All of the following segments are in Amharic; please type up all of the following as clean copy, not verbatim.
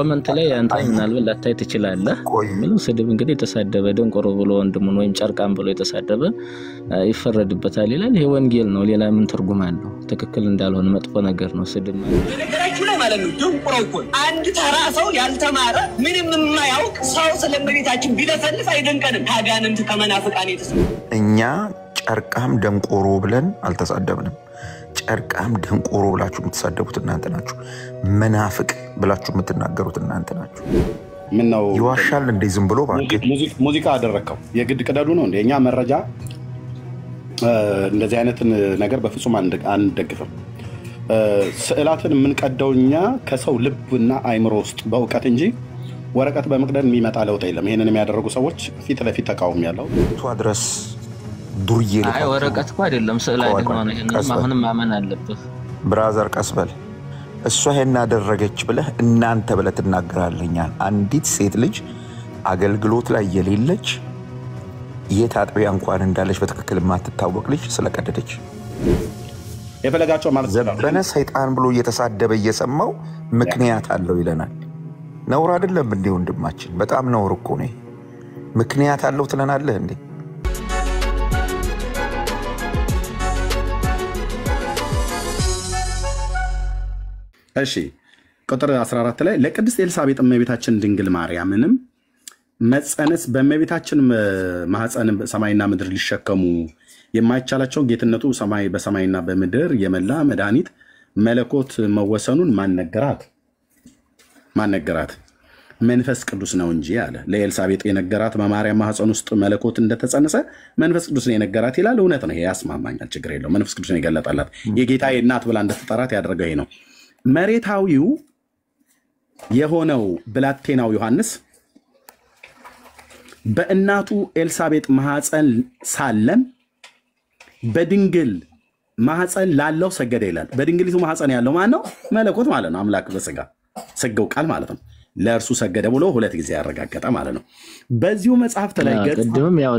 ኮመንት ላይ አንተ ምናልባት ላታይ ትችላለህ የሚለው ስድብ እንግዲህ የተሳደበ ደንቆሮ ብሎ ወንድሙን ወይም ጨርቃም ብሎ የተሳደበ ይፈረድበታል ይላል። ይሄ ወንጌል ነው። ሌላ ምን ትርጉም አለው? ትክክል እንዳልሆነ መጥፎ ነገር ነው ስድብ ነገራችሁ ላይ ማለት ነው። ደንቆሮ እኮ አንድ ተራ ሰው ያልተማረ ምንም የማያውቅ ሰው ስለመቤታችን ቢለፈልፍ አይደንቀንም። ታጋንንት ከመናፍቃን የተሰው እኛ ጨርቃም ደንቆሮ ብለን አልተሳደብንም። ጨርቃም ደንቆሮ ብላችሁ የምትሳደቡት እናንተ ናችሁ። መናፍቅ ብላችሁ የምትናገሩት እናንተ ናችሁ። ምን ነው ይዋሻል እንዴ? ዝም ብሎ ሙዚቃ አደረከው የግድ ቅደዱ ነው እንዴ? እኛ መረጃ እንደዚህ አይነት ነገር በፍጹም አንደግፍም። ስዕላትን የምንቀደው እኛ ከሰው ልብና አይምሮ ውስጥ በእውቀት እንጂ ወረቀት በመቅደድ የሚመጣ ለውጥ የለም። ይሄንን የሚያደርጉ ሰዎች ፊት ለፊት ተቃውሞ ያለው ድረስ ዱርዬ ነው። አይ ወረቀት እኮ አይደለም ስዕል አይደለም ነው። ይሄንን አሁንም ማመን አለበት። ብራዘር ቀስበል እሷ ይሄን አደረገች ብለህ እናንተ ብለህ ትናገራለኛ። አንዲት ሴት ልጅ አገልግሎት ላይ የሌለች የታጥቢያ እንኳን እንዳለች በትክክል ማትታወቅ ልጅ ስለቀደደች የፈለጋቸው ማለት ዘበነ ሰይጣን ብሎ እየተሳደበ እየሰማው ምክንያት አለው ይለናል። ነውር አይደለም እንዴ ወንድማችን? በጣም ነውር እኮ ነው። ምክንያት አለው ትለናለህ እንዴ? እሺ ቁጥር 14 ላይ ለቅድስት ኤልሳቤጥ እመቤታችን ድንግል ማርያምንም መጸነስ በእመቤታችን ማህፀን ሰማይና ምድር ሊሸከሙ የማይቻላቸው ጌትነቱ ሰማይ በሰማይና በምድር የመላ መድኃኒት መለኮት መወሰኑን ማነገራት መንፈስ ቅዱስ ነው እንጂ አለ። ለኤልሳቤጥ የነገራት በማርያም ማህፀን ውስጥ መለኮት እንደተጸነሰ መንፈስ ቅዱስ ነው የነገራት ይላል። እውነት ነው። ይሄ ያስማማኛል፣ ችግር የለው። መንፈስ ቅዱስ ነው የገለጠላት። የጌታዬ እናት ብላ እንደተጠራት ያደረገው ይሄ ነው። መሬታዊው የሆነው ብላቴናው ዮሐንስ በእናቱ ኤልሳቤጥ ማህፀን ሳለም በድንግል ማህፀን ላለው ሰገደ ይላል። በድንግሊቱ ማህፀን ያለው ማን ነው? መለኮት ማለት ነው። አምላክ በስጋ ሰገው ቃል ማለት ነው። ለእርሱ ሰገደ ብሎ ሁለት ጊዜ ያረጋገጠ ማለት ነው። በዚሁ መጽሐፍ ላይ ቅድም ያው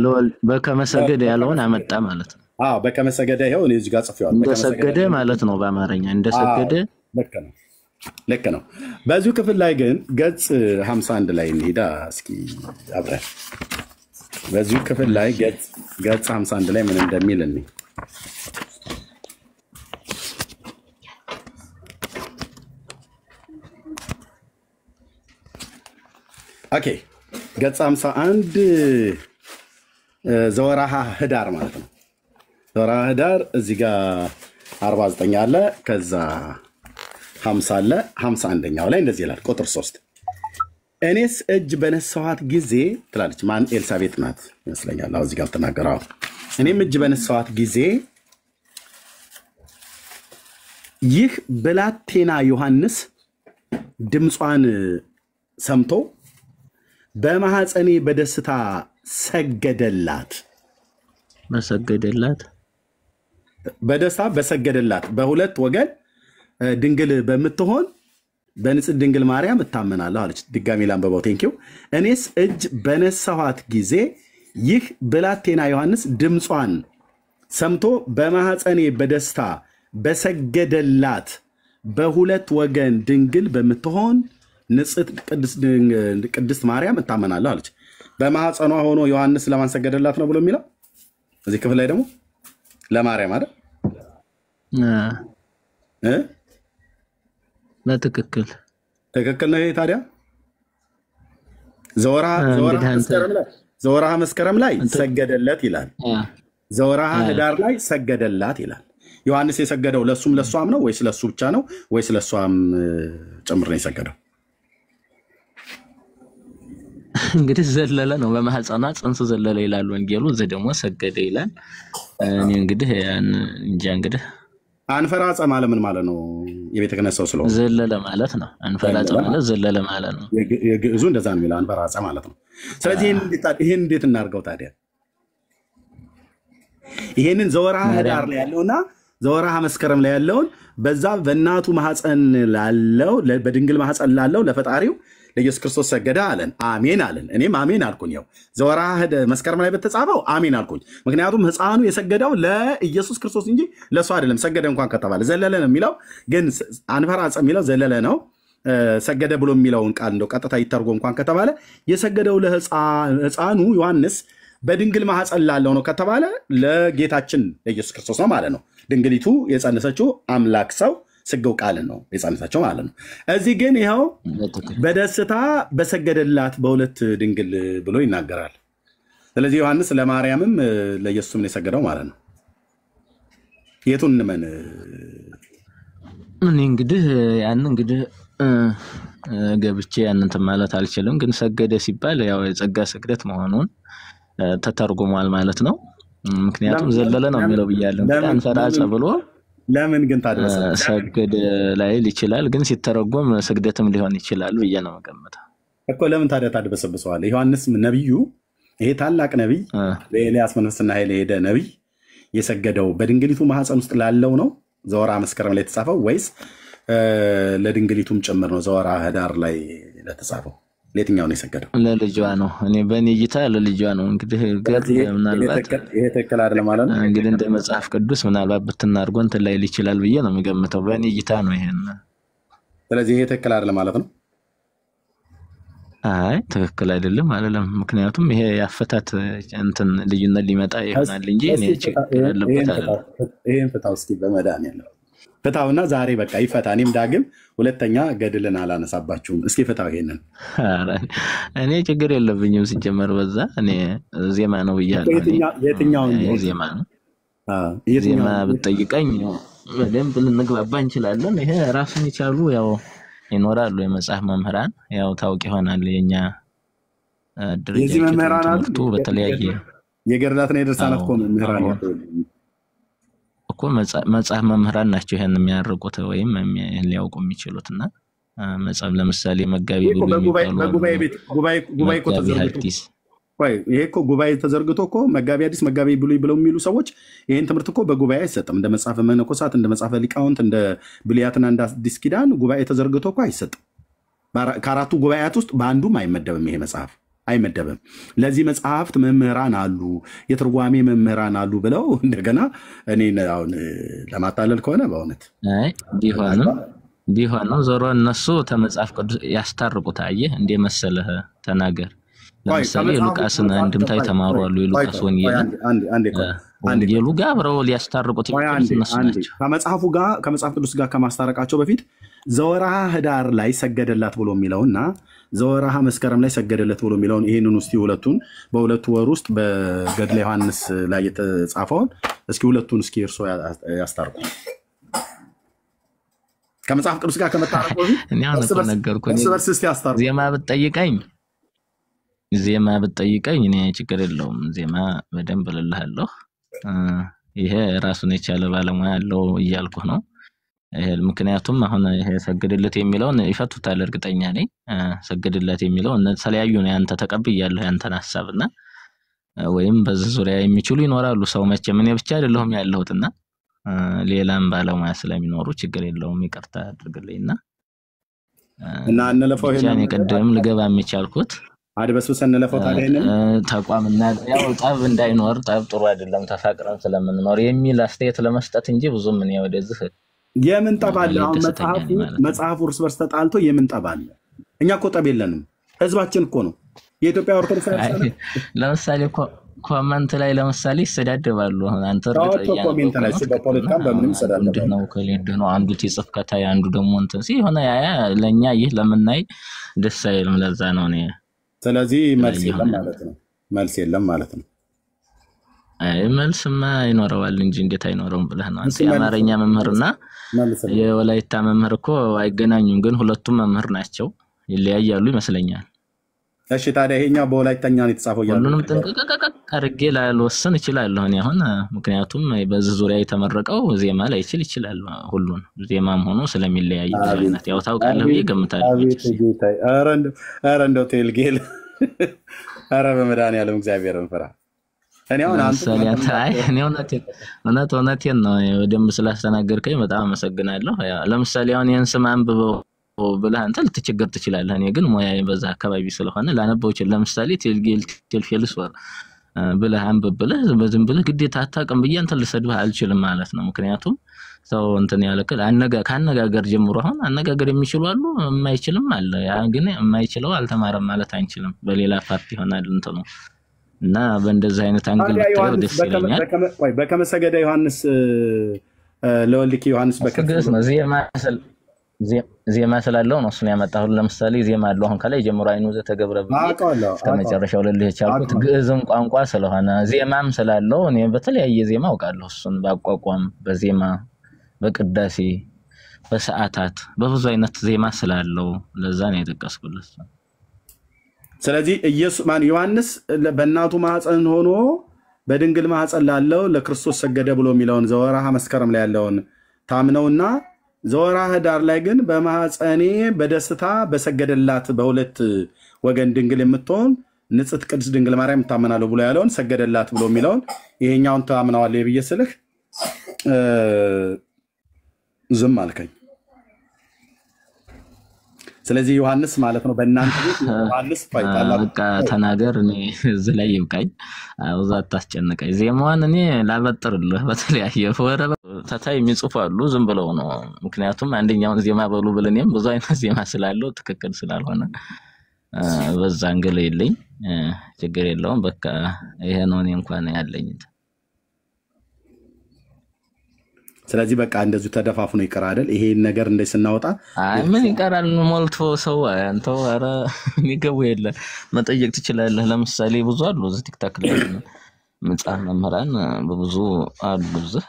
በከመሰገደ ያለውን አመጣ ማለት ነው። በከመሰገደ ይሄው እኔ እዚህ ጋር ጽፌዋለሁ። እንደሰገደ ማለት ነው በአማርኛ እንደሰገደ። ልክ ነው። በዚሁ ክፍል ላይ ግን ገጽ 51 ላይ እንሂዳ እስኪ አብረን። በዚሁ ክፍል ላይ ገጽ 51 ላይ ምን እንደሚል እንይ። ኦኬ ገጽ 51 ዘወርሃ ህዳር ማለት ነው። ዘወርሃ ህዳር እዚህ ጋር 49 አለ፣ ከዛ 50 አለ። 51ኛው ላይ እንደዚህ ይላል ቁጥር 3 እኔስ እጅ በነሳኋት ጊዜ ትላለች። ማን? ኤልሳቤጥ ናት ይመስለኛል። እዚህ ጋር ተናገረው። እኔም እጅ በነሳኋት ጊዜ ይህ ብላቴና ዮሐንስ ድምጿን ሰምቶ በማህፀኔ በደስታ ሰገደላት። በደስታ በሰገደላት በሁለት ወገን ድንግል በምትሆን በንጽሕት ድንግል ማርያም እታመናለሁ አለች። ድጋሚ ላንበባው። ቴንኪው። እኔስ እጅ በነሳኋት ጊዜ ይህ ብላቴና ዮሐንስ ድምጿን ሰምቶ በማህፀኔ በደስታ በሰገደላት በሁለት ወገን ድንግል በምትሆን ንጽሕት ቅድስት ማርያም እታመናለሁ አለች። በማህፀኗ ሆኖ ዮሐንስ ለማን ሰገደላት ነው ብሎ የሚለው እዚህ ክፍል ላይ ደግሞ ለማርያም አይደል? በትክክል ነው። ይሄ ታዲያ ዘወርሃ መስከረም ላይ ሰገደለት ይላል። ዘወርሃ ህዳር ላይ ሰገደላት ይላል። ዮሐንስ የሰገደው ለሱም ለሷም ነው ወይስ ለሱ ብቻ ነው ወይስ ለሷም ጭምር ነው የሰገደው? እንግዲህ ዘለለ ነው። በማህፀኗ ጽንስ ዘለለ ይላል ወንጌሉ። እዚህ ደግሞ ሰገደ ይላል። እኔ እንግዲህ እንጃ። እንግዲህ አንፈራጸ ማለት ምን ማለት ነው? የቤተ ክህነት ሰው ስለሆነ ዘለለ ማለት ነው። አንፈራጸ ማለት ዘለለ ማለት ነው። የግዕዙ እንደዛ ነው የሚለው አንፈራጸ ማለት ነው። ስለዚህ ይሄን እንዴት እናድርገው ታዲያ? ይሄንን ዘወርሃ ህዳር ላይ ያለውና ዘወርሃ መስከረም ላይ ያለውን በዛ በእናቱ ማህፀን ላለው በድንግል ማህፀን ላለው ለፈጣሪው ለኢየሱስ ክርስቶስ ሰገደ አለን። አሜን አለን። እኔም አሜን አልኩኝ። ያው ዘወርሃ መስከረም ላይ በተጻፈው አሜን አልኩኝ። ምክንያቱም ህፃኑ የሰገደው ለኢየሱስ ክርስቶስ እንጂ ለሱ አይደለም። ሰገደ እንኳን ከተባለ ዘለለ ነው የሚለው፣ ግን አንፈራጸ የሚለው ዘለለ ነው። ሰገደ ብሎ የሚለውን ቃል እንደው ቀጥታ ይተርጎም እንኳን ከተባለ የሰገደው ለሕፃኑ ዮሐንስ በድንግል ማህፀን ላለው ነው ከተባለ ለጌታችን ለኢየሱስ ክርስቶስ ነው ማለት ነው። ድንግሊቱ የጸነሰችው አምላክ ሰው ስጋው ቃልን ነው የጸነሰችው ማለት ነው። እዚህ ግን ይኸው በደስታ በሰገደላት በሁለት ድንግል ብሎ ይናገራል። ስለዚህ ዮሐንስ ለማርያምም ለኢየሱስም ነው የሰገደው ማለት ነው። የቱን እንመን? እኔ እንግዲህ ያን እንግዲህ ገብቼ ያንን ማለት አልችልም። ግን ሰገደ ሲባል ያው የጸጋ ስግደት መሆኑን ተተርጉሟል ማለት ነው። ምክንያቱም ዘለለ ነው የሚለው ብያለሁ። አንፈራጸ ብሎ ለምን ግን ታደሰ ሰገደ ላይ ይችላል፣ ግን ሲተረጎም ስግደትም ሊሆን ይችላል ብዬ ነው መገመተው እኮ። ለምን ታዲያ ታድበሰብሰዋል? ዮሐንስ ነብዩ፣ ይሄ ታላቅ ነብይ፣ ለኤልያስ መንፈስና ኃይል ሄደ ነብይ የሰገደው በድንግሊቱ ማህፀን ውስጥ ላለው ነው ዘወራ መስከረም ላይ የተጻፈው ወይስ ለድንግሊቱም ጭምር ነው ዘወራ ህዳር ላይ ለተጻፈው? ለየትኛው ነው የሰገደው? ለልጇ ነው። እኔ በእኔ እይታ ለልጇ ነው። እንግዲህ ምናልባት ይሄ ትክክል አይደለም ማለት ነው። እንግዲህ እንደ መጽሐፍ ቅዱስ ምናልባት ብትናርጎ እንትን ላይ ይችላል ብዬ ነው የምገምተው። በእኔ እይታ ነው ይሄን። ስለዚህ ይሄ ትክክል አይደለም ማለት ነው። አይ ትክክል አይደለም አይደለም። ምክንያቱም ይሄ ያፈታት እንትን ልዩነት ሊመጣ ይሆናል እንጂ እኔ ችግር ያለበት አይደለም። ይሄን ፍታው እስኪ በመድኃኒዓለም ፍታውና ዛሬ በቃ ይፈታ። እኔም ዳግም ሁለተኛ ገድልን አላነሳባችሁም። እስኪ ፍታው ይሄንን። እኔ ችግር የለብኝም ሲጀመር በዛ እኔ ዜማ ነው ብያለሁ። የትኛውን ዜማ ነው? ዜማ ብትጠይቀኝ በደንብ ልንግባባ እንችላለን። ይሄ ራሱን ይቻሉ ያው ይኖራሉ የመጽሐፍ መምህራን ያው ታውቂ ይሆናል የኛ የዚህ መምህራን አሉ በተለያየ የገድላትና የድርሳናት መምህራን እኮ መጽሐፍ መምህራን ናቸው ይሄን የሚያርቁት ወይም ሊያውቁ የሚችሉትና መጽሐፍ ለምሳሌ መጋቢ ጉባኤ ይሄ እኮ ጉባኤ ተዘርግቶ እኮ መጋቢ አዲስ መጋቢ ብሉይ ብለው የሚሉ ሰዎች ይሄን ትምህርት እኮ በጉባኤ አይሰጥም። እንደ መጽሐፈ መነኮሳት እንደ መጽሐፈ ሊቃውንት እንደ ብሉያትና እንደ አዲስ ኪዳን ጉባኤ ተዘርግቶ እኮ አይሰጥም። ከአራቱ ጉባኤያት ውስጥ በአንዱም አይመደብም። ይሄ መጽሐፍ አይመደብም። ለዚህ መጽሐፍት መምህራን አሉ፣ የትርጓሜ መምህራን አሉ ብለው እንደገና እኔ አሁን ለማታለል ከሆነ በእውነት ቢሆንም ዞሮ እነሱ ተመጽሐፍ ቅዱስ ያስታርቁት። አየህ እንደ መሰለህ ተናገር። ለምሳሌ ሉቃስን አንድምታ የተማሩ አሉ። የሉቃስ ወንጌሉ ጋር አብረው ሊያስታርቁት ይችላል። ከመጽሐፍ ቅዱስ ጋር ከማስታረቃቸው በፊት ዘወርሃ ህዳር ላይ ሰገደላት ብሎ የሚለውና ዘወርሃ መስከረም ላይ ሰገደለት ብሎ የሚለውን ይሄንን እስቲ ሁለቱን በሁለቱ ወር ውስጥ በገድለ ዮሐንስ ላይ የተጻፈውን እስኪ ሁለቱን እስኪ እርሶ ያስታርቁ። ከመጽሐፍ ቅዱስ ጋር ከመታረቁ በፊት እኔ አሁን ነገርኩኝ። ዜማ ብትጠይቀኝ እኔ ችግር የለውም። ዜማ በደንብ እልልሃለሁ። ይሄ ራሱን የቻለ ባለሙያ አለው እያልኩ ነው። ምክንያቱም አሁን ይሄ ሰግድለት የሚለውን ይፈቱታል እርግጠኛ ነኝ። ሰግድለት የሚለው ተለያዩ ነው። ያንተ ተቀብያለሁ ያንተን ሐሳብና ወይም በዚህ ዙሪያ የሚችሉ ይኖራሉ። ሰው መቼም እኔ ብቻ አይደለሁም ያለሁትና ሌላም ባለሙያ ስለሚኖሩ ችግር የለውም። ይቅርታ አድርግልኝና እና እንለፈው ይሄን ቀደም ልገባ የሚቻልኩት አድበስብሰን እንለፈው ታዲያ ይሄንን ተቋምና ያው ጠብ እንዳይኖር ጠብ ጥሩ አይደለም ተፋቅረን ስለምንኖር የሚል አስተያየት ለመስጠት እንጂ ብዙም ምን ወደዚህ የምን ጠብ አለ? አሁን መጽሐፉ እርስ በርስ ተጣልቶ የምን ጠብ አለ? እኛ እኮ ጠብ የለንም። ህዝባችን እኮ ነው የኢትዮጵያ ኦርቶዶክስ ለምሳሌ ኮመንት ላይ ለምሳሌ ይሰዳደባሉ። አንተ ኮሜንት ላይ በፖለቲካም በምንም ይሰዳደባሉ ነው ከሌድ ነው አንዱ ይጽፍ ከታይ አንዱ ደግሞ እንትን ሲሆነ ያ ለኛ ይህ ለምናይ ደስ አይልም። ለዛ ነው እኔ ስለዚህ መልስ የለም ማለት ነው። መልስ የለም ማለት ነው። መልስማ ይኖረዋል እንጂ እንዴት አይኖርም ብለህ ነው አንተ። የአማርኛ መምህርና የወላይታ መምህር እኮ አይገናኙም፣ ግን ሁለቱም መምህር ናቸው። ይለያያሉ ይመስለኛል። እሺ ታዲያ ይሄኛው በወላይተኛ ነው የተጻፈው ያለው ሁሉንም ጥንቅቅ አድርጌ ላልወሰን እችላለሁ እኔ አሁን። ምክንያቱም በዚህ ዙሪያ የተመረቀው ዜማ ላይ ይችላል ሁሉን ዜማም ሆኖ ስለሚለያይ አይነት ያው ታውቃለህ ብዬ ገምታለሁ። ኧረ እንደው ቴልጌል ኧረ በመድኃኒዓለም እግዚአብሔርን ፍራ። እኔ አሁን እኔ እውነቴን ነው በደንብ ስላስተናገርከኝ በጣም አመሰግናለሁ። ለምሳሌ አሁን ይሄን ስም አንብበው ብለህ አንተ ልትቸገር ትችላለህ። እኔ ግን ሙያዬ በዛ አካባቢ ስለሆነ ላነበው ይችላል። ለምሳሌ ቴልጌል ቴልፌልስ ወር ብለህ አንብብ ብለህ በዝም ብለህ ግዴታ አታውቅም ብዬ አንተ ልሰድብህ አልችልም ማለት ነው። ምክንያቱም ሰው እንትን ያለከል ካነጋገር ጀምሮ አሁን አነጋገር የሚችሉ አሉ የማይችልም አለ ያ ግን የማይችለው አልተማረም ማለት አንችልም በሌላ ፓርቲ ይሆናል እንትኑ እና በእንደዚህ አይነት አንግል ብታየው ደስ ይለኛል በከመሰገደ ዮሐንስ ለወልድኪ ዮሐንስ በከመሰገደ ነው ዜማ ስላለው ነው እሱን ያመጣው ለምሳሌ ዜማ አለው አሁን ከላይ ጀምሮ አይኑ ዘተገብረ ከመጨረሻው ለልህ ቻልኩት ግዕዝም ቋንቋ ስለሆነ ዜማም ስላለው እኔ በተለያየ ዜማ አውቃለሁ እሱን ባቋቋም በዜማ በቅዳሴ በሰዓታት በብዙ አይነት ዜማ ስላለው ለዛ ነው የጠቀስኩልህ ስለዚህ ኢየሱስ ዮሐንስ በእናቱ ማህፀን ሆኖ በድንግል ማህፀን ላለው ለክርስቶስ ሰገደ ብሎ የሚለውን ዘወርሃ መስከረም ላይ ያለውን ታምነውና ዘወርሃ ኅዳር ላይ ግን በማህፀኔ በደስታ በሰገደላት በሁለት ወገን ድንግል የምትሆን ንጽሕት ቅድስት ድንግል ማርያም ታመናለሁ ብሎ ያለውን ሰገደላት ብሎ የሚለውን ይሄኛውን ታምነዋል ብዬ ስልህ ዝም አልከኝ ስለዚህ ዮሐንስ ማለት ነው በእናንተ ቤት ዮሐንስ ፋይታላ በቃ ተናገር እኔ እዚህ ላይ ይብቃኝ አውዛት ታስጨንቀኝ ዜማዋን እኔ ላበጥርልህ በተለያየ ወረ ታታይ የሚጽፉ አሉ ዝም ብለው ነው ምክንያቱም አንደኛውን ዜማ በሉ ብለኔም ብዙ አይነት ዜማ ስላለው ትክክል ስላልሆነ በዛ አንገለ የለኝ ችግር የለውም በቃ ይሄ ነው እኔ እንኳን ያለኝ ስለዚህ በቃ እንደዚህ ተደፋፍኖ ይቀር አይደል ይሄን ነገር እንደስናወጣ አይ ምን ይቀራል ሞልቶ ሰው አንተው አረ የሚገቡ የለ መጠየቅ ትችላለህ ለምሳሌ ብዙ አሉ እዚህ ቲክታክ ላይ መጻፍ መምህራን በብዙ አሉ እዚህ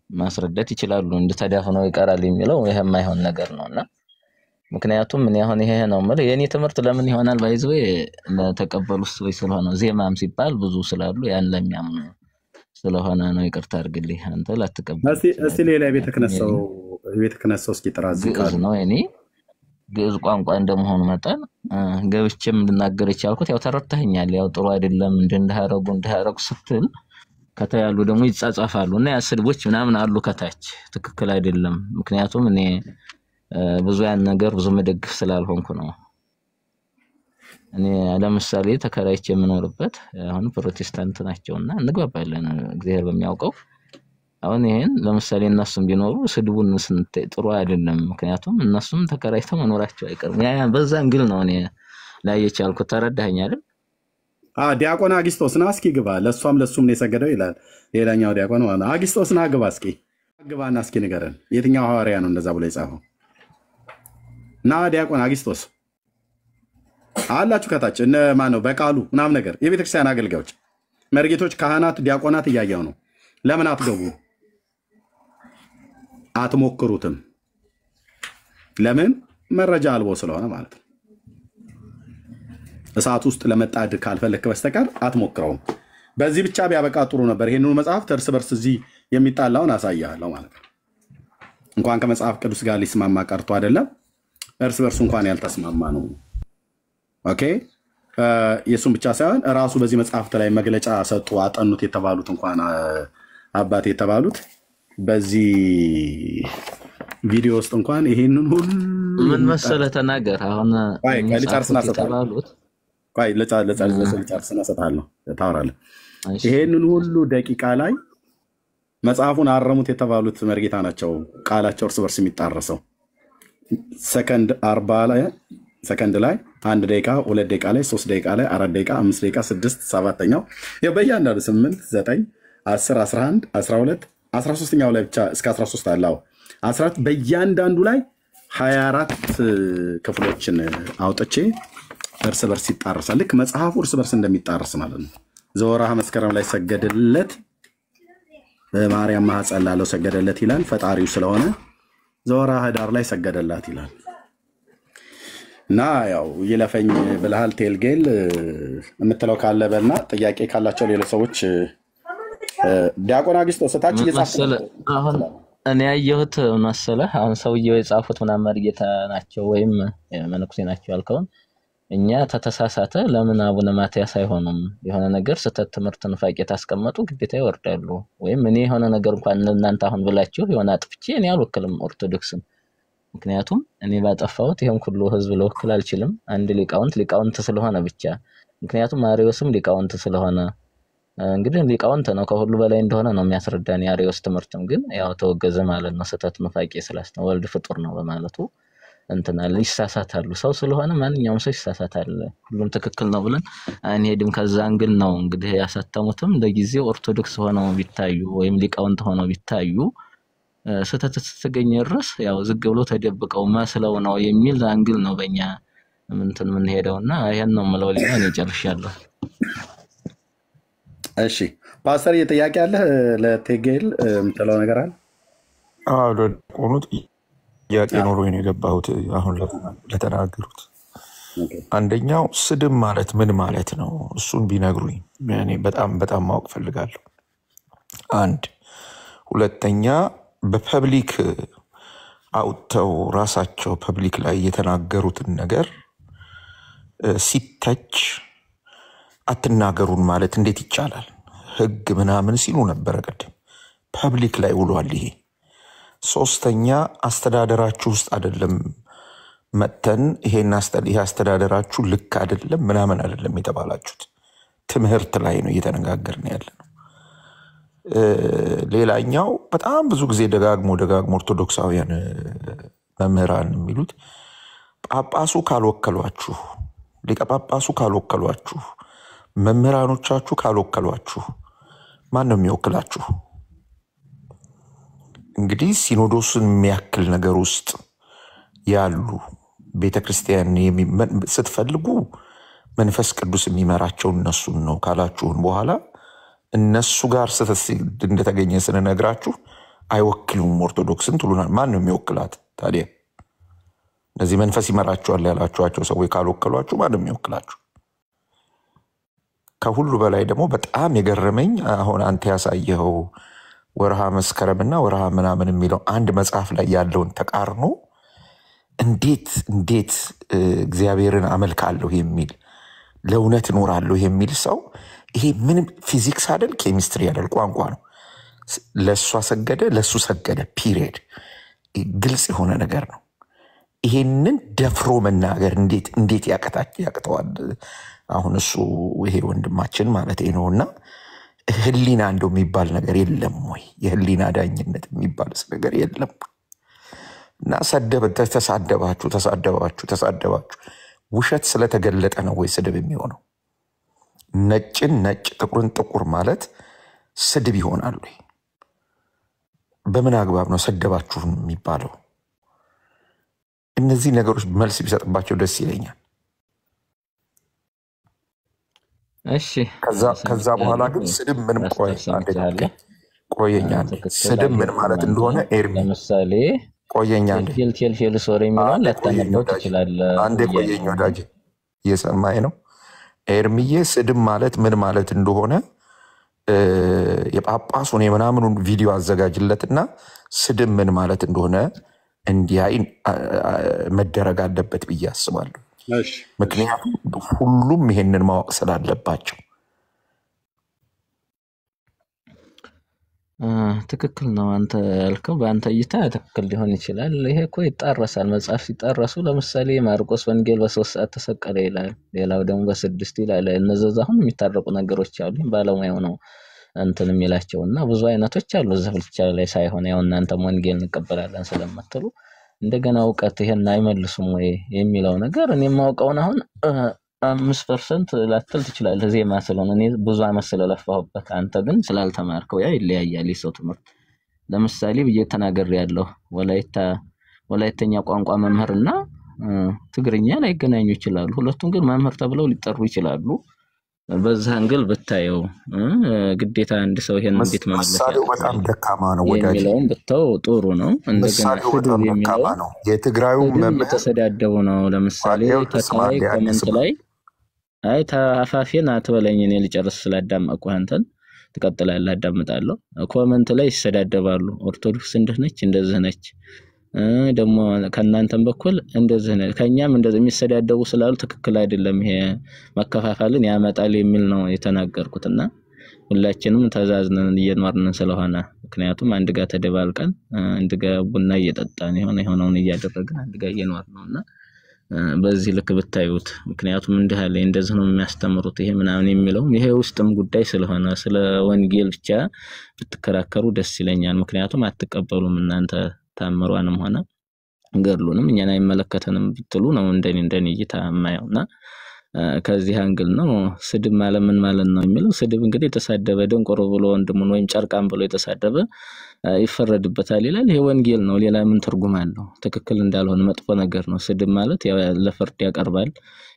ማስረዳት ይችላሉ እንደተዳፍነው ይቀራል የሚለው ይሄ የማይሆን ነገር ነውና ምክንያቱም ምን ያሆን ይሄ ነው ማለት የኔ ትምህርት ለምን ይሆናል ባይዘው ለተቀበሉት ሰዎች ስለሆነ ዜማም ሲባል ብዙ ስላሉ ያን ለሚያምኑ ስለሆነ ነው ይቅርታ አድርግልኝ አንተ ላትቀበል እስቲ ሌላ ቤተ ክህነት እስኪ ጥራዝ ቃል ነው እኔ ግዕዝ ቋንቋ እንደመሆኑ መጠን ገብቼም እንድናገር ይቻልኩት ያው ተረድተኛል ያው ጥሩ አይደለም እንደሃረጉ ስትል ከተያሉ ደግሞ ይጻጻፋሉ እና ያስድቦች ምናምን አሉ ከታች ትክክል አይደለም ምክንያቱም እኔ ብዙ ያን ነገር ብዙ መደግፍ ስላልሆንኩ ነው እኔ ለምሳሌ ተከራይቼ የምኖርበት አሁን ፕሮቴስታንት ናቸውና እንግባባለን እግዚአብሔር በሚያውቀው አሁን ይሄን ለምሳሌ እነሱም ቢኖሩ ስድቡን ጥሩ አይደለም ምክንያቱም እነሱም ተከራይተው መኖራቸው አይቀርም ያ በዛ እንግል ነው እኔ ላይ የቻልኩት ተረዳኸኝ አይደል ዲያቆን አጊስጦስና እስኪ ግባ ለሷም ለሱም ነው የሰገደው ይላል ሌላኛው ዲያቆን አጊስጦስና ግባ እስኪ ግባና እስኪ ንገረን የትኛው ሐዋርያ ነው እንደዛ ብሎ የጻፈው ና ዲያቆን አጊስጦስ አላችሁ ከታች እነ ማን ነው በቃሉ ምናም ነገር የቤተክርስቲያን አገልጋዮች መርጌቶች ካህናት ዲያቆናት እያያው ነው ለምን አትገቡ አትሞክሩትም ለምን መረጃ አልቦ ስለሆነ ማለት ነው እሳት ውስጥ ለመጣድ ካልፈለክ በስተቀር አትሞክረውም በዚህ ብቻ ቢያበቃ ጥሩ ነበር ይሄንን መጽሐፍ ተርስ በርስ እዚህ የሚጣላውን አሳያለሁ ማለት ነው እንኳን ከመጽሐፍ ቅዱስ ጋር ሊስማማ ቀርቶ አይደለም እርስ በርሱ እንኳን ያልተስማማ ነው ኦኬ የሱም ብቻ ሳይሆን ራሱ በዚህ መጽሐፍት ላይ መግለጫ ሰጡ አጠኑት የተባሉት እንኳን አባቴ የተባሉት በዚህ ቪዲዮ ውስጥ እንኳን ይሄንን ሁሉ ምን መሰለ ተናገር አሁን ለጫርስና ሰጣሉት ለጫርስና ሰጣለሁ ታወራለህ ይሄንን ሁሉ ደቂቃ ላይ መጽሐፉን አረሙት የተባሉት መርጌታ ናቸው ቃላቸው እርስ በርስ የሚጣረሰው ሰከንድ 40 ላይ ሰከንድ ላይ 1 ደቂቃ 2 ደቂቃ ላይ 3 ደቂቃ ላይ 4 ደቂቃ 5 ደቂቃ 6 7ኛው በእያንዳንዱ 8 9 10 11 12 13ኛው ላይ ብቻ እስከ 13 አለው 14 በእያንዳንዱ ላይ 24 ክፍሎችን አውጥቼ እርስ በርስ ይጣረሳል ልክ መጽሐፉ እርስ በርስ እንደሚጣረስ ማለት ነው ዘወርሃ መስከረም ላይ ሰገደለት በማርያም ማህፀን ላለው ሰገደለት ይላል ፈጣሪው ስለሆነ ዘወርሃ ኅዳር ላይ ሰገደላት ይላል እና ያው ይለፈኝ ብለሃል ቴልጌል የምትለው ካለ በልና ጥያቄ ካላቸው ሌሎች ሰዎች ዲያቆን አጊስጦስ ታች እየጻፈ አሁን እኔ ያየሁት መሰለህ አሁን ሰውየው የጻፉት ምናምን መርጌታ ናቸው ወይም መነኩሴ ናቸው ያልከውን እኛ ተተሳሳተ ለምን አቡነ ማትያስ አይሆኑም የሆነ ነገር ስተት ትምህርትን ፋቄት አስቀመጡ ግዴታ ይወርዳሉ ወይም እኔ የሆነ ነገር እንኳን እናንተ አሁን ብላችሁ የሆነ አጥፍቼ እኔ አልወክልም ኦርቶዶክስን ምክንያቱም እኔ ባጠፋሁት ይሄን ሁሉ ህዝብ ለወክል አልችልም አንድ ሊቃውንት ስለሆነ ብቻ ምክንያቱም ማሪዮስም ሊቃውንት ስለሆነ እንግዲህ ሊቃውንት ነው ከሁሉ በላይ እንደሆነ ነው የሚያስረዳን የአርዮስ ትምህርትም ግን ያው ተወገዘ ማለት ነው ስህተት መፋቂ ስላስተው ወልድ ፍጡር ነው በማለቱ እንትናል ይሳሳታሉ ሰው ስለሆነ ማንኛውም ሰው ይሳሳታል ሁሉም ትክክል ነው ብለን አንሄድም ከዛ አንግል ነው እንግዲህ ያሳተሙትም ለጊዜው ኦርቶዶክስ ሆነው ቢታዩ ወይም ሊቃውንት ሆነው ቢታዩ ስህተት ተገኘ ድረስ ያው ዝግ ብሎ ተደብቀው መስለው ነው የሚል አንግል ነው በእኛ እንትን ምን ሄደውና ይሄን ነው ማለት ነው እኔ ጨርሻለሁ እሺ ፓስተር የጥያቄ አለ ለቴጌል የምትለው ነገር አለ አዎ ለቆኑት ጥያቄ ኖሮ ነው የገባሁት አሁን ለተናገሩት አንደኛው ስድብ ማለት ምን ማለት ነው እሱን ቢነግሩኝ እኔ በጣም ማወቅ ፈልጋለሁ አንድ ሁለተኛ በፐብሊክ አውጥተው ራሳቸው ፐብሊክ ላይ የተናገሩትን ነገር ሲተች አትናገሩን ማለት እንዴት ይቻላል ህግ ምናምን ሲሉ ነበር ቀደም ፐብሊክ ላይ ውሏል ይሄ ሶስተኛ አስተዳደራችሁ ውስጥ አይደለም መተን ይሄን አስተዳደራችሁ ልክ አይደለም ምናምን አይደለም የተባላችሁት ትምህርት ላይ ነው እየተነጋገርን ያለነው ሌላኛው በጣም ብዙ ጊዜ ደጋግሞ ኦርቶዶክሳውያን መምህራን የሚሉት ጳጳሱ ካልወከሏችሁ ሊቀ ጳጳሱ ካልወከሏችሁ መምህራኖቻችሁ ካልወከሏችሁ ማን ነው የሚወክላችሁ እንግዲህ ሲኖዶስን የሚያክል ነገር ውስጥ ያሉ ቤተክርስቲያን ስትፈልጉ መንፈስ ቅዱስ የሚመራቸው እነሱን ነው ካላችሁን በኋላ እነሱ ጋር እንደተገኘ ስንነግራችሁ አይወክሉም ኦርቶዶክስን ትሉናል ማን ነው የሚወክላት ታዲያ እነዚህ መንፈስ ይመራቸዋል ያላችኋቸው ሰዎች ካልወከሏችሁ ማን ነው የሚወክላችሁ ከሁሉ በላይ ደግሞ በጣም የገረመኝ አሁን አንተ ያሳየው ወርሃ መስከረምና ወርሃ ምናምን የሚለው አንድ መጽሐፍ ላይ ያለውን ተቃርኖ እንዴት እግዚአብሔርን አመልካለሁ የሚል ለእውነት እኖራለሁ የሚል ሰው ይሄ ምን ፊዚክስ አይደል ኬሚስትሪ አይደል ቋንቋ ነው ለሱ ሰገደ ፒሪየድ ግልጽ የሆነ ነገር ነው ይሄንን ደፍሮ መናገር እንዴት ያቅተዋል አሁን እሱ ይሄ ወንድማችን ማለት ነውና ህሊና እንደው የሚባል ነገር የለም ወይ የህሊና ዳኝነት የሚባል ነገር የለም እና ተሳደባችሁ ውሸት ስለተገለጠ ነው ወይ ስድብ የሚሆነው ነጭን ነጭ ጥቁርን ጥቁር ማለት ስድብ ይሆናል ወይ በምን አግባብ ነው ሰደባችሁን የሚባለው እነዚህ ነገሮች መልስ ቢሰጥባቸው ደስ ይለኛል እሺ ከዛ በኋላ ግን ስድብ ምንም ቆየኛ ስድብ ምን ማለት እንደሆነ ኤርሚ ለምሳሌ ቆየኛ ቴል ሶሪ የሚለው ለተነበው ይችላል አንዴ ቆየኛ ወዳጅ እየሰማኝ ነው ኤርሚዬ ስድብ ማለት ምን ማለት እንደሆነ የጳጳሱን የምናምኑን ቪዲዮ አዘጋጅለትና ስድብ ምን ማለት እንደሆነ እንዲያይ መደረግ አለበት ብዬ አስባለሁ ምክንያቱም ሁሉም ይሄንን ማወቅ ስላለባቸው ትክክል ነው አንተ ያልከው በአንተ እይታ ትክክል ሊሆን ይችላል ይሄ እኮ ይጣረሳል መጽሐፍ ሲጣረሱ ለምሳሌ ማርቆስ ወንጌል በ3 ሰዓት ተሰቀለ ይላል ሌላው ደግሞ በ6 ይላል እነዛ አሁን የሚታረቁ ነገሮች አሉ ባለሙያው ነው እንትን የሚላቸውና ብዙ አይነቶች አሉ ዘፍልቻ ላይ ሳይሆን ያው እናንተ ወንጌል እንቀበላለን ስለማትሉ እንደገና ዕውቀት ይሄን አይመልሱም ወይ የሚለው ነገር እኔ ማውቀው አሁን 5% ላትል ትችላለህ ዜማ ስለሆነ እኔ ብዙ አመት ስለለፋሁበት አንተ ግን ስላልተማርከው ያ ይለያያል የሰው ትምህርት ለምሳሌ በየተናገር ያለው ወላይተኛ ቋንቋ መምህርና ትግርኛ ላይ ገናኙ ይችላሉ ሁለቱም ግን መምህር ተብለው ሊጠሩ ይችላሉ በዛ አንግል ብታየው ግዴታ አንድ ሰው ይሄን እንዴት ማለት ነው በጣም ደካማ ነው ወዳጅ የሚለውን ብታው ጥሩ ነው እንደገና ስድብ የሚለው የትግራዩ መምህር ተሰዳደቡ ነው ለምሳሌ ተታይ ኮሜንት ላይ አይ ታፋፊን አትበለኝ እኔ ልጨርስ ስላዳመቁ አንተን ትቀጥላለህ አዳምጣለሁ ኮሜንት ላይ ይሰዳደባሉ ኦርቶዶክስ እንደዚህ ነች ደግሞ ከናንተም በኩል እንደዚህ ነው ከኛም እንደዚህ የሚሰዳደቡ ስላሉ ትክክል አይደለም ይሄ መከፋፈልን ያመጣል የሚል ነው የተናገርኩትና ሁላችንም ተዛዝነን እየኖርን ስለሆነ ምክንያቱም አንድ ጋር ተደባልቀን አንድ ጋር ቡና እየጠጣን የሆነውን እያደረግን አንድ ጋር እየኖርን ነውና በዚህ ልክ ብታዩት ምክንያቱም እንዲህ አለ እንደዚህ ነው የሚያስተምሩት ይሄ ምናምን የሚለው ይሄ ውስጥም ጉዳይ ስለሆነ ስለ ወንጌል ብቻ ብትከራከሩ ደስ ይለኛል ምክንያቱም አትቀበሉም እናንተ ታምሯንም ሆነ ገድሉንም እኛን አይመለከተንም ብትሉ ነው እንደኔ እይታ ማየውና ከዚህ አንግል ነው ስድብ ማለት ምን ማለት ነው የሚለው ስድብ እንግዲህ የተሳደበ ደንቆሮ ብሎ ወንድሙን ወይም ጨርቃም ብሎ የተሳደበ ይፈረድበታል ይላል ይሄ ወንጌል ነው ሌላ ምን ትርጉም አለው ትክክል እንዳልሆነ መጥፎ ነገር ነው ስድብ ማለት ያው ለፍርድ ያቀርባል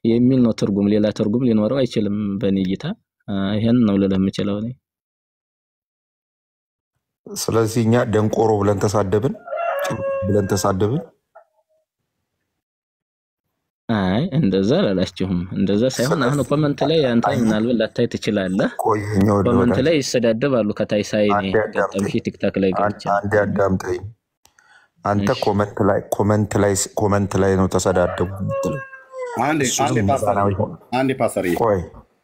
የሚል ነው ትርጉም ሌላ ትርጉም ሊኖረው አይችልም በንይታ ይሄን ነው ለለም ይችላል ነው ስለዚህ እኛ ደንቆሮ ብለን ተሳደብን አይ እንደዛ አላላችሁም እንደዛ ሳይሆን አሁን ኮሜንት ላይ አንተ ምናልባት ላታይ ትችላለህ ኮሜንት ላይ ይሰዳደባሉ ከታይ ሳይኔ ገጠምሽ ቲክታክ ላይ ገብቼ አንዴ አዳምጠኝ አንተ ኮሜንት ላይ ነው ተሰዳደቡ አንዴ ፓስተር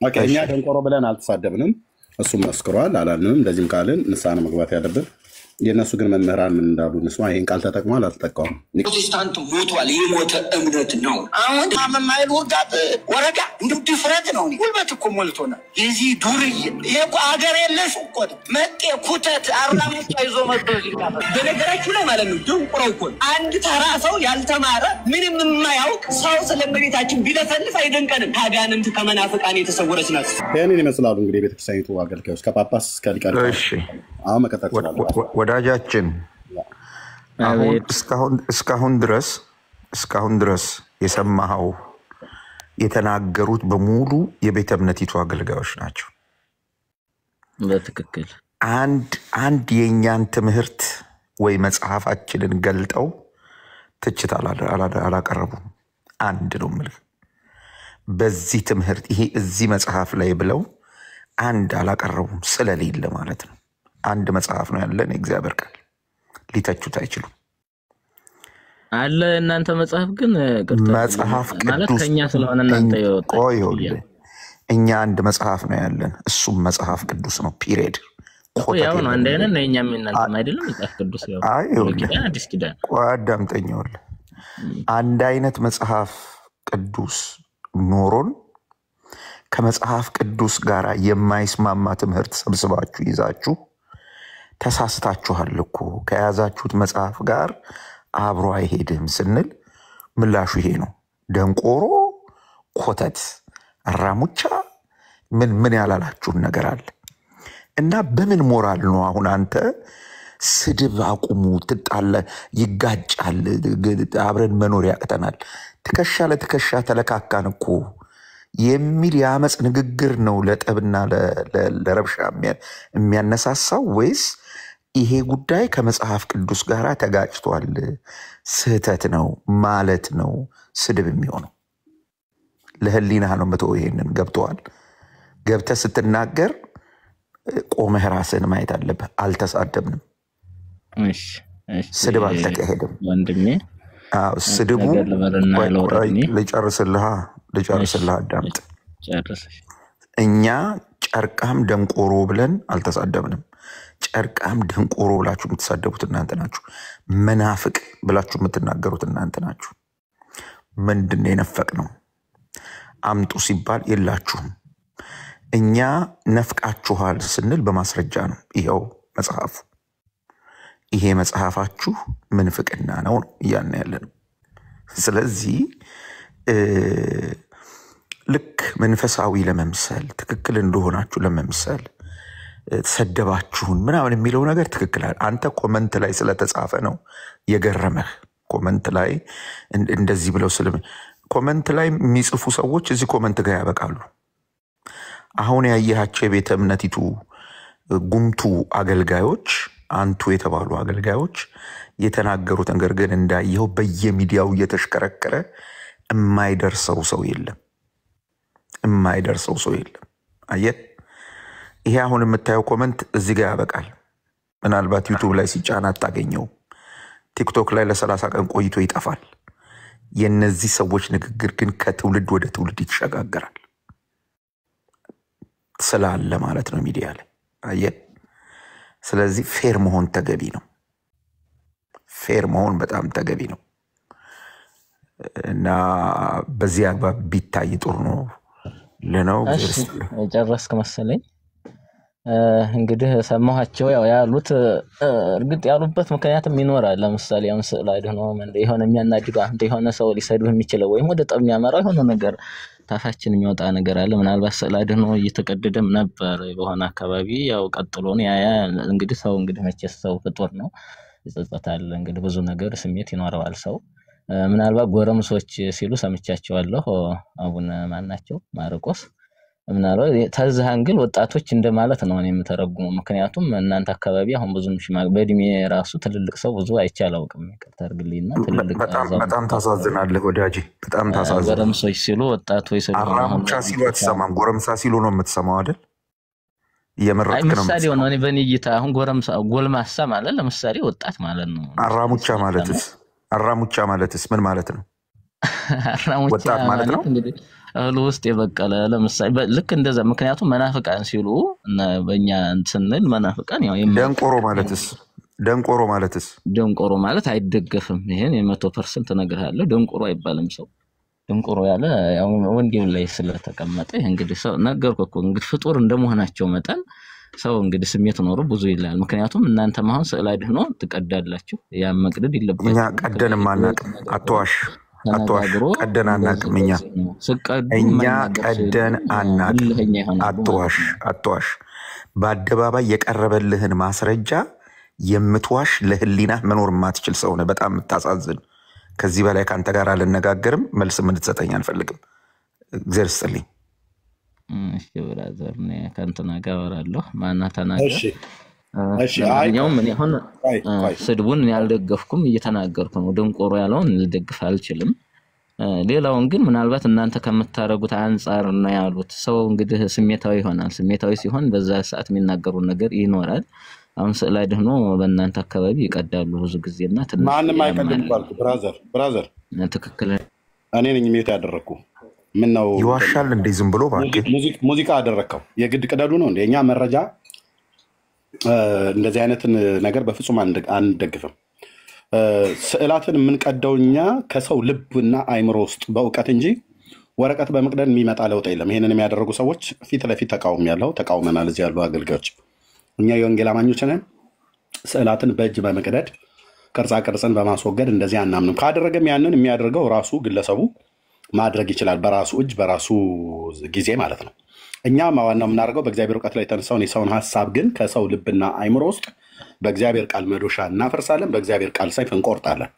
ኦኬ እኛ ደንቆሮ ብለን አልተሳደብንም እሱም መስክሯል አላልንም እንደዚህም ካልን ንሳን መግባት ያለብን የነሱ ግን መምህራን ምን እንዳሉ ንስማ ይሄን ቃል ተጠቅሟል አልተጠቀሙም ፕሮቴስታንት ሞቷል የሞተ እምነት ነው አሁን ማመማይል ወርጋት ወረጋ እንዴው ዲፍረንት ነው ጉልበት እኮ ሞልቶና የዚህ ዱርዬ ይሄ አገር የለሽ እኮ መጤ ኩተት አርላሞች አይዞ መጥቶ ይቃፈ በነገራችሁ ላይ ማለት ነው ድንቁረው እኮ አንድ ተራ ሰው ያልተማረ ምንም የማያውቅ ሰው ስለመቤታችን ቢለፈልፍ አይደንቀንም ታጋንንት ከመናፍቃን የተሰወረች ናት ያኔን ይመስላሉ እንግዲህ ቤተክርስቲያኒቱ አገልጋዮች ከጳጳስ ከሊቃነ እሺ አሁን መከታተል ወዳጃችን አሁን እስካሁን ድረስ የሰማኸው የተናገሩት በሙሉ የቤተ እምነቲቱ አገልጋዮች ናቸው በትክክል አንድ የኛን ትምህርት ወይ መጽሐፋችንን ገልጠው ትችት አላቀረቡም አንድ ነው ማለት በዚህ ትምህርት ይሄ እዚህ መጽሐፍ ላይ ብለው አንድ አላቀረቡም ስለሌለ ማለት ነው አንድ መጽሐፍ ነው ያለን እግዚአብሔር ቃል ሊተቹት አይችሉም አለ እናንተ መጽሐፍ ግን መጽሐፍ ማለት ከኛ ስለሆነ እናንተ ይወጣ እኛ አንድ መጽሐፍ ነው ያለን እሱም መጽሐፍ ቅዱስ ነው ፒሪድ ያው ነው አንድ አይነት ነው እኛም እናንተ አይደለም መጽሐፍ ቅዱስ ያው አዲስ ኪዳን አዳምጠኛል አንድ አይነት መጽሐፍ ቅዱስ ኖሮን ከመጽሐፍ ቅዱስ ጋር የማይስማማ ትምህርት ሰብስባችሁ ይዛችሁ ተሳስታችኋል እኮ ከያዛችሁት መጽሐፍ ጋር አብሮ አይሄድም ስንል ምላሹ ይሄ ነው ደንቆሮ ኮተት አራሙቻ ምን ያላላችሁ ነገር አለ እና በምን ሞራል ነው አሁን አንተ ስድብ አቁሙ ትጣለ ይጋጫል አብረን መኖር ያቀተናል ትከሻ ለትከሻ ተለካካን እኮ የሚል ያመጽ ንግግር ነው ለጠብና ለረብሻ የሚያነሳሳው ወይስ ይሄ ጉዳይ ከመጽሐፍ ቅዱስ ጋር ተጋጭቷል ስህተት ነው ማለት ነው ስድብ የሚሆነው ለህሊና ነው መተው ይሄንን ገብቷል ገብተ ስትናገር ቆመህ ራስን ማየት አለበት አልተሳደብንም እሺ ስድብ አልተካሄደም ወንድሜ ስድቡ ልጨርስልህ አዳምጥ እኛ ጨርቃም ደንቆሮ ብለን አልተሳደብንም ጨርቃም ደንቆሮ ብላችሁ የምትሳደቡት እናንተ ናችሁ መናፍቅ ብላችሁ የምትናገሩት እናንተ ናችሁ ምንድነው የነፈቅነው አምጡ ሲባል የላችሁም እኛ ነፍቃችኋል ስንል በማስረጃ ነው ይሄው መጽሐፉ ይሄ መጽሐፋችሁ ምንፍቅና ነው እያልን ያለነው ስለዚህ ልክ መንፈሳዊ ለመምሰል ትክክል እንደሆናችሁ ለመምሰል ተሰደባችሁን ምናምን የሚለው ነገር ትክክል አንተ ኮሜንት ላይ ስለተጻፈ ነው የገረመህ ኮሜንት ላይ እንደዚህ ብለው ኮሜንት ላይ የሚጽፉ ሰዎች እዚህ ኮሜንት ጋር ያበቃሉ አሁን ያያያቸው የቤተ እምነቲቱ ጉምቱ አገልጋዮች አንቱ የተባሉ አገልጋዮች የተናገሩት ነገር ግን እንዳየው በየሚዲያው እየተሽከረከረ የማይደርሰው ሰው የለም አየህ ይሄ አሁን የምታየው ኮሜንት እዚህ ጋር ያበቃል ምናልባት ዩቲዩብ ላይ ሲጫና አታገኘው ቲክቶክ ላይ ለ30 ቀን ቆይቶ ይጠፋል የነዚህ ሰዎች ንግግር ግን ከትውልድ ወደ ትውልድ ይሸጋገራል ስላለ ማለት ነው ሚዲያ ላይ አየህ ስለዚህ ፌር መሆን በጣም ተገቢ ነው እና በዚህ አግባብ ቢታይ ጥሩ ነው ለነው። እሺ ጨረስክ መሰለኝ። እንግዲህ ሰማኋቸው ያው ያሉት እርግጥ ያሉበት ምክንያትም ይኖራል። ለምሳሌ አሁን ስዕል አይደለም እንደ የሆነ የሚያናድደው አንተ የሆነ ሰው ሊሰድብህ የሚችለው ወይም ወደ ጠብ የሚያመራው የሆነ ነገር ታፋችን የሚወጣ ነገር አለ። ምናልባት ስዕል አይደለም እየተቀደደም ነበር በሆነ አካባቢ ያው ቀጥሎ ነው ያ እንግዲህ ሰው እንግዲህ መቼስ ሰው ፍጡር ነው ይጸጸታል። እንግዲህ ብዙ ነገር ስሜት ይኖረዋል ሰው። ምናልባት ጎረምሶች ሲሉ ሰምቻቸዋለሁ አቡነ ማናቸው ማርቆስ ምናልባት ተዝህ አንግል ወጣቶች እንደማለት ነው እኔ የምተረጉመው። ምክንያቱም እናንተ አካባቢ አሁን ብዙም በእድሜ ራሱ ትልልቅ ሰው ብዙ አይቻላውቅም ይቅርታ አድርግልኝና ትልልቅ በጣም ታሳዝናለህ ወዳጄ በጣም ታሳዝናለህ። ጎረምሶች ሲሉ ወጣቶች ሲሉ አራሙቻ ሲሉ አትሰማም። ጎረምሳ ሲሉ ነው የምትሰማው አይደል? እየመረጥክ ነው። ምሳሌ ነው እኔ በእኔ እይታ አሁን ጎረምሳ ጎልማሳ ማለት ለምሳሌ ወጣት ማለት ነው። አራሙቻ ማለትስ ምን ማለት ነው? ወጣት ማለት ነው እንግዲህ ውስጥ የበቀለ ለምሳሌ ልክ እንደዛ። ምክንያቱም መናፍቃን ሲሉ እና በእኛ ስንል መናፍቃን ያው ደንቆሮ ማለት አይደገፍም። ይሄን 100% ነገር አለ። ደንቆሮ አይባልም ሰው ደንቆሮ ያለ ያው ወንጌል ላይ ስለተቀመጠ እንግዲህ ሰው ነገርኩ እኮ እንግዲህ ፍጡር እንደመሆናቸው መጠን ሰው እንግዲህ ስሜት ኖሮ ብዙ ይላል። ምክንያቱም እናንተ ማሁን ስዕል አይደኖ ትቀዳላችሁ ያ መቅደድ ይለበታል። እኛ ቀደንም አናውቅም። አትዋሽ ቀደን አናውቅም። እኛ ቀደን አናውቅም። አትዋሽ በአደባባይ የቀረበልህን ማስረጃ የምትዋሽ ለህሊና መኖር የማትችል ሰው ነህ። በጣም የምታሳዝን። ከዚህ በላይ ካንተ ጋር አልነጋገርም። መልስ ምን ትሰጠኝ አልፈልግም። እግዚአብሔር ይስጥልኝ። እሺ ብራዘር ነኝ ካንተና ጋር አወራለሁ። ማና ተናገር። እሺ አሁን ምን ይሆን ስድቡን ያልደገፍኩም እየተናገርኩ ነው። ደንቆሮ ያለውን ልደግፍ አልችልም። ሌላውን ግን ምናልባት እናንተ ከምታረጉት አንፃር ነው ያሉት። ሰው እንግዲህ ስሜታዊ ይሆናል። ስሜታዊ ሲሆን በዛ ሰዓት የሚናገሩት ነገር ይኖራል። አሁን ስዕል አይደኖ በእናንተ አካባቢ ይቀዳሉ ብዙ ጊዜና ማንንም አይቀድም ባልኩ ብራዘር ትክክል እኔ ነኝ ሚውት ያደረኩ። ምን ነው ይዋሻል እንዴ? ዝም ብሎ ሙዚቃ አደረከው የግድ ቅደዱ ነው እንዴ? እኛ መረጃ እንደዚህ አይነትን ነገር በፍጹም አንደግፍም። ስዕላትን የምንቀደውኛ ከሰው ልብና አይምሮ ውስጥ በእውቀት እንጂ ወረቀት በመቅደድ የሚመጣ ለውጥ የለም። ይሄንን የሚያደርጉ ሰዎች ፊት ለፊት ተቃውመናል። እዚህ ያሉ አገልጋዮች እኛ የወንጌል አማኞች ነን። ስዕላትን በእጅ በመቅደድ ቅርጻ ቅርጽን በማስወገድ እንደዚህ አናምንም። ካደረገም ያንን የሚያደርገው ራሱ ግለሰቡ ማድረግ ይችላል፣ በራሱ እጅ በራሱ ጊዜ ማለት ነው። እኛ ዋናው የምናደርገው በእግዚአብሔር እውቀት ላይ የተነሳውን የሰውን ሀሳብ ግን ከሰው ልብና አይምሮ ውስጥ በእግዚአብሔር ቃል መዶሻ እናፈርሳለን፣ በእግዚአብሔር ቃል ሰይፍ እንቆርጣለን።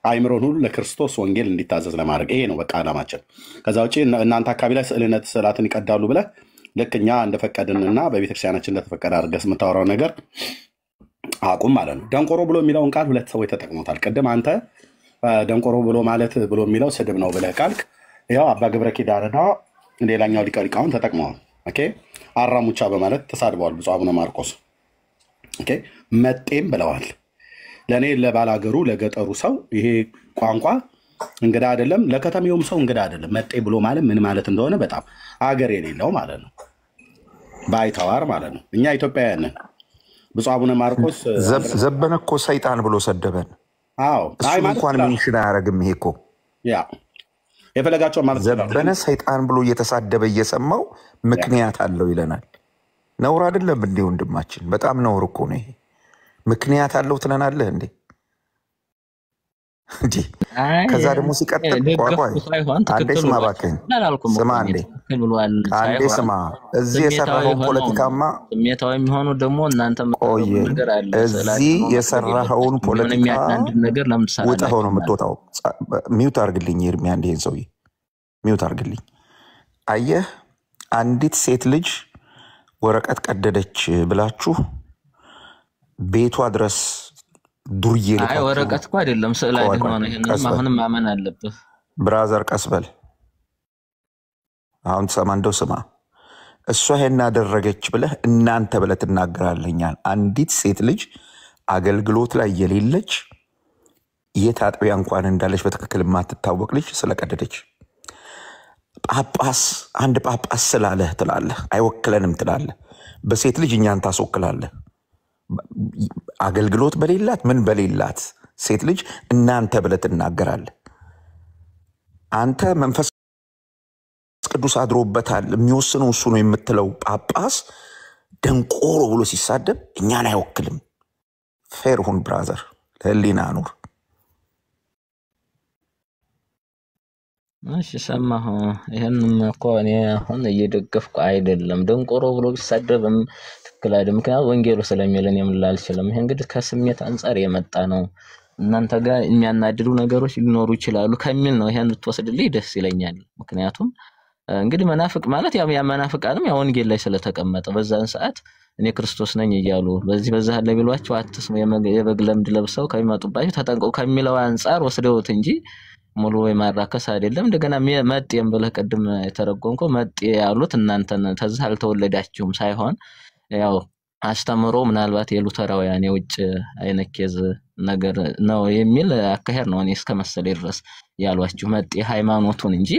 አይምሮን ሁሉ ለክርስቶስ ወንጌል እንዲታዘዝ ለማድረግ ይሄ ነው በቃ ዓላማችን። ከዛ ውጭ እናንተ አካባቢ ላይ ስዕላትን ይቀዳሉ ብለህ ልክ እኛ እንደፈቀድንና በቤተክርስቲያናችን እንደተፈቀደ አድርገህ የምታወራው ነገር አቁም ማለት ነው። ደንቆሮ ብሎ የሚለውን ቃል ሁለት ሰዎች ተጠቅሞታል። ቅድም አንተ ደንቆሮ ብሎ ማለት ብሎ የሚለው ስድብ ነው ብለህ ቃልክ። ያው አባ ገብረ ኪዳንና ሌላኛው ሊቀ ሊቃውንት ተጠቅመዋል። ኦኬ አራሙቻ በማለት ተሳድበዋል ብፁዕ አቡነ ማርቆስ። ኦኬ መጤም ብለዋል። ለኔ ለባላገሩ ለገጠሩ ሰው ይሄ ቋንቋ እንግዳ አይደለም፣ ለከተሜውም ሰው እንግዳ አይደለም። መጤ ብሎ ማለት ምን ማለት እንደሆነ በጣም አገር የሌለው ማለት ነው፣ ባይተዋር ማለት ነው። እኛ ኢትዮጵያውያን ነን። ብፁዕ አቡነ ማርቆስ ዘበነ እኮ ሰይጣን ብሎ ሰደበን። አዎ እሱም እንኳን ምንሽን አያረግም። ይሄ እኮ ያ የፈለጋቸው ማለት ዘበነ ሰይጣን ብሎ እየተሳደበ እየሰማው ምክንያት አለው ይለናል። ነውር አይደለም እንዴ ወንድማችን? በጣም ነውር እኮ ነው ይሄ። ምክንያት አለው ትለናለህ እንዴ? እንዴ ከዛ ደግሞ ሲቀጥል አንዴ ስማ እባክህን ስማ አንዴ ስማ። እዚህ የሰራኸውን ፖለቲካማ ስሜታዊ የሚሆኑ ደግሞ እናንተ ነገር አለ። እዚህ የሰራኸውን ፖለቲካ ውጠኸው ነው የምትወጣው። ሚውት አድርግልኝ ኤርሚ፣ አንዴ ይሄን ሰውዬ ሚውት አድርግልኝ። አየህ አንዲት ሴት ልጅ ወረቀት ቀደደች ብላችሁ ቤቷ ድረስ ዱርዬ አይ ወረቀት እኮ አይደለም ስዕል አይደለም ነው። ይሄንን አሁንም ማመን አለብህ ብራዘር። ቀስበል አሁን ሰማንደው ስማ። እሷ ይሄን አደረገች ብለህ እናንተ ብለህ ትናገራለኛል። አንዲት ሴት ልጅ አገልግሎት ላይ የሌለች የት አጥቢያ እንኳን እንዳለች በትክክል የማትታወቅ ልጅ ስለቀደደች ጳጳስ አንድ ጳጳስ ስላለህ ትላለህ፣ አይወክለንም ትላለህ። በሴት ልጅ እኛን ታስወክላለህ። አገልግሎት በሌላት ምን በሌላት ሴት ልጅ እናንተ ብለህ ትናገራለህ። አንተ መንፈስ ቅዱስ አድሮበታል የሚወስነው እሱ ነው የምትለው ጳጳስ ደንቆሮ ብሎ ሲሳደብ እኛን አይወክልም። ፌር ሁን ብራዘር፣ ለህሊና ኑር። እሺ ሰማሁ። ይሄንም እኮ እኔ አሁን እየደገፍኩ አይደለም። ደንቆሮ ብሎ ቢሳደብም ትክክል አይደለም። ምክንያቱም ወንጌሉ ስለሚለን የምልል አልችልም። ይሄ እንግዲህ ከስሜት አንፃር የመጣ ነው። እናንተ ጋር የሚያናድዱ ነገሮች ሊኖሩ ይችላሉ ከሚል ነው ይሄን ብትወስድልኝ ደስ ይለኛል። ምክንያቱም እንግዲህ መናፍቅ ማለት ያ መናፍቃንም ያ ወንጌል ላይ ስለተቀመጠ በዛን ሰዓት እኔ ክርስቶስ ነኝ እያሉ በዛ ላይ ቢሏቸው አትስሙ የበግ ለምድ ለብሰው ከሚመጡባቸው ተጠንቀቁ ከሚለው አንፃር ወስደውት እንጂ ሙሉ ወይ ማራከስ አይደለም። እንደገና መጤም ብለህ ቀድም የተረጎምከው መጤ ያሉት እናንተን ተዛ አልተወለዳችሁም ሳይሆን ያው አስተምሮ ምናልባት የሉተራውያን የውጭ አይነኬዝ ነገር ነው የሚል አካሄድ ነው። እኔ እስከመሰለ ድረስ ያሏችሁ መጤ ሃይማኖቱን እንጂ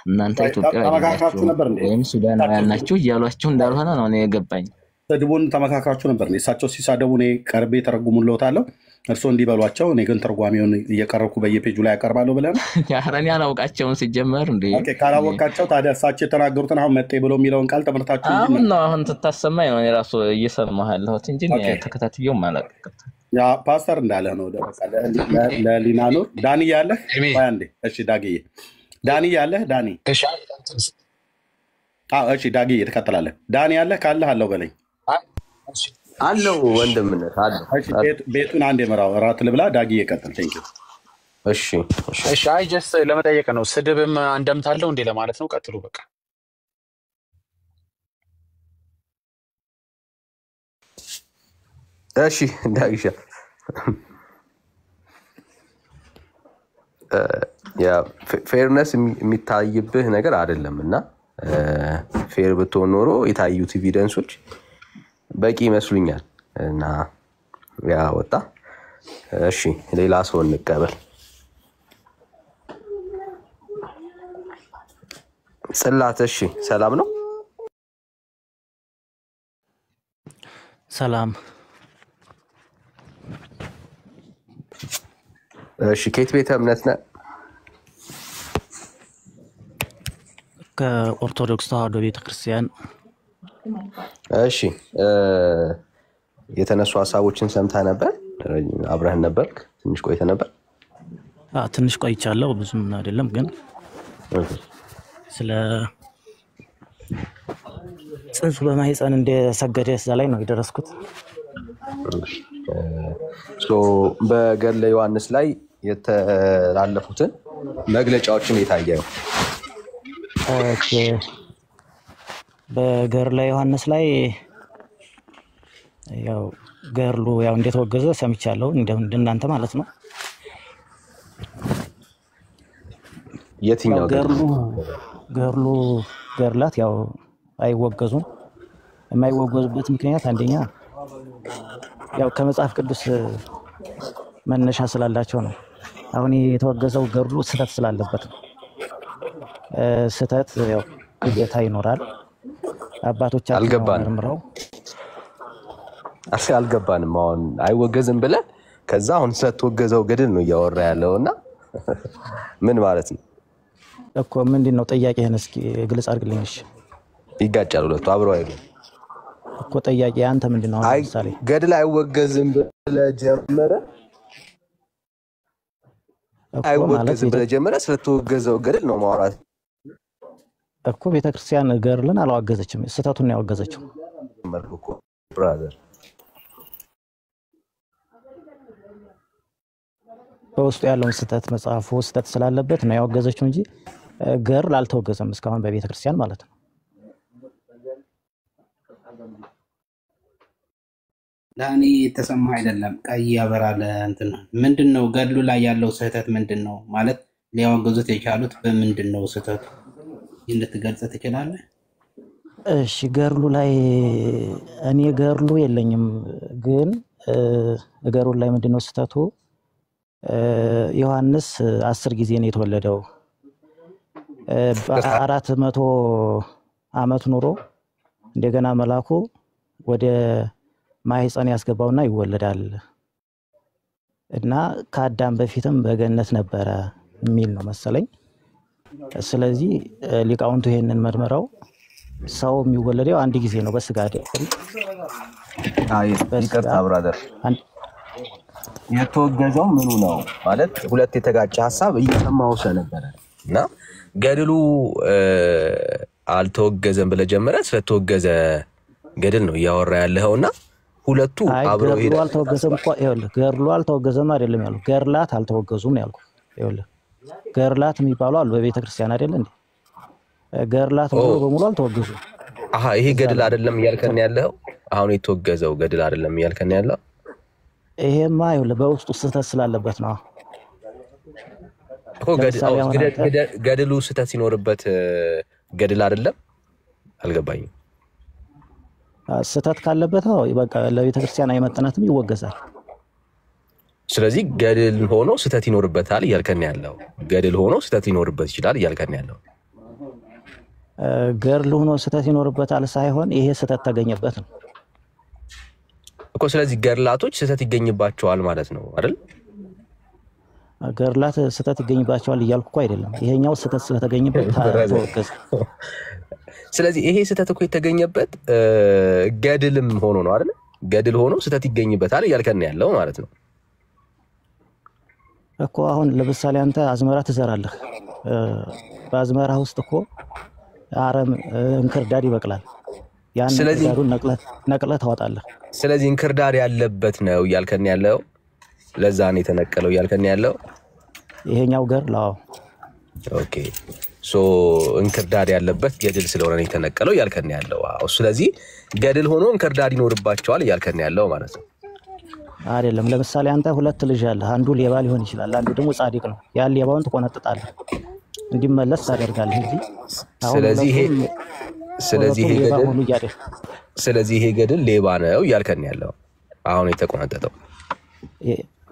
እናንተ ኢትዮጵያውያን ናችሁ ወይም ሱዳናውያን ናችሁ ያሏችሁ እንዳልሆነ ነው እኔ የገባኝ። ስድቡን ተመካክራችሁ ነበር። እሳቸው ሲሳደቡ እኔ ቀርቤ ተረጉሙልዎታለሁ፣ እርስዎ እንዲበሏቸው። እኔ ግን ተርጓሚውን እየቀረብኩ በየፔጁ ላይ ያቀርባለሁ ብለህ ነው? ያረን ያላውቃቸውን ሲጀመር እንዴ ካላወቃቸው ታዲያ እሳቸው የተናገሩትን አሁን መጤ ብሎ የሚለውን ቃል ተመርታችሁ አሁን ነው አሁን ትታሰማኝ ነው። እኔ ራሱ እየሰማሁ ያለሁት እንጂ ተከታትየው ማለት ያ ፓስተር እንዳለ ነው። ለሊና ኑር ዳኒ ያለህ አንዴ። እሺ ዳጊዬ፣ ዳኒ ያለህ ዳኒ። እሺ ዳጊዬ ትቀጥላለህ። ዳኒ ያለህ ካለህ አለው በለኝ። አለው ወንድምነት አለው። ቤቱን አንድ የመራው እራት ልብላ። ዳጊዬ ቀጥል። ቴንኪው። እሺ አይ ጀስት ለመጠየቅ ነው። ስድብም አንደምታለው እንዴ ለማለት ነው። ቀጥሉ በቃ። እሺ ዳጊሻ ያ ፌርነስ የሚታይብህ ነገር አይደለም እና ፌር ብትሆን ኖሮ የታዩት ኤቪደንሶች በቂ ይመስሉኛል እና ያ ወጣ። እሺ ሌላ ሰው እንቀበል። ጽላት እሺ ሰላም ነው? ሰላም። እሺ ከየት ቤተ እምነት ነህ? ከኦርቶዶክስ ተዋህዶ ቤተክርስቲያን። እሺ የተነሱ ሀሳቦችን ሰምተህ ነበር? አብረህን ነበርክ? ትንሽ ቆይተህ ነበር? ትንሽ ቆይቻለሁ፣ ብዙም አይደለም ግን ስለ ጽንሱ በማህፀን እንደሰገደ እዛ ላይ ነው የደረስኩት። በገድለ ዮሐንስ ላይ የተላለፉትን መግለጫዎችን የታየ ነው። በገድለ ዮሐንስ ላይ ያው ገድሉ ያው እንደተወገዘ ሰምቻለሁ፣ እንደናንተ ማለት ነው። የትኛው ገድሉ ገድላት ያው አይወገዙም። የማይወገዙበት ምክንያት አንደኛ ያው ከመጽሐፍ ቅዱስ መነሻ ስላላቸው ነው። አሁን የተወገዘው ገድሉ ስህተት ስላለበት ነው። ስህተት ያው ግዴታ ይኖራል። አባቶቻችን መርምረው አልገባንም። አሁን አይወገዝም ብለህ ከዛ አሁን ስለተወገዘው ገድል ነው እያወራ ያለውና ምን ማለት ነው እኮ? ምንድን ነው ጥያቄህን እስኪ ግልጽ አድርግልኝ። እሺ ይጋጫል፣ ሁለቱ አብረው አይደሉም እኮ። ጥያቄ አንተ ምንድን ነው? ለምሳሌ ገድል አይወገዝም ብለህ ጀመረ፣ አይወገዝም ብለህ ጀመረ። ስለተወገዘው ገድል ነው ማውራት እኮ። ቤተክርስቲያን ገድልን አላወገዘችም፣ ስህተቱን ነው ያወገዘችው። ብራዘር በውስጡ ያለውን ስህተት መጽሐፉ ስህተት ስላለበት ነው ያወገዘችው እንጂ ገድል አልተወገዘም እስካሁን በቤተክርስቲያን ማለት ነው። ዳኒ የተሰማ አይደለም። ቀይ ያበራል። እንትን ምንድነው ገድሉ ላይ ያለው ስህተት ምንድነው? ማለት ሊያወገዙት የቻሉት በምንድን ነው ስህተቱ? እንድትገልጽ ትችላለህ? እሺ ገድሉ ላይ እኔ ገድሉ የለኝም፣ ግን ገድሉ ላይ ምንድነው ስህተቱ? ዮሐንስ 10 ጊዜ ነው የተወለደው። በ400 ዓመት ኑሮ እንደገና መላኩ ወደ ማህፀን ያስገባውና ይወለዳል እና ከአዳም በፊትም በገነት ነበረ የሚል ነው መሰለኝ። ስለዚህ ሊቃውንቱ ይሄንን መርምረው ሰው የሚወለደው አንድ ጊዜ ነው በስጋ አይደል? ይቅርታ ብራዘር፣ የተወገዘው ምኑ ነው ማለት ሁለት የተጋጨ ሐሳብ እየሰማው ስለነበረ እና ገድሉ አልተወገዘም ብለህ ጀመረ ስለተወገዘ ገድል ነው እያወራ ያለውና ሁለቱ አብረው ገድሉ አልተወገዘም እኮ ይኸውልህ፣ ገድሉ አልተወገዘም አይደለም ያለው፣ ገድላት አልተወገዙም ነው ያልኩህ። ይኸውልህ ገድላት የሚባሉ አሉ በቤተ ክርስቲያን አይደል እንዴ? ገድላት ሙሉ በሙሉ አልተወገዙም። ይሄ ገድል አይደለም እያልከን ያለው? አሁን የተወገዘው ገድል አይደለም እያልከን ያለው? ይሄማ ይኸውልህ በውስጡ ስህተት ስላለበት ነው እኮ። ገድሉ ስህተት ሲኖርበት ገድል አይደለም? አልገባኝም። ስህተት ካለበት በቃ ለቤተ ክርስቲያን አይመጥናትም፣ ይወገዛል። ስለዚህ ገድል ሆኖ ስህተት ይኖርበታል እያልከን ያለው? ገድል ሆኖ ስህተት ይኖርበት ይችላል እያልከን ያለው? ገድል ሆኖ ስህተት ይኖርበታል ሳይሆን ይሄ ስህተት ተገኘበት ነው እኮ። ስለዚህ ገድላቶች ስህተት ይገኝባቸዋል ማለት ነው አይደል? ገድላት ስህተት ይገኝባቸዋል እያልኩ እኮ አይደለም። ይሄኛው ስህተት ስለተገኘበት ተወገዘ። ስለዚህ ይሄ ስህተት እኮ የተገኘበት ገድልም ሆኖ ነው አይደል? ገድል ሆኖ ስህተት ይገኝበታል እያልከን ያለው ማለት ነው እኮ። አሁን ለምሳሌ አንተ አዝመራ ትዘራለህ። በአዝመራ ውስጥ እኮ አረም እንክርዳድ ይበቅላል። ያን እንክርዳዱን ነቅለህ ታወጣለህ። ስለዚህ እንክርዳድ ያለበት ነው እያልከን ያለው? ለዛ ነው የተነቀለው እያልከን ያለው? ይሄኛው ገድል ኦኬ። ሶ እንክርዳድ ያለበት ገድል ስለሆነ ነው የተነቀለው እያልከን ያለው? ስለዚህ ገድል ሆኖ እንክርዳድ ይኖርባቸዋል እያልከን ያለው ማለት ነው አይደለም? ለምሳሌ አንተ ሁለት ልጅ አለህ። አንዱ ሌባ ሊሆን ይችላል፣ አንዱ ደግሞ ጻድቅ ነው። ያን ሌባውን ትቆነጥጣለህ፣ እንዲመለስ ታደርጋለህ እንጂ ስለዚህ ይሄ ገድል ሌባ ነው እያልከን ያለው አሁን የተቆነጠጠው።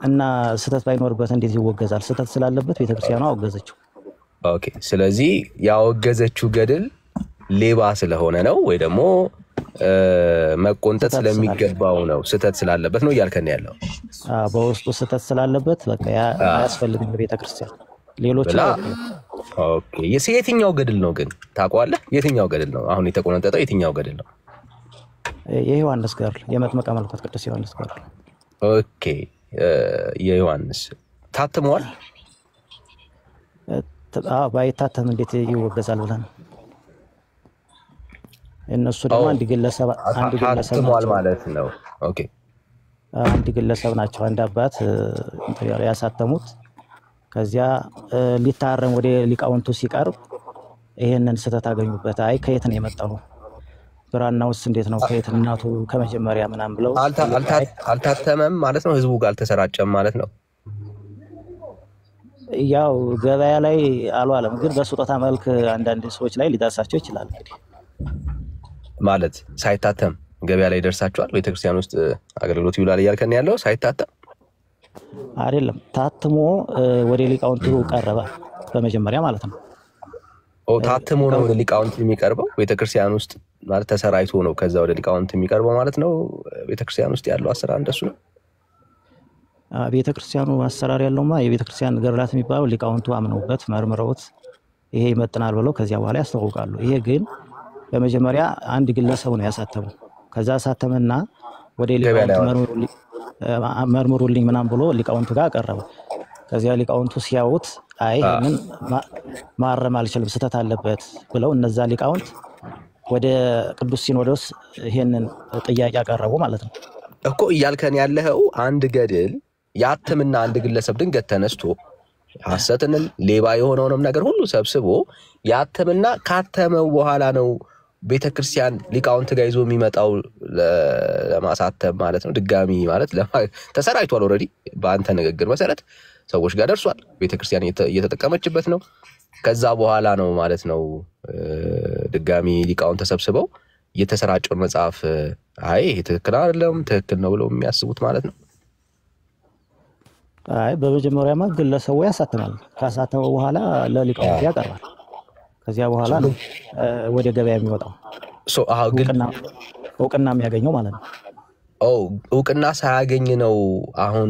እና ስህተት ባይኖርበት እንዴት ይወገዛል? ስህተት ስላለበት ቤተክርስቲያኗ አወገዘችው። ኦኬ። ስለዚህ ያወገዘችው ገድል ሌባ ስለሆነ ነው ወይ ደግሞ መቆንጠጥ ስለሚገባው ነው? ስህተት ስላለበት ነው እያልከን ያለው? በውስጡ ስህተት ስላለበት በቃ አያስፈልግም ለቤተክርስቲያን። ሌሎች ኦኬ። የትኛው ገድል ነው ግን ታውቀዋለህ? የትኛው ገድል ነው አሁን የተቆነጠጠው? የትኛው ገድል ነው? የዮሐንስ ገድል፣ የመጥምቀ መለኮት ቅዱስ ዮሐንስ ገድል። ኦኬ። የዮሐንስ ታትሟል? ባይታተም እንዴት ይወገዛል ብለህ ነው? እነሱ ደግሞ አንድ ግለሰብ ታትሟል ማለት ነው። ኦኬ። አንድ ግለሰብ ናቸው፣ አንድ አባት ያሳተሙት። ከዚያ ሊታረም ወደ ሊቃውንቱ ሲቀርብ ይሄንን ስህተት አገኙበት። አይ ከየት ነው የመጣው? ብራናውስ እንዴት ነው? ከየት እናቱ ከመጀመሪያ ምናምን ብለው አልታተመም ማለት ነው። ህዝቡ ጋር አልተሰራጨም ማለት ነው። ያው ገበያ ላይ አልዋለም፣ ግን በስጦታ መልክ አንዳንድ ሰዎች ላይ ሊደርሳቸው ይችላል። እንግዲህ ማለት ሳይታተም ገበያ ላይ ደርሳቸዋል። ቤተክርስቲያን ውስጥ አገልግሎት ይውላል እያልከን ያለው ሳይታተም አይደለም፣ ታትሞ ወደ ሊቃውንቱ ቀረበ በመጀመሪያ ማለት ነው። ታትሞ ነው ወደ ሊቃውንት የሚቀርበው ቤተክርስቲያን ውስጥ ማለት ተሰራይቶ ነው ከዛ ወደ ሊቃውንት የሚቀርበው ማለት ነው። ቤተክርስቲያን ውስጥ ያለው አሰራር እንደሱ ነው። ቤተክርስቲያኑ አሰራር ያለውማ የቤተክርስቲያን ገድላት የሚባለው ሊቃውንቱ አምነውበት መርምረውት ይሄ ይመጥናል ብለው ከዚያ በኋላ ያስተዋውቃሉ። ይሄ ግን በመጀመሪያ አንድ ግለሰብ ነው ያሳተመው። ከዛ አሳተመና ወደ ሊቃውንቱ መርምሩልኝ ምናምን ብሎ ሊቃውንቱ ጋር አቀረበ። ከዚያ ሊቃውንቱ ሲያዩት አይ ይሄንን ማረም አልችልም ስህተት አለበት ብለው እነዛ ሊቃውንት ወደ ቅዱስ ሲኖዶስ ይሄንን ጥያቄ አቀረቡ ማለት ነው እኮ። እያልከን ያለው አንድ ገድል ያትምና አንድ ግለሰብ ድንገት ተነስቶ ሐሰትንም ሌባ የሆነውንም ነገር ሁሉ ሰብስቦ ያትምና ካተመው በኋላ ነው ቤተክርስቲያን ሊቃውንት ጋር ይዞ የሚመጣው ለማሳተም ማለት ነው። ድጋሚ ማለት ተሰራይቷል። ኦልሬዲ በአንተ ንግግር መሰረት ሰዎች ጋር ደርሷል። ቤተክርስቲያን እየተጠቀመችበት ነው። ከዛ በኋላ ነው ማለት ነው ድጋሚ ሊቃውንት ተሰብስበው የተሰራጨውን መጽሐፍ አይ ይሄ ትክክል አይደለም ትክክል ነው ብለው የሚያስቡት ማለት ነው። አይ በመጀመሪያማ ግለሰቡ ያሳተማል። ካሳተመው በኋላ ለሊቃውንት ያቀርባል። ከዚያ በኋላ ነው ወደ ገበያ የሚወጣው እውቅና የሚያገኘው ማለት ነው። እውቅና ሳያገኝ ነው አሁን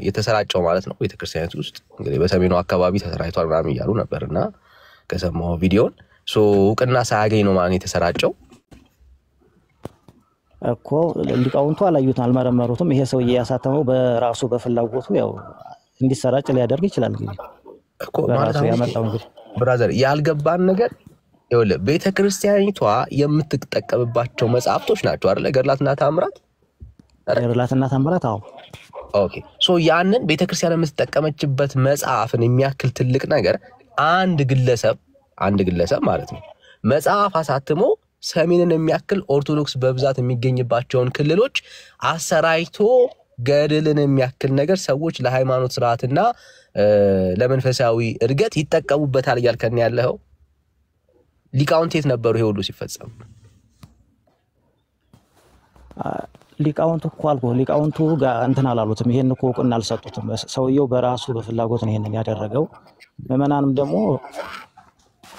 የተሰራጨው ማለት ነው። ቤተክርስቲያኒቱ ውስጥ እንግዲህ በሰሜኑ አካባቢ ተሰራይቷል ምናምን እያሉ ነበርና ከሰማው ቪዲዮን እውቅና ሳያገኝ ነው ማለት የተሰራጨው እኮ ሊቃውንቱ አላዩትም አልመረመሩትም። ይሄ ሰውዬ ያሳተመው በራሱ በፍላጎቱ ያው እንዲሰራጭ ሊያደርግ ይችላል እንግዲህ እኮ ማለት ያመጣው እንግዲህ ብራዘር ያልገባን ነገር ይኸውልህ ቤተክርስቲያኒቷ የምትጠቀምባቸው መጽሐፍቶች ናቸው አይደል? ገድላትና ተአምራት አዎ ኦኬ ያንን ቤተክርስቲያን የምትጠቀመችበት መጽሐፍን የሚያክል ትልቅ ነገር አንድ ግለሰብ ማለት ነው መጽሐፍ አሳትሞ ሰሜንን የሚያክል ኦርቶዶክስ በብዛት የሚገኝባቸውን ክልሎች አሰራይቶ ገድልን የሚያክል ነገር ሰዎች ለሃይማኖት ስርዓትና ለመንፈሳዊ እድገት ይጠቀሙበታል እያልከን ያለው ሊቃውንት የት ነበሩ ይሄ ሁሉ ሲፈጸም? ሊቃውንቱ እኮ አልኩህ ሊቃውንቱ ጋር እንትን አላሉትም። ይሄን እኮ እውቅና አልሰጡትም። ሰውየው በራሱ በፍላጎት ነው ይሄንን ያደረገው። ምዕመናንም ደግሞ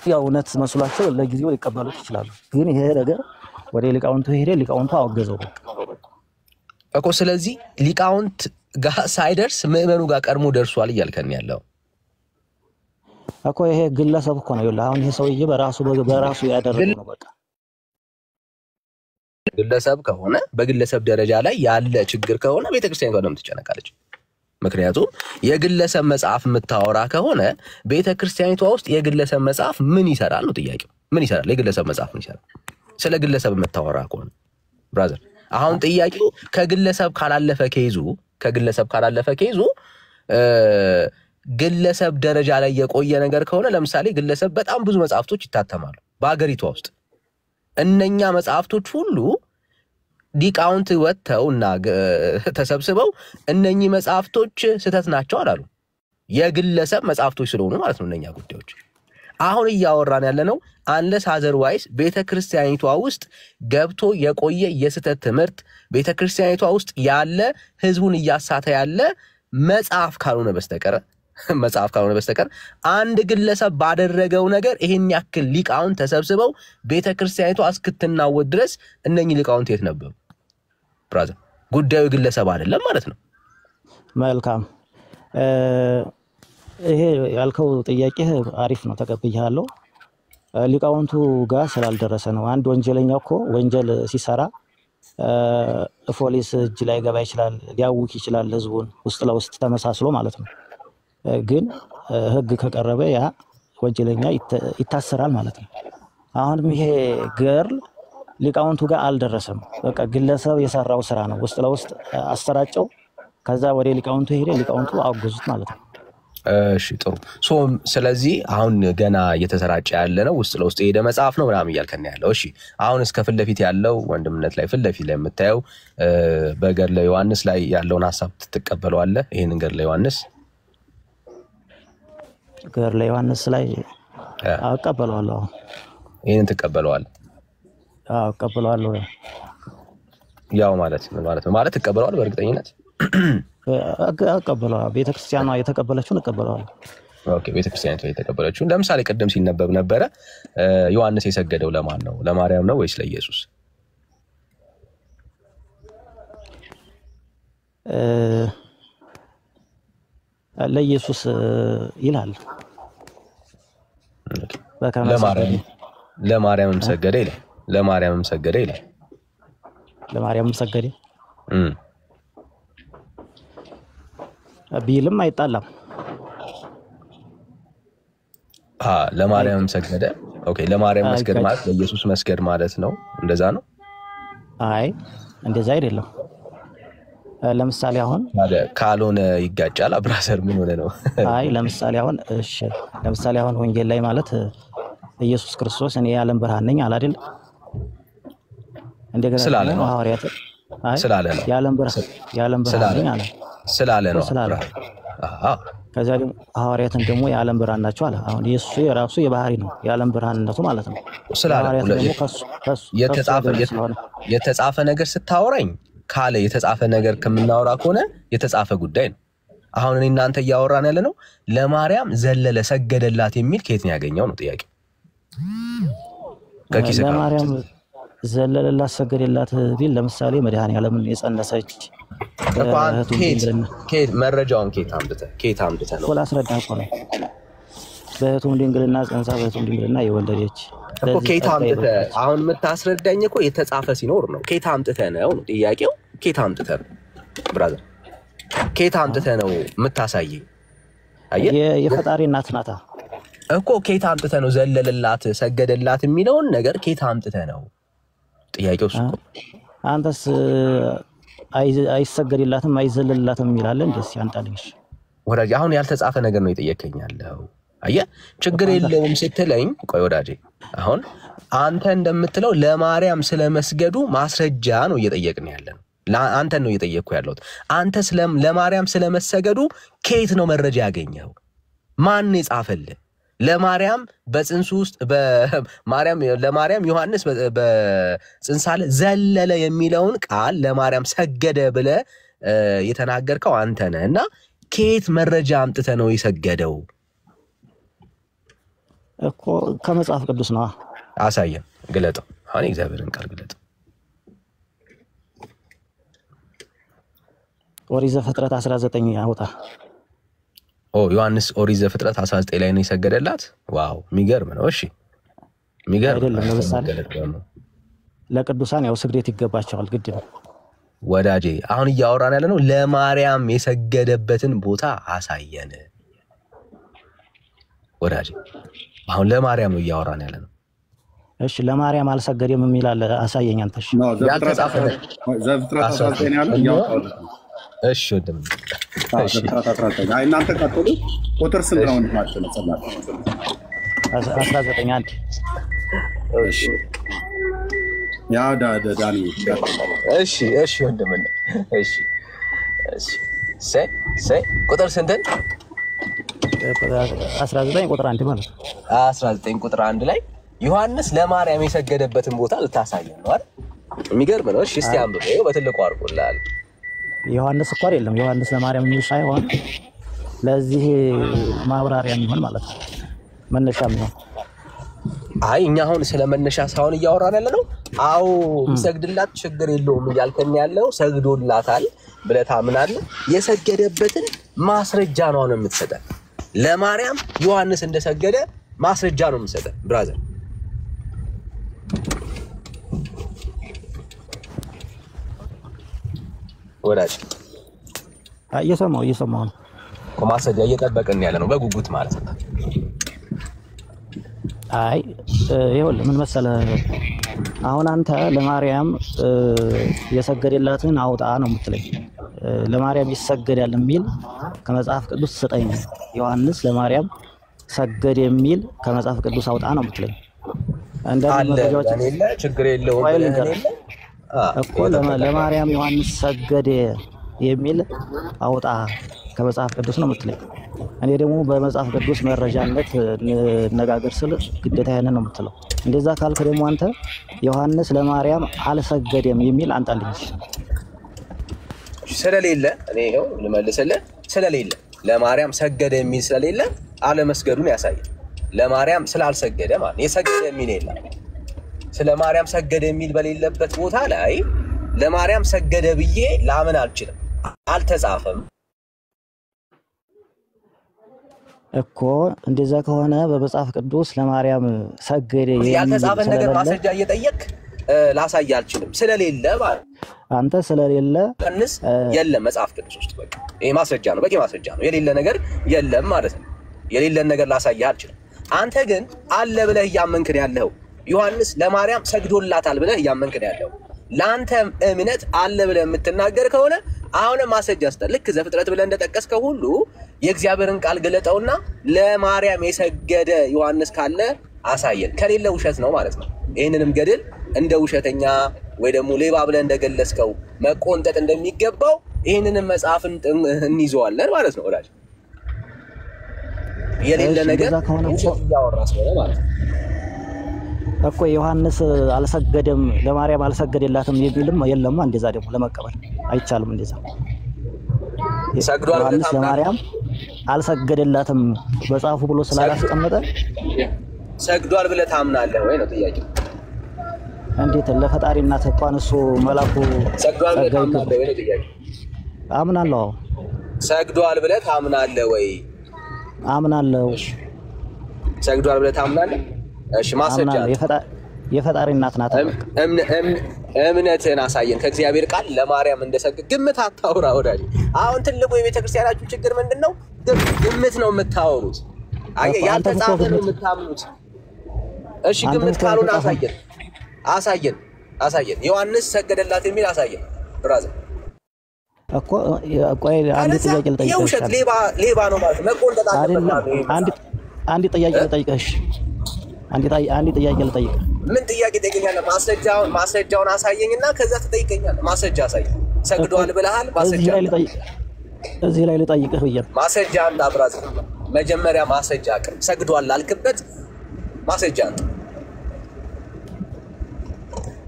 ያው እውነት መስሏቸው ለጊዜው ሊቀበሉት ይችላሉ። ግን ይሄ ነገር ወደ ሊቃውንቱ ሄደ፣ ሊቃውንቱ አወገዘው እኮ። ስለዚህ ሊቃውንት ጋር ሳይደርስ ምዕመኑ ጋር ቀድሞ ደርሷል እያልከን ያለው እኮ ይሄ ግለሰብ እኮ ነው። ይኸውልህ አሁን ይሄ ሰውዬ በራሱ ያደረገው ነው። በቃ ግለሰብ ከሆነ በግለሰብ ደረጃ ላይ ያለ ችግር ከሆነ ቤተክርስቲያኒቷ ለምን ትጨነቃለች? ምክንያቱም የግለሰብ መጽሐፍ የምታወራ ከሆነ ቤተክርስቲያኒቷ ውስጥ የግለሰብ መጽሐፍ ምን ይሰራል ነው ጥያቄው። ምን ይሰራል? የግለሰብ መጽሐፍ ምን ይሰራል? ስለ ግለሰብ የምታወራ ከሆነ ብራዘር አሁን ጥያቄው ከግለሰብ ካላለፈ ከይዙ ግለሰብ ደረጃ ላይ የቆየ ነገር ከሆነ ለምሳሌ ግለሰብ በጣም ብዙ መጽሐፍቶች ይታተማሉ በአገሪቷ ውስጥ እነኛ መጽሐፍቶች ሁሉ ሊቃውንት ወጥተውና ተሰብስበው እነኚህ መጽሐፍቶች ስተት ናቸው አላሉ። የግለሰብ መጽሐፍቶች ስለሆኑ ማለት ነው እነኛ ጉዳዮች። አሁን እያወራን ያለነው አንለስ አዘርዋይስ ቤተክርስቲያኒቷ ውስጥ ገብቶ የቆየ የስተት ትምህርት ቤተክርስቲያኒቷ ውስጥ ያለ ህዝቡን እያሳተ ያለ መጽሐፍ ካልሆነ በስተቀር አንድ ግለሰብ ባደረገው ነገር ይሄን ያክል ሊቃውንት ተሰብስበው ቤተክርስቲያኒቷ እስክትናወጥ ድረስ እነኚህ ሊቃውንት የት ነበሩ? ብራዘር ጉዳዩ ግለሰብ አይደለም ማለት ነው። መልካም ይሄ ያልከው ጥያቄ አሪፍ ነው፣ ተቀብያለሁ። ሊቃውንቱ ጋር ስላልደረሰ ነው። አንድ ወንጀለኛ እኮ ወንጀል ሲሰራ ፖሊስ እጅ ላይ ገባ ይችላል፣ ሊያውክ ይችላል ህዝቡን ውስጥ ለውስጥ ተመሳስሎ ማለት ነው። ግን ህግ ከቀረበ ያ ወንጀለኛ ይታሰራል ማለት ነው። አሁንም ይሄ ገርል ሊቃውንቱ ጋር አልደረሰም። በቃ ግለሰብ የሰራው ስራ ነው። ውስጥ ለውስጥ አስተራጨው፣ ከዛ ወደ ሊቃውንቱ ሄደ፣ ሊቃውንቱ አወገዙት ማለት ነው። እሺ ጥሩ። ስለዚህ አሁን ገና እየተሰራጨ ያለ ነው ውስጥ ለውስጥ ሄደ መጽሐፍ ነው ምናምን እያልከን ያለው። እሺ አሁን እስከ ፊት ለፊት ያለው ወንድምነት ላይ ፊት ለፊት ላይ የምታየው በገድለ ዮሐንስ ላይ ያለውን ሐሳብ ትቀበለዋለህ? ይሄንን ገድለ ዮሐንስ ላይ አቀበለዋለሁ። ይሄንን ትቀበለዋለህ? አዎ እቀበለዋለሁ። ያው ማለት ምን ማለት ነው? ማለት ትቀበለዋለህ በእርግጠኝነት? አቀበለዋለሁ። ቤተክርስቲያኗ የተቀበለችውን እቀበለዋለሁ። ኦኬ ቤተክርስቲያኗ የተቀበለችውን ለምሳሌ ቅድም ሲነበብ ነበረ ዮሐንስ የሰገደው ለማን ነው? ለማርያም ነው ወይስ ለኢየሱስ? ለኢየሱስ ይላል። ለማርያምም ሰገደ ይላል። ለማርያምም ሰገደ። ቢልም አይጣላም። ለማርያምም ሰገደ። ኦኬ ለማርያም መስገድ ማለት ለኢየሱስ መስገድ ማለት ነው። እንደዛ ነው? አይ እንደዛ አይደለም። ለምሳሌ አሁን ካልሆነ ይጋጫል። ብራዘር ምን ሆነ ነው? አይ ለምሳሌ አሁን ወንጌል ላይ ማለት ኢየሱስ ክርስቶስ እኔ የዓለም ብርሃን ነኝ አለ አይደል? እንደገና ስላለ ነው ሐዋርያት ስላለ ነው የዓለም ብርሃን ነኝ አለ ስላለ ነው። ከዛ ደግሞ ሐዋርያትን ደግሞ የዓለም ብርሃን ናቸው አለ። አሁን ኢየሱስ የራሱ የባህሪ ነው የዓለም ብርሃንነቱ ማለት ነው። ስላለ የተጻፈ ነገር ስታወራኝ ካለ የተጻፈ ነገር ከምናወራ ከሆነ የተጻፈ ጉዳይ ነው። አሁን እኔ እናንተ እያወራን ያለ ነው ለማርያም ዘለለ ሰገደላት የሚል ከየት ነው ያገኘው ነው ጥያቄው። ለማርያም ዘለለላት ሰገደላት ቢል ለምሳሌ መድኃኒዓለምን የጸነሰች ከየት መረጃውን ከየት አምጥተህ ነው? ላስረዳህ እኮ ነው። በእህቱም ድንግልና ጸንሳ በእህቱም ድንግልና የወለደች እኮ ኬታ አምጥተህ አሁን የምታስረዳኝ እኮ የተጻፈ ሲኖር ነው። ኬታ አምጥተህ ነው ጥያቄው። ኬታ አምጥተህ ነው ብራዘር፣ ኬታ አምጥተህ ነው የምታሳየኝ። አየህ የፈጣሪ እናት ናታ እኮ ኬታ አምጥተህ ነው ዘለለላት ሰገደላት የሚለውን ነገር ኬታ አምጥተህ ነው ጥያቄው እሱ። አንተስ አይሰገድላትም አይዘለልላትም ይላል እንደስ ያንጣልሽ ወዳጅ። አሁን ያልተጻፈ ነገር ነው የጠየቀኛለሁ። አየህ ችግር የለውም ስትለኝ፣ ቆይ ወዳጄ፣ አሁን አንተ እንደምትለው ለማርያም ስለመስገዱ ማስረጃ ነው እየጠየቅን ያለን። አንተ ነው እየጠየቅኩ ያለሁት። አንተ ለማርያም ስለመሰገዱ ከየት ነው መረጃ ያገኘው? ማን የጻፈልህ? ለማርያም በጽንሱ ውስጥ ለማርያም ዮሐንስ በጽንሳለ ዘለለ የሚለውን ቃል ለማርያም ሰገደ ብለህ የተናገርከው አንተ ነህ። እና ከየት መረጃ አምጥተህ ነው የሰገደው? እኮ ከመጽሐፍ ቅዱስ ነው። አሳየን፣ ግለጠው። አሁን እግዚአብሔርን ቃል ግለጠው። ኦሪት ዘፍጥረት 19 አውጣ። ዮሐንስ ኦሪት ዘፍጥረት 19 ላይ ነው የሰገደላት። ዋው የሚገርም ነው። እሺ የሚገርም አይደለም? ለምሳሌ ለቅዱሳን ያው ስግደት ይገባቸዋል፣ ግድ ነው ወዳጄ። አሁን እያወራን ያለ ነው ለማርያም የሰገደበትን ቦታ አሳየን ወዳጄ። አሁን ለማርያም ነው እያወራን ያለ ነው። እሺ ለማርያም አልሰገደም የሚል አለ፣ አሳየኝ አንተ። እሺ ዘፍጥረት 19 ያለው እያወራን ነው። እሺ ወንድም፣ እሺ አይ እናንተ ቀጥሉ። ቁጥር ስንት ነው ማለት ነው? 19 አንድ። እሺ ያ ዳኒ። እሺ ወንድም፣ እሺ ሰይ ቁጥር ስንት? 19 ቁጥር 1 ማለት ነው። 19 ቁጥር 1 ላይ ዮሐንስ ለማርያም የሰገደበትን ቦታ ልታሳየን ነው አይደል? የሚገርም ነው። እሺ እስቲ አንብበው በትልቁ አድርጎልሃል። ዮሐንስ እኮ አይደለም ዮሐንስ ለማርያም የሚል ሳይሆን ለዚህ ማብራሪያ የሚሆን ማለት ነው፣ መነሻ የሚሆን። አይ እኛ አሁን ስለ መነሻ ሳይሆን እያወራን ያለ ነው። አዎ ሰግድላት ችግር የለውም እያልከኝ ያለው ሰግዶላታል ብለህ ታምናለህ። የሰገደበትን ማስረጃ ነው የምትሰጠን። ለማርያም ዮሐንስ እንደሰገደ ማስረጃ ነው የምትሰጠን ብራዘር። ወዳጅ እየሰማሁ ነው። ማስረጃ እየጠበቅን ያለ ነው በጉጉት ማለት ነው። አይ ይኸውልህ ምን መሰለህ፣ አሁን አንተ ለማርያም የሰገደላትን አውጣ ነው የምትለኝ። ለማርያም ይሰገዳል የሚል ከመጽሐፍ ቅዱስ ስጠኝ። ዮሐንስ ለማርያም ሰገደ የሚል ከመጽሐፍ ቅዱስ አውጣ ነው የምትለኝ። አንዳንድ መረጃዎች አለ ችግር የለውም እኮ ለማርያም ዮሐንስ ሰገደ የሚል አውጣ ከመጽሐፍ ቅዱስ ነው የምትለኝ። እኔ ደግሞ በመጽሐፍ ቅዱስ መረጃነት ነጋገር ስል ግዴታ ያንን ነው የምትለው። እንደዛ ካልክ ደግሞ አንተ ዮሐንስ ለማርያም አልሰገደም የሚል አንጣልኝ። ስለሌለ እኔ ይሄው ልመልስልህ። ስለሌለ ለማርያም ሰገደ የሚል ስለሌለ አለመስገዱን ያሳያል። ለማርያም ስላልሰገደ ማለት የሰገደ የሚል የለም። ስለ ማርያም ሰገደ የሚል በሌለበት ቦታ ላይ ለማርያም ሰገደ ብዬ ላምን አልችልም። አልተጻፈም እኮ። እንደዛ ከሆነ በመጽሐፍ ቅዱስ ለማርያም ሰገደ የሚል ያልተጻፈ ነገር ማስረጃ እየጠየቅ ላሳይ አልችልም። ስለሌለ ማለት አንተ ስለሌለ ከንስ የለም መጽሐፍ ቅዱስ ውስጥ በቃ ይሄ ማስረጃ ነው፣ በቂ ማስረጃ ነው። የሌለ ነገር የለም ማለት ነው። የሌለን ነገር ላሳይ አልችልም። አንተ ግን አለ ብለህ እያመንክ ነው ያለው። ዮሐንስ ለማርያም ሰግዶላታል ብለህ እያመንክ ነው ያለው። ለአንተ እምነት አለ ብለህ የምትናገር ከሆነ አሁን ማስረጃ ስጠ። ልክ ዘፍጥረት ብለህ እንደጠቀስከው ሁሉ የእግዚአብሔርን ቃል ገለጠውና ለማርያም የሰገደ ዮሐንስ ካለ አሳየን። ከሌለ ውሸት ነው ማለት ነው። ይህንንም ገድል እንደ ውሸተኛ ወይ ደግሞ ሌባ ብለህ እንደገለጽከው መቆንጠጥ እንደሚገባው ይህንንም መጽሐፍን እንይዘዋለን ማለት ነው ወዳጅ። የሌለ ነገር ውሸት እያወራ ስለሆነ ማለት ነው እኮ። ዮሐንስ አልሰገደም ለማርያም አልሰገደላትም የሚልም የለም። እንደዛ ደግሞ ለመቀበል አይቻልም። እንደዛ ሰግዷል ዮሐንስ ለማርያም አልሰገደላትም በጻፉ ብሎ ስላላስቀመጠ ሰግዷል ብለህ ታምናለህ ወይ ነው ጥያቄው። እንዴት ለፈጣሪ እናት እንኳን እሱ መላኩ ሰግዷል ብለህ ታምናለህ ወይ ነው ጥያቄው። አምናለሁ። ሰግዷል ብለህ ታምናለህ ወይ? አምናለሁ። ሰግዷል ብለህ ታምናለህ? እሺ ማስረጃ የፈጣሪ እናት ናት። እምነትህን አሳየን። ከእግዚአብሔር ቃል ለማርያም እንደሰገደ ግምት አታውራ ወዳጅ። አሁን ትልቁ የቤተክርስቲያናችሁ ችግር ምንድነው? ግምት ነው የምታወሩት። አየህ ያልተጻፈ ነው የምታምኑት። እሺ ግምት ካልሆነ አሳየን። ዮሐንስ ሰገደላት የሚል አሳየን ብራዘር እኮ ቆይ አንድ ጥያቄ ልጠይቅሽ። የውሸት ሌባ ነው ማለት መቆንጠጥ አለበት። አንድ ጥያቄ ልጠይቅሽ። አንድ ጥያቄ ልጠይቅ። ምን ጥያቄ ጠይቀኛለህ? ማስረጃውን አሳየኝና ከዛ ትጠይቀኛለህ። ማስረጃ አሳየኝ። ሰግዷል ብለሃል። እዚህ ላይ ልጠይቅህ ብዬ ነው። ማስረጃ አንተ ብራዘር፣ መጀመሪያ ማስረጃ አቅርብ። ሰግዷል አልክበት ማስረጃ አንተ።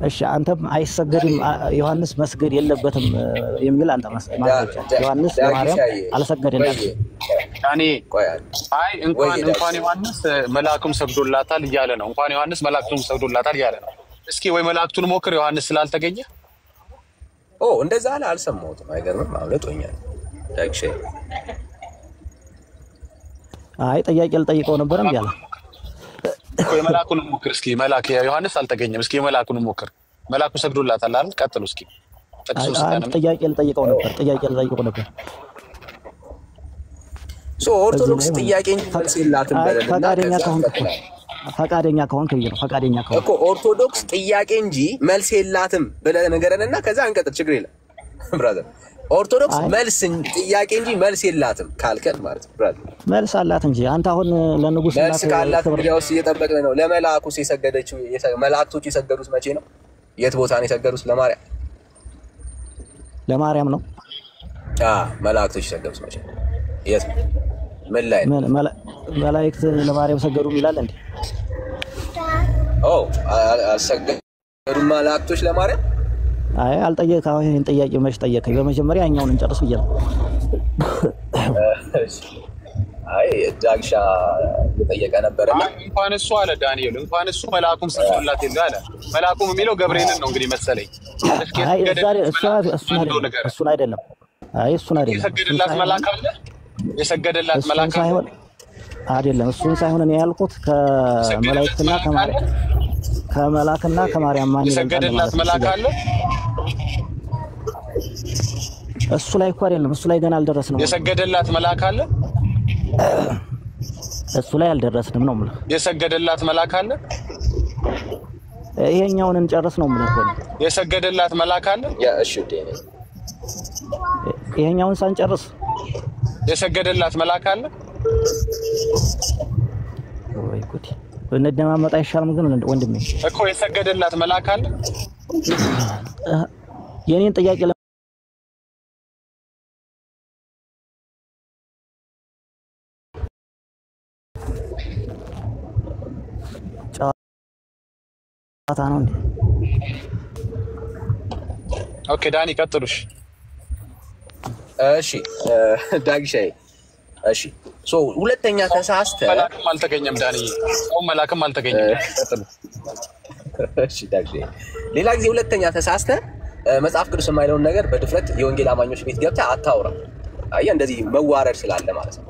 እሺ አንተም አይሰገድም ዮሐንስ መስገድ የለበትም የሚል አንተ ማስረጃ ዮሐንስ ለማርያም አልሰገደላትም። ያኔ አይ እንኳን ዮሐንስ መልአኩም ሰግዶላታል እያለ ነው። እንኳን ዮሐንስ መልአኩም ሰግዶላታል እያለ ነው። እስኪ ወይ መልአክቱን ሞክር ዮሐንስ ስላልተገኘ። እንደዛ አለ አልሰማሁትም። አይገርምም? አውለጦኛል ዳግሼ። አይ ጥያቄ ልጠይቀው ነበር እንዴ አለ። ወይ መልአኩን ሞክር እስኪ። መልአክ ዮሐንስ አልተገኘም። እስኪ መልአኩን ሞክር። መልአኩ ሰግዶላታል አይደል? ቀጥሉ እስኪ። ጥያቄ ልጠይቀው ነበር። ኦርቶዶክስ ጥያቄ እንጂ መልስ የላትም በለና ፈቃደኛ ከሆንክ እኮ ኦርቶዶክስ ጥያቄ እንጂ መልስ የላትም ብለህ ነገረንና ከዛ እንቀጥል። ችግር የለም ብራዘር። ኦርቶዶክስ መልስ ጥያቄ እንጂ መልስ የላትም ካልከት ማለት ነው ብራዘር። መልስ አላት እንጂ አንተ አሁን ለንጉስ መልስ ካላት ወዲያውስ እየጠበቅን ነው። ለመላእክቱ የሰገደችው መላእክቶች የሰገዱት መቼ ነው? የት ቦታ ነው የሰገዱት? ለማርያም ነው። መላእክቶች የሰገዱት መቼ ነው? የት ምን ላይ ነው? መላእክት ለማርያም ሰገዱ ይላል እንዴ? አልሰገዱም መላእክቶች ለማርያም? አይ አልጠየቀው። ይሄን ጥያቄ መች ጠየቀኝ? በመጀመሪያ እኛውን እንጨርስ ብዬ ነው። አይ ዳግሻ እየጠየቀ ነበርና እንኳን እሱ አለ ዳንኤል፣ እንኳን እሱ መልአኩም ሰግዶላት ይላል አለ። መልአኩም የሚለው ገብርኤልን ነው እንግዲህ መሰለኝ። አይ እሱን አይደለም። የሰገደላት መልአክ አለ። የሰገደላት መልአክ አይደለም። እሱን ሳይሆን እኔ ያልኩት ከመላክና ከማርያም ማን የሰገደላት መልአክ አለ። እሱ ላይ እኮ አይደለም። እሱ ላይ ገና አልደረስንም። የሰገደላት መልአክ አለ። እሱ ላይ አልደረስንም ነው የምልህ። የሰገደላት መልአክ አለ። ይሄኛውን እንጨርስ ነው የምልህ እኮ። የሰገደላት መልአክ አለ። እሺ ይሄኛውን ሳንጨርስ የሰገደላት መልአክ አለ። ወይ ጉዲ! እንደማመጣ አይሻልም ግን ወንድሜ እኮ የሰገደላት መልአክ አለ። የኔን ጥያቄ ጫታ ነው እንዴ? ኦኬ ዳኒ ቀጥሉሽ። እሺ ዳግሻይ እሺ ሁለተኛ ተሳስተ መልአክም አልተገኘም ዳኒ። መልአክም አልተገኘም። ቀጥሉ። እሺ ዳግሻይ ሌላ ጊዜ ሁለተኛ ተሳስተ መጽሐፍ ቅዱስ የማይለውን ነገር በድፍረት የወንጌል አማኞች ቤት ገብተህ አታውራ። አየህ እንደዚህ መዋረድ ስላለ ማለት ነው።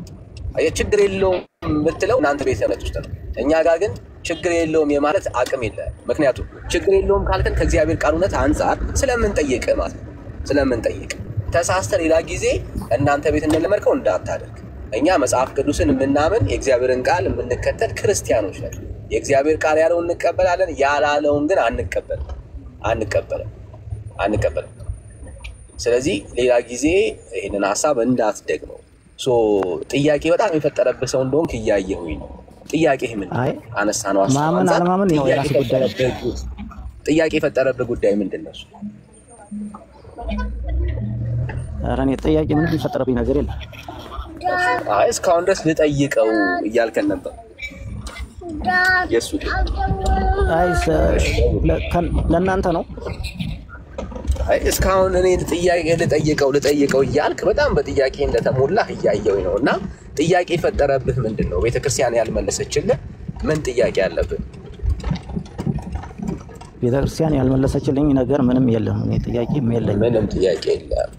አየህ ችግር የለውም የምትለው እናንተ ቤተ እምነት ውስጥ ነው። እኛ ጋር ግን ችግር የለውም የማለት አቅም የለም። ምክንያቱም ችግር የለውም ካልከን ከእግዚአብሔር ቃል እውነት አንጻር ስለምንጠይቅ ማለት ነው። ስለምንጠይቅ ተሳስተ ሌላ ጊዜ እናንተ ቤት እንደለመድከው እንዳታደርግ። እኛ መጽሐፍ ቅዱስን የምናምን የእግዚአብሔርን ቃል የምንከተል ክርስቲያኖች ነን። የእግዚአብሔር ቃል ያለውን እንቀበላለን፣ ያላለውን ግን አንቀበልም። ስለዚህ ሌላ ጊዜ ይህንን ሀሳብ እንዳትደግመው። ጥያቄ በጣም የፈጠረብህ ሰው እንደሆንክ እያየሁኝ ነው። ጥያቄ ምን አነሳ ነው? ማመን አለማመን ነው የራሱ ጉዳይ። ጥያቄ የፈጠረብህ ጉዳይ ምንድን ነው? ኧረ እኔ ጥያቄ ምንም የፈጠረብኝ ነገር የለም። አይ እስካሁን ድረስ ልጠይቀው እያልከን ነበር። የሱ አይ ለእናንተ ነው። አይ እስካሁን እኔ ጥያቄ ልጠይቀው እያልክ በጣም በጥያቄ እንደተሞላህ እያየሁኝ ነው። እና ጥያቄ የፈጠረብህ ምንድን ነው? ቤተክርስቲያን ያልመለሰችልህ ምን ጥያቄ አለብህ? ቤተክርስቲያን ያልመለሰችልኝ ነገር ምንም የለም። እኔ ጥያቄም የለኝም። ምንም ጥያቄ የለም።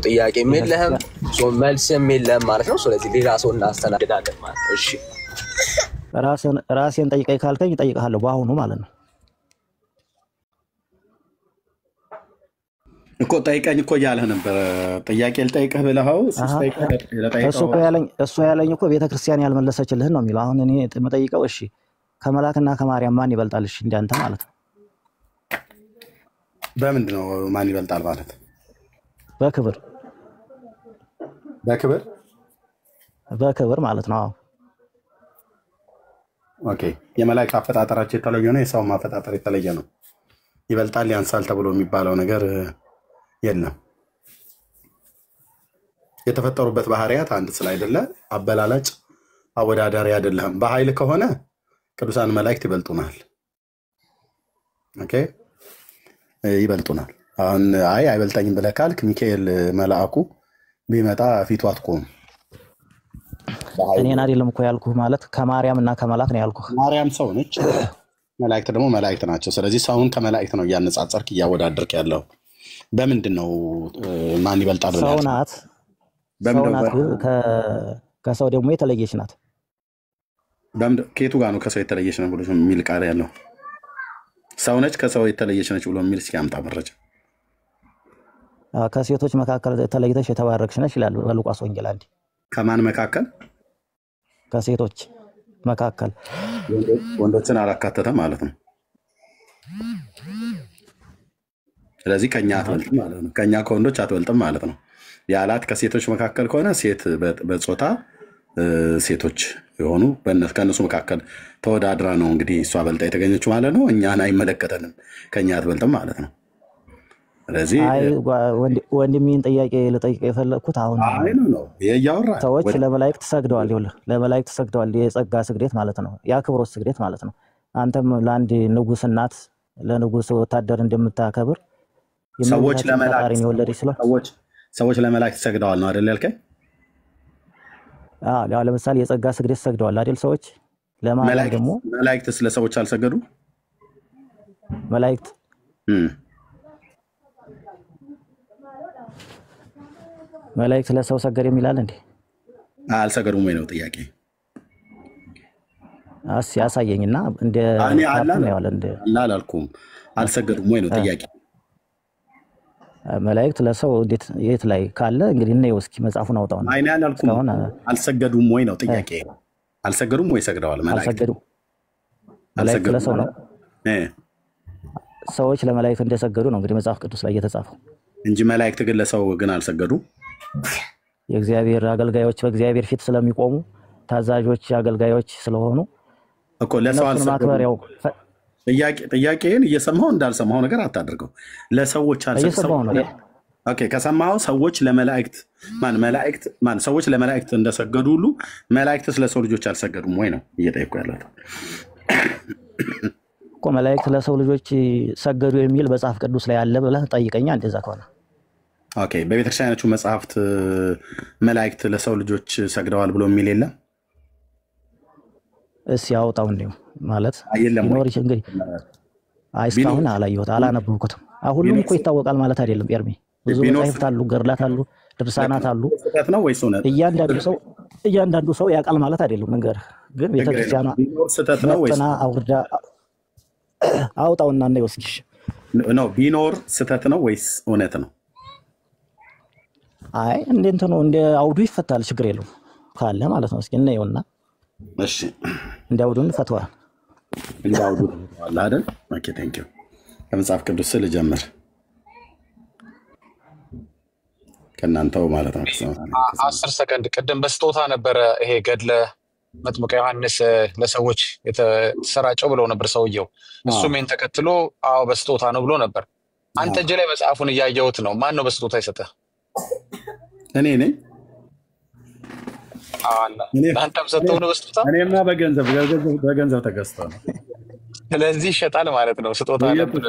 ጥያቄም የለህም፣ መልስም የለም ማለት ነው። ስለዚህ ሌላ ሰው እናስተናግዳለን ማለት ነው። እሺ ራሴን ጠይቀኝ ካልከኝ እጠይቅሃለሁ በአሁኑ ማለት ነው እኮ ጠይቀኝ እኮ እያለህ ነበር። ጥያቄ ልጠይቅህ ብለኸው እሱ ያለኝ እኮ ቤተክርስቲያን ያልመለሰችልህን ነው የሚለው። አሁን እኔ የምጠይቀው እሺ ከመላክና ከማርያም ማን ይበልጣል? እሺ እንዳንተ ማለት ነው። በምንድን ነው ማን ይበልጣል ማለት? በክብር ማለት ነው። ኦኬ የመላእክት አፈጣጠራቸው የተለየ ነው፣ የሰው አፈጣጠር የተለየ ነው። ይበልጣል ያንሳል ተብሎ የሚባለው ነገር የለም። የተፈጠሩበት ባህሪያት አንድ ስላይደለ አበላላጭ አወዳዳሪ አይደለም። በኃይል ከሆነ ቅዱሳን መላእክት ይበልጡናል። ኦኬ ይበልጡናል። አሁን አይበልጠኝም ብለህ ካልክ ሚካኤል መልአኩ ቢመጣ ፊቱ አትቆም። እኔን አይደለም እኮ ያልኩህ፣ ማለት ከማርያም እና ከመላክ ነው ያልኩህ። ማርያም ሰው ነች፣ መላእክት ደግሞ መላእክት ናቸው። ስለዚህ ሰውን ከመላእክት ነው እያነጻጸርክ እያወዳደርክ ያለው። በምንድን ነው ማን ይበልጣል? ሰው ናት፣ ከሰው ደግሞ የተለየች ናት። ከየቱ ጋር ነው ከሰው የተለየች ነው ብሎ የሚል ቃል ያለው? ሰው ነች ከሰው የተለየች ነች ብሎ የሚል እስኪ አምጣ መረጃ። ከሴቶች መካከል ተለይተሽ የተባረክሽ ነች ይላል በሉቃስ ወንጌል አንዴ። ከማን መካከል? ከሴቶች መካከል። ወንዶችን አላካተተም ማለት ነው። ስለዚህ ከኛ አትበልጥም ማለት ነው። ከኛ ከወንዶች አትበልጥም ማለት ነው። ያላት ከሴቶች መካከል ከሆነ ሴት በጾታ ሴቶች የሆኑ ከእነሱ መካከል ተወዳድራ ነው እንግዲህ እሷ በልጣ የተገኘችው ማለት ነው። እኛን አይመለከተንም፣ ከኛ አትበልጥም ማለት ነው። ስለዚህ ወንድሜን ጥያቄ ልጠይቅ የፈለግኩት አሁን ሰዎች ለመላእክት ሰግደዋል። ይኸውልህ ለመላእክት ሰግደዋል፣ የጸጋ ስግደት ማለት ነው፣ የአክብሮት ስግደት ማለት ነው። አንተም ለአንድ ንጉሥ እናት ለንጉሥ ወታደር እንደምታከብር ሰዎች ለመላእክት ሰግደዋል ነው አይደል ያልከኝ? አዎ ለምሳሌ የጸጋ ስግደት ሰግደዋል አይደል ሰዎች። ለማርያም ደግሞ መላእክት ስለ ሰዎች አልሰገዱ? መላእክት ለሰው ሰገድ የሚላል እንዴ? አልሰገዱም ወይ ነው ጥያቄ? ያሳየኝና እንደ አላልኩም። አልሰገዱም ወይ ነው ጥያቄ? መላእክት ለሰው እንዴት የት ላይ ካለ እንግዲህ ነው እስኪ መጽሐፉን አውጣው ነው። አይኔ አላልኩም። አልሰገዱም ወይ ነው ጥያቄ? አልሰገዱም ወይ ሰግደዋል? መላእክት ለሰው ነው። ሰዎች ለመላእክት እንደሰገዱ ነው እንግዲህ መጽሐፍ ቅዱስ ላይ የተጻፈው እንጂ መላእክት ግን ለሰው ግን አልሰገዱ። የእግዚአብሔር አገልጋዮች በእግዚአብሔር ፊት ስለሚቆሙ ታዛዦች አገልጋዮች ስለሆኑ እኮ ለሰው አልሰገዱ። ጥያቄን እየሰማው እንዳልሰማው ነገር አታድርገው። ለሰዎች አልሰገዱ። ኦኬ ከሰማው ሰዎች ለመላእክት ሰዎች ለመላእክት እንደሰገዱ ሁሉ መላእክት ለሰው ልጆች አልሰገዱም ወይ ነው እየጠየቁ ያለው እኮ። መላእክት ለሰው ልጆች ሰገዱ የሚል መጽሐፍ ቅዱስ ላይ አለ ብለህ ጠይቀኛ። እንደዛ ከሆነ ኦኬ በቤተክርስቲያኖቹ መጽሐፍት መላእክት ለሰው ልጆች ሰግደዋል ብሎ የሚል የለም? እስኪ ያውጣው እንደው ማለት ይኖር ይችላል እንግዲህ። እስካሁን አላየሁት አላነበብኩትም። ሁሉም እኮ ይታወቃል ማለት አይደለም ኤርሚ። ብዙ መጽሐፍት አሉ፣ ገድላት አሉ፣ ድርሳናት አሉ። እያንዳንዱ ሰው ያውቃል ማለት አይደለም። ነገር ግን ቤተክርስቲያኗ መጥና አውርዳ አውጣውና እና ይወስድሽ ነው። ቢኖር ስህተት ነው ወይስ እውነት ነው? እንዴት ነው? እንደ አውዱ ይፈታል፣ ችግር የለውም ካለ ማለት ነው። እስኪ እናየውና እሺ እንደ አውዱ እንፈታዋለን። እንደ አውዱ አለ አይደል? ኦኬ ቴንክ ዩ። ከመጽሐፍ ቅዱስ ልጀምር ከእናንተው ማለት ነው። 10 ሰከንድ ቅድም በስጦታ ነበረ ይሄ ገድለ መጥምቀ ዮሐንስ ለሰዎች የተሰራጨው ብለው ነበር ሰውየው። እሱም ይሄን ተከትሎ አዎ በስጦታ ነው ብሎ ነበር። አንተ እጅ ላይ መጽሐፉን እያየሁት ነው። ማን ነው በስጦታ የሰጠህ? እኔ ነኝ። አንተም ሰጠው ነው በስጦታ? እኔማ በገንዘብ ተገዝቶ ነው። ስለዚህ ይሸጣል ማለት ነው። ስጦታ ነበር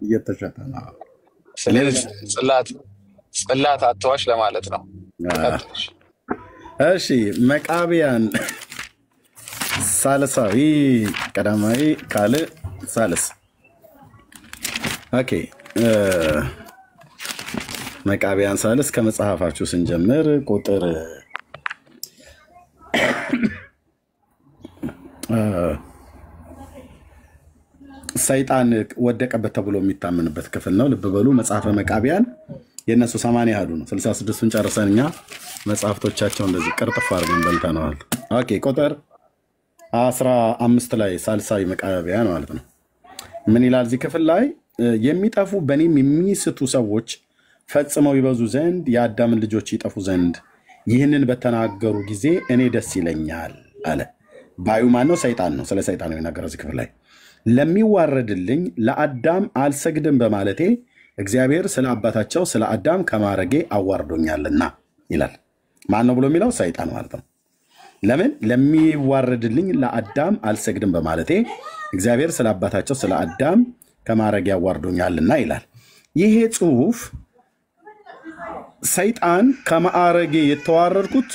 እየተሸጠ ነው። ስለዚህ ጽላት አትዋሽ ለማለት ነው። እሺ መቃብያን ሳልሳዊ ቀዳማዊ ካልዕ ሳልስ። ኦኬ መቃብያን ሳልስ ከመጽሐፋችሁ ስንጀምር ቁጥር ሰይጣን ወደቀበት ተብሎ የሚታመንበት ክፍል ነው። ልብ በሉ መጽሐፈ መቃቢያን የእነሱ 80 ያህሉ ነው። 66ቱን ጨርሰን እኛ መጽሐፍቶቻቸው እንደዚህ ቅርጥፍ አድርገን በልተነዋል። ኦኬ ቁጥር 15 ላይ ሳልሳዊ መቃቢያን ማለት ነው። ምን ይላል እዚህ ክፍል ላይ? የሚጠፉ በእኔም የሚስቱ ሰዎች ፈጽመው ይበዙ ዘንድ የአዳምን ልጆች ይጠፉ ዘንድ ይህንን በተናገሩ ጊዜ እኔ ደስ ይለኛል አለ። ባዩ ማን ነው? ሰይጣን ነው። ስለ ሰይጣን ነው የሚናገረው እዚህ ክፍል ላይ። ለሚዋረድልኝ ለአዳም አልሰግድም በማለቴ እግዚአብሔር ስለ አባታቸው ስለ አዳም ከማረጌ አዋርዶኛልና ይላል። ማን ነው ብሎ የሚለው? ሰይጣን ማለት ነው። ለምን? ለሚዋረድልኝ ለአዳም አልሰግድም በማለቴ እግዚአብሔር ስለ አባታቸው ስለ አዳም ከማረጌ አዋርዶኛልና ይላል። ይሄ ጽሑፍ ሰይጣን ከማዕረጌ የተዋረድኩት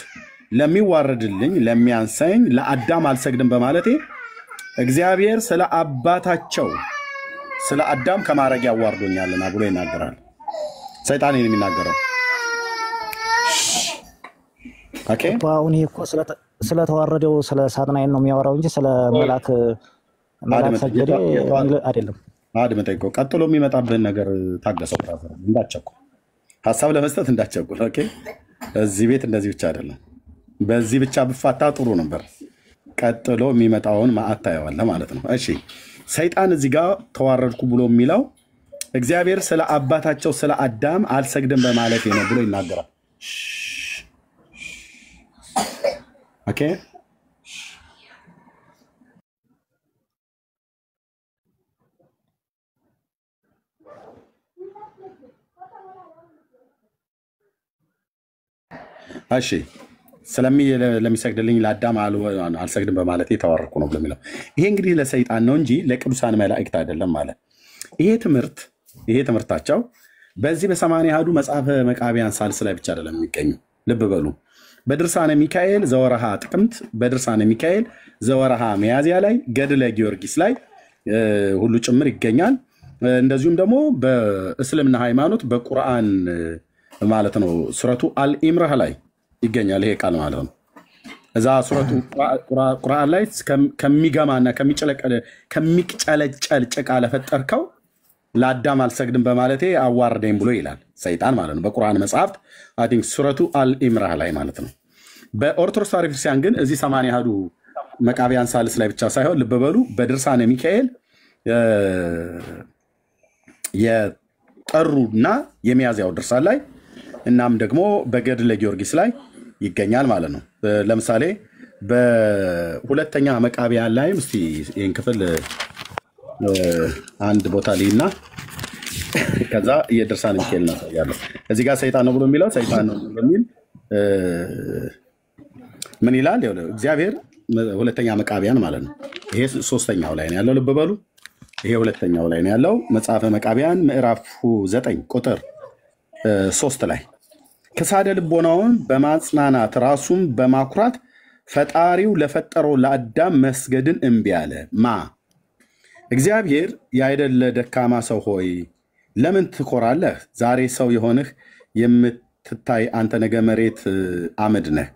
ለሚዋረድልኝ ለሚያንሰኝ ለአዳም አልሰግድም በማለቴ እግዚአብሔር ስለ አባታቸው ስለ አዳም ከማዕረጌ አዋርዶኛልና ብሎ ይናገራል። ሰይጣን ነው የሚናገረው። ኦኬ አሁን ይሄ እኮ ስለተዋረደው ስለ ሳጥናኤል ነው የሚያወራው እንጂ ስለ መልአክ ሰገደ አይደለም። አድምጠኝ። ቀጥሎ የሚመጣብህን ነገር ታገሰው። ብራዘር እንዳትቸኩል፣ ሀሳብ ለመስጠት እንዳትቸኩል። ኦኬ እዚህ ቤት እንደዚህ ብቻ አይደለም። በዚህ ብቻ ብፋታ ጥሩ ነበር። ቀጥሎ የሚመጣውን ማዕት ታየዋለህ ማለት ነው። እሺ ሰይጣን እዚህ ጋር ተዋረድኩ ብሎ የሚለው እግዚአብሔር ስለ አባታቸው ስለ አዳም አልሰግድም በማለቴ ነው ብሎ ይናገራል። ኦኬ እሺ ለሚሰግድልኝ ለአዳም አልሰግድም በማለት የተዋረድኩ ነው ብሎ የሚለው ይሄ እንግዲህ ለሰይጣን ነው እንጂ ለቅዱሳን መላእክት አይደለም ማለት። ይሄ ትምህርታቸው በዚህ በ80 አሐዱ መጽሐፈ መቃቢያን ሳልስ ላይ ብቻ አይደለም የሚገኙ። ልብ በሉ በድርሳነ ሚካኤል ዘወረሃ ጥቅምት፣ በድርሳነ ሚካኤል ዘወረሃ ሚያዝያ ላይ፣ ገድለ ጊዮርጊስ ላይ ሁሉ ጭምር ይገኛል። እንደዚሁም ደግሞ በእስልምና ሃይማኖት በቁርአን ማለት ነው ሱረቱ አልኢምራህ ላይ ይገኛል ይሄ ቃል ማለት ነው። እዛ ሱረቱ ቁርአን ላይ ከሚገማና ከሚጨለጨል ጭቃ ለፈጠርከው ለአዳም አልሰግድም በማለቴ አዋርደኝ ብሎ ይላል ሰይጣን ማለት ነው። በቁርአን መጽሐፍት አይ ቲንክ ሱረቱ አልኢምራህ ላይ ማለት ነው። በኦርቶዶክስ ተዋሕዶ ክርስቲያን ግን እዚህ 80 አሐዱ መቃቢያን ሳልስ ላይ ብቻ ሳይሆን ልብ በሉ በድርሳነ ሚካኤል የጠሩና የሚያዝያው ድርሳን ላይ እናም ደግሞ በገድለ ጊዮርጊስ ላይ ይገኛል ማለት ነው። ለምሳሌ በሁለተኛ መቃቢያን ላይ እስቲ ይህን ክፍል አንድ ቦታ ላይና ከዛ የድርሳነ ሚካኤል ነው ያለው። እዚህ ጋር ሰይጣን ነው ብሎ የሚለው ሰይጣን ነው በሚል ምን ይላል? እግዚአብሔር ሁለተኛ መቃቢያን ማለት ነው። ይሄ ሶስተኛው ላይ ነው ያለው። ልብ በሉ ይሄ ሁለተኛው ላይ ነው ያለው። መጽሐፈ መቃቢያን ምዕራፍ 9 ቁጥር 3 ላይ ከሳደ ልቦናውን በማጽናናት ራሱን በማኩራት ፈጣሪው ለፈጠረው ለአዳም መስገድን እምቢ አለ። እግዚአብሔር ያይደለ ደካማ ሰው ሆይ ለምን ትኮራለህ? ዛሬ ሰው የሆንህ የምትታይ አንተ ነገ መሬት አመድ ነህ፣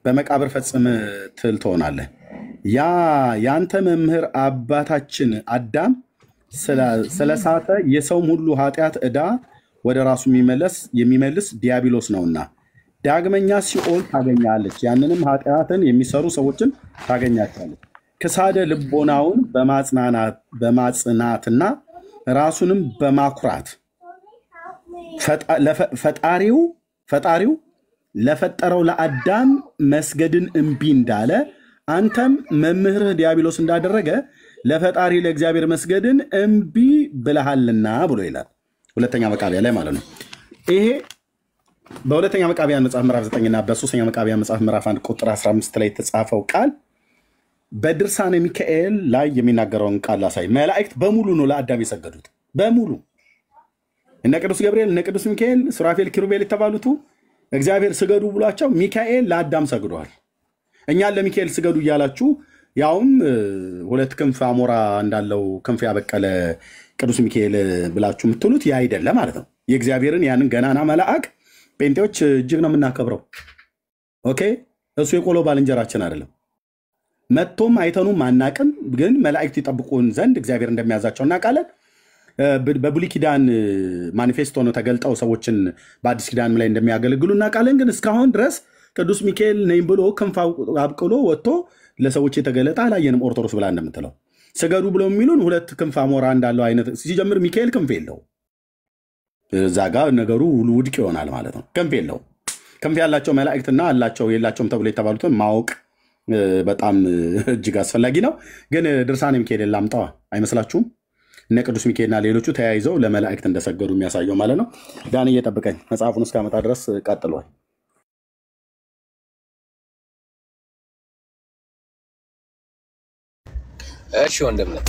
በመቃብር ፈጽመህ ትል ትሆናለህ። ያንተ መምህር አባታችን አዳም ስለሳተ የሰውም ሁሉ ኃጢአት ዕዳ ወደ ራሱ የሚመልስ ዲያብሎስ ነውና ዳግመኛ ሲኦል ታገኛለች፣ ያንንም ኃጢአትን የሚሰሩ ሰዎችን ታገኛቸዋለች። ከሳደ ልቦናውን በማጽናትና ራሱንም በማኩራት ፈጣሪው ለፈጠረው ለአዳም መስገድን እምቢ እንዳለ አንተም መምህርህ ዲያብሎስ እንዳደረገ ለፈጣሪ ለእግዚአብሔር መስገድን እምቢ ብለሃልና ብሎ ይላል ሁለተኛ መቃቢያን ላይ ማለት ነው። ይሄ በሁለተኛ መቃቢያን መጽሐፍ ምዕራፍ 9 እና በሶስተኛ መቃቢያን መጽሐፍ ምዕራፍ 1 ቁጥር 15 ላይ የተጻፈው ቃል በድርሳነ ሚካኤል ላይ የሚናገረውን ቃል ላሳይ። መላእክት በሙሉ ነው ለአዳም የሰገዱት በሙሉ። እነ ቅዱስ ገብርኤል እነ ቅዱስ ሚካኤል ሱራፌል ኪሩቤል የተባሉት እግዚአብሔር ስገዱ ብሏቸው ሚካኤል ለአዳም ሰግዷል። እኛን ለሚካኤል ስገዱ እያላችሁ ያውም ሁለት ክንፍ አሞራ እንዳለው ክንፍ ያበቀለ ቅዱስ ሚካኤል ብላችሁ የምትሉት ያ አይደለም ማለት ነው። የእግዚአብሔርን ያንን ገናና መልአክ ጴንጤዎች እጅግ ነው የምናከብረው። ኦኬ እሱ የቆሎ ባልንጀራችን አይደለም። መጥቶም አይተኑም አናቅም፣ ግን መላእክት ይጠብቁን ዘንድ እግዚአብሔር እንደሚያዛቸው እናውቃለን። በብሉይ ኪዳን ማኒፌስቶ ነው ተገልጠው ሰዎችን በአዲስ ኪዳን ላይ እንደሚያገለግሉ እናውቃለን። ግን እስካሁን ድረስ ቅዱስ ሚካኤል ነኝ ብሎ ክንፍ አብቅሎ ወጥቶ ለሰዎች የተገለጠ አላየንም። ኦርቶዶክስ ብላ እንደምትለው ስገዱ ብለው የሚሉን ሁለት ክንፍ አሞራ እንዳለው አይነት ሲጀምር ሚካኤል ክንፍ የለው። እዛ ጋር ነገሩ ውድቅ ይሆናል ማለት ነው። ክንፍ የለው። ክንፍ ያላቸው መላእክትና አላቸው የላቸውም ተብሎ የተባሉትን ማወቅ በጣም እጅግ አስፈላጊ ነው። ግን ድርሳነ ሚካኤል ላምጣዋ አይመስላችሁም? እነ ቅዱስ ሚካኤልና ሌሎቹ ተያይዘው ለመላእክት እንደሰገዱ የሚያሳየው ማለት ነው። ዳን እየጠብቀኝ መጽሐፉን እስካመጣ ድረስ ቀጥሏል። እሺ ወንድም ነህ።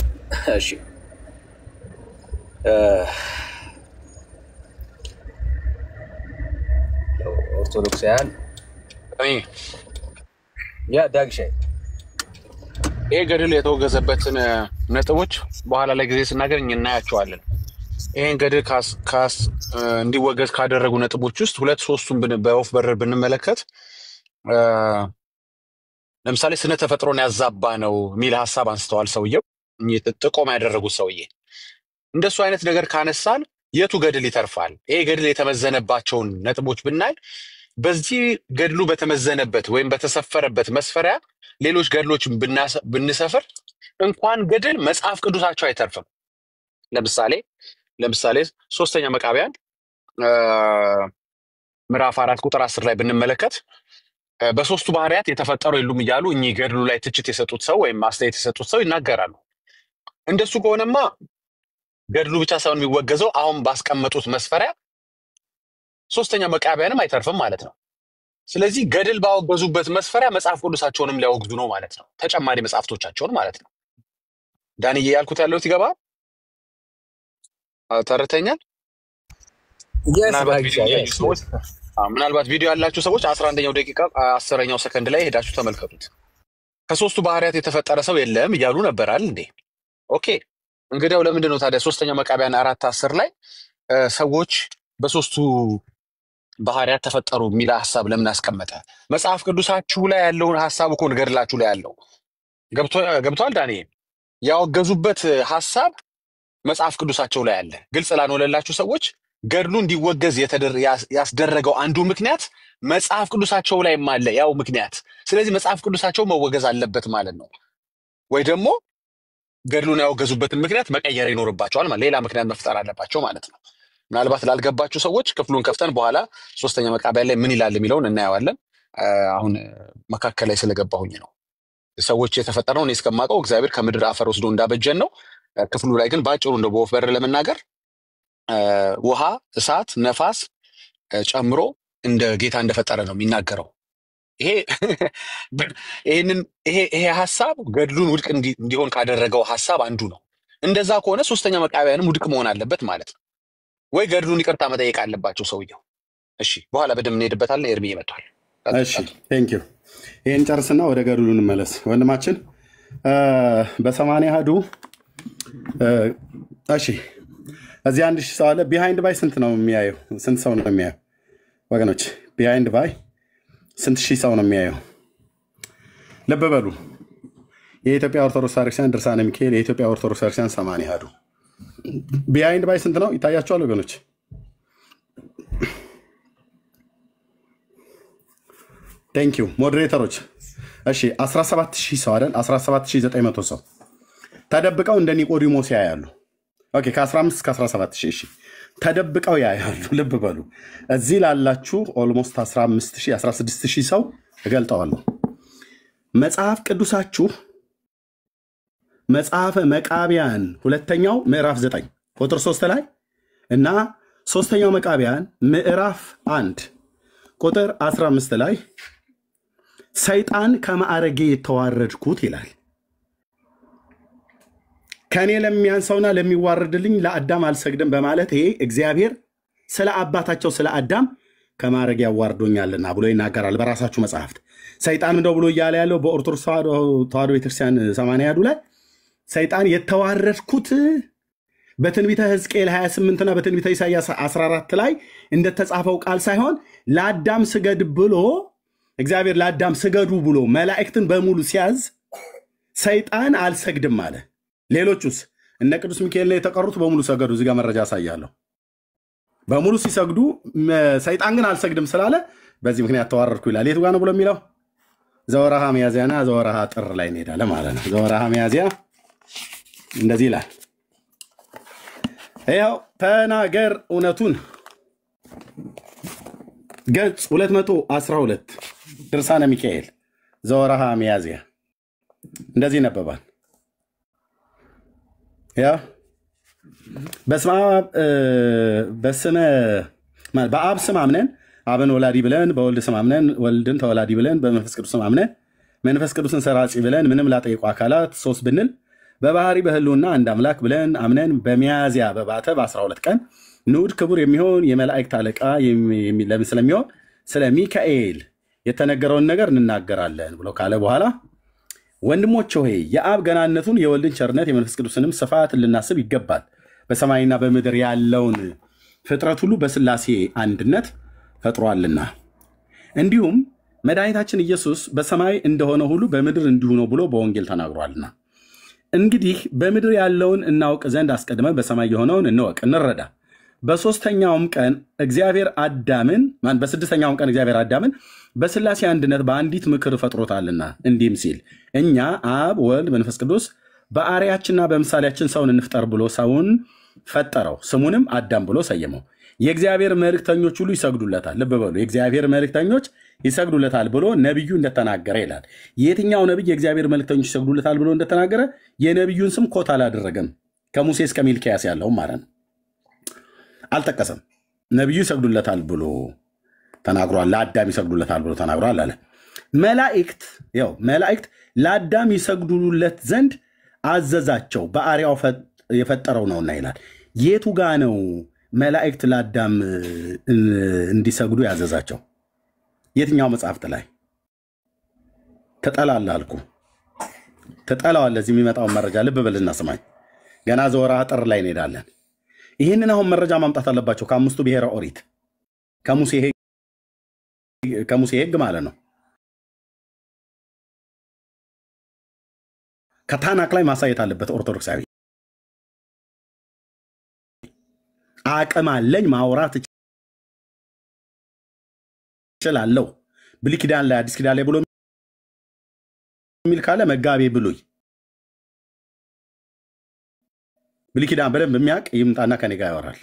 እሺ ኦርቶዶክሳውያን ያ ዳግሻይ ይሄ ገድል የተወገዘበትን ነጥቦች በኋላ ላይ ጊዜ ስናገር እናያቸዋለን። ይሄን ገድል እንዲወገዝ ካደረጉ ነጥቦች ውስጥ ሁለት ሶስቱን በወፍ በረር ብንመለከት ለምሳሌ ስነ ተፈጥሮን ያዛባ ነው የሚል ሐሳብ አንስተዋል። ሰውየው ጥቆማ ያደረጉት ሰውዬ እንደሱ አይነት ነገር ካነሳን የቱ ገድል ይተርፋል? ይሄ ገድል የተመዘነባቸውን ነጥቦች ብናይ በዚህ ገድሉ በተመዘነበት ወይም በተሰፈረበት መስፈሪያ ሌሎች ገድሎችን ብንሰፍር እንኳን ገድል መጽሐፍ ቅዱሳቸው አይተርፍም። ለምሳሌ ሶስተኛ መቃብያን ምዕራፍ 4 ቁጥር 10 ላይ ብንመለከት በሶስቱ ባህሪያት የተፈጠሩ የሉም እያሉ እኚህ ገድሉ ላይ ትችት የሰጡት ሰው ወይም ማስተያየት የሰጡት ሰው ይናገራሉ። እንደሱ ከሆነማ ገድሉ ብቻ ሳይሆን የሚወገዘው አሁን ባስቀመጡት መስፈሪያ ሶስተኛ መቃብያንም አይተርፍም ማለት ነው። ስለዚህ ገድል ባወገዙበት መስፈሪያ መጽሐፍ ቅዱሳቸውንም ሊያወግዙ ነው ማለት ነው። ተጨማሪ መጽሐፍቶቻቸውን ማለት ነው። ዳንዬ ያልኩት ያለውት ይገባል? ተረተኛል? ምናልባት ቪዲዮ ያላችሁ ሰዎች 11ኛው ደቂቃ 10ኛው ሰከንድ ላይ ሄዳችሁ ተመልከቱት። ከሶስቱ ባህሪያት የተፈጠረ ሰው የለም እያሉ ነበራል እንዴ? ኦኬ እንግዲያው ለምንድን ነው ታዲያ ሶስተኛ መቃብያን 4:10 ላይ ሰዎች በሶስቱ ባህሪያት ተፈጠሩ የሚል ሐሳብ ለምን አስቀመጠ? መጽሐፍ ቅዱሳችሁ ላይ ያለውን ሐሳብ እኮ ገድላችሁ ላይ ያለው ገብቷል። ዳንኤል ያወገዙበት ሐሳብ መጽሐፍ ቅዱሳቸው ላይ አለ። ግልጽ ላልሆነላችሁ ሰዎች ገድሉ እንዲወገዝ ያስደረገው አንዱ ምክንያት መጽሐፍ ቅዱሳቸው ላይም አለ ያው ምክንያት። ስለዚህ መጽሐፍ ቅዱሳቸው መወገዝ አለበት ማለት ነው። ወይ ደግሞ ገድሉን ያወገዙበትን ምክንያት መቀየር ይኖርባቸዋል ማለት ሌላ ምክንያት መፍጠር አለባቸው ማለት ነው። ምናልባት ላልገባችሁ ሰዎች ክፍሉን ከፍተን በኋላ ሶስተኛ መቃብያን ላይ ምን ይላል የሚለውን እናየዋለን። አሁን መካከል ላይ ስለገባሁኝ ነው። ሰዎች የተፈጠረው እኔ እስከማውቀው እግዚአብሔር ከምድር አፈር ወስዶ እንዳበጀን ነው። ክፍሉ ላይ ግን ባጭሩ እንደ በወፍ በረር ለመናገር ውሃ፣ እሳት፣ ነፋስ ጨምሮ እንደ ጌታ እንደፈጠረ ነው የሚናገረው። ይሄ ሐሳብ ገድሉን ውድቅ እንዲሆን ካደረገው ሐሳብ አንዱ ነው። እንደዛ ከሆነ ሶስተኛ መቃብያንም ውድቅ መሆን አለበት ማለት ነው። ወይ ገድሉን ይቅርታ መጠየቅ አለባቸው ሰውየው። እሺ በኋላ በደንብ እንሄድበታለን። ኤርሚ ይመጣል። እሺ ቴንክ ዩ። ይሄን ጨርስና ወደ ገድሉ እንመለስ ወንድማችን። በ80 አሐዱ እሺ እዚህ 1000 ሰው አለ። ቢሃይንድ ባይ ስንት ነው የሚያየው? ስንት ሰው ነው የሚያየው ወገኖች? ቢሃይንድ ባይ ስንት ሺህ ሰው ነው የሚያየው? ልብ በሉ። የኢትዮጵያ ኦርቶዶክስ ቤተክርስቲያን ድርሳነ ሚካኤል፣ የኢትዮጵያ ኦርቶዶክስ ቤተክርስቲያን 80 አሐዱ ቢሃይንድ ባይ ስንት ነው ይታያቸዋል ወገኖች? ቴንክ ዩ ሞዴሬተሮች። እሺ 17000 ሰው አይደል? 17900 ሰው ተደብቀው እንደ ኒቆዲሞስ ያያሉ። ኦኬ ከ15 እስከ 17000 እሺ ተደብቀው ያያሉ። ልብ በሉ። እዚህ ላላችሁ ኦልሞስት 15000 16000 ሰው እገልጠዋለሁ። መጽሐፍ ቅዱሳችሁ መጽሐፈ መቃብያን ሁለተኛው ምዕራፍ 9 ቁጥር 3 ላይ እና ሶስተኛው መቃብያን ምዕራፍ 1 ቁጥር 15 ላይ ሰይጣን ከማዕረጌ የተዋረድኩት ይላል። ከኔ ለሚያንሰውና ለሚዋረድልኝ ለአዳም አልሰግድም በማለት ይሄ እግዚአብሔር ስለ አባታቸው ስለ አዳም ከማዕረግ ያዋርዶኛልና ብሎ ይናገራል በራሳችሁ መጽሐፍት። ሰይጣን እንደው ብሎ እያለ ያለው በኦርቶዶክስ ተዋሕዶ ቤተክርስቲያን 80 አሐዱ ላይ ሰይጣን የተዋረድኩት በትንቢተ ሕዝቅኤል 28 እና በትንቢተ ኢሳይያስ 14 ላይ እንደተጻፈው ቃል ሳይሆን ለአዳም ስገድ ብሎ እግዚአብሔር ለአዳም ስገዱ ብሎ መላእክትን በሙሉ ሲያዝ ሰይጣን አልሰግድም አለ። ሌሎቹስ እነ ቅዱስ ሚካኤል ላይ የተቀሩት በሙሉ ሰገዱ። እዚህ ጋር መረጃ ያሳያለሁ። በሙሉ ሲሰግዱ ሰይጣን ግን አልሰግድም ስላለ በዚህ ምክንያት ተዋረድኩ ይላል። የቱ ጋር ነው ብሎ የሚለው? ዘወርሃ ሚያዝያና ዘወርሃ ጥር ላይ እንሄዳለን ማለት ነው። ዘወርሃ ሚያዝያ እንደዚህ ይላል። ያው ተናገር እውነቱን ገጽ 212 ድርሳነ ሚካኤል ዘወርሃ ሚያዝያ እንደዚህ ይነበባል። ያ በአብ ስም አምነን አብን ወላዲ ብለን፣ በወልድ ስም አምነን ወልድን ተወላዲ ብለን፣ በመንፈስ ቅዱስ ስም አምነን መንፈስ ቅዱስን ሰራጺ ብለን፣ ምንም ላጠይቁ አካላት ሶስት ብንል፣ በባህሪ በህልውና አንድ አምላክ ብለን አምነን በሚያዝያ በባተ በ12 ቀን ንዑድ ክቡር የሚሆን የመላእክት አለቃ ለምን ስለሚሆን ስለ ሚካኤል የተነገረውን ነገር እንናገራለን ብሎ ካለ በኋላ ወንድሞች ሆይ የአብ ገናነቱን የወልድን ቸርነት የመንፈስ ቅዱስንም ስፋት ልናስብ ይገባል። በሰማይና በምድር ያለውን ፍጥረት ሁሉ በስላሴ አንድነት ፈጥሯልና እንዲሁም መድኃኒታችን ኢየሱስ በሰማይ እንደሆነ ሁሉ በምድር እንዲሁ ነው ብሎ በወንጌል ተናግሯልና እንግዲህ በምድር ያለውን እናውቅ ዘንድ አስቀድመን በሰማይ የሆነውን እንወቅ እንረዳ። በስድስተኛውም ቀን እግዚአብሔር አዳምን በስላሴ አንድነት በአንዲት ምክር ፈጥሮታልና እንዲህም ሲል እኛ አብ ወልድ መንፈስ ቅዱስ በአርአያችንና በምሳሌያችን ሰውን እንፍጠር ብሎ ሰውን ፈጠረው፣ ስሙንም አዳም ብሎ ሰየመው። የእግዚአብሔር መልእክተኞች ሁሉ ይሰግዱለታል። ልብ በሉ፣ የእግዚአብሔር መልእክተኞች ይሰግዱለታል ብሎ ነቢዩ እንደተናገረ ይላል። የትኛው ነቢይ የእግዚአብሔር መልእክተኞች ይሰግዱለታል ብሎ እንደተናገረ የነቢዩን ስም ኮት አላደረገም። ከሙሴ እስከ ሚልኪያስ ያለውም ማለት ነው አልጠቀሰም። ነቢዩ ይሰግዱለታል ብሎ ተናግሯል። ለአዳም ይሰግዱለታል ብሎ ተናግሯል አለ። መላእክት ለአዳም ይሰግዱለት ዘንድ አዘዛቸው፣ በአርአያው የፈጠረው ነውና ይላል። የቱ ጋ ነው መላእክት ለአዳም እንዲሰግዱ ያዘዛቸው? የትኛው መጽሐፍት ላይ? ተጠላላ አልኩ። ተጠላዋል። ለዚህ የሚመጣውን መረጃ ልብ በልና ስማኝ። ገና ዘወርሃ ጥር ላይ እንሄዳለን። ይህንን አሁን መረጃ ማምጣት አለባቸው ከአምስቱ ብሔረ ኦሪት ከሙሴ ሕግ ማለት ነው። ከታናክ ላይ ማሳየት አለበት። ኦርቶዶክሳዊ አቅም አለኝ ማውራት እችላለሁ። ብሉይ ኪዳን ላይ አዲስ ኪዳን ላይ ብሎ የሚል ካለ መጋቤ ብሉይ ብሉይ ኪዳን በደንብ የሚያውቅ ይምጣና ከኔ ጋር ያወራል።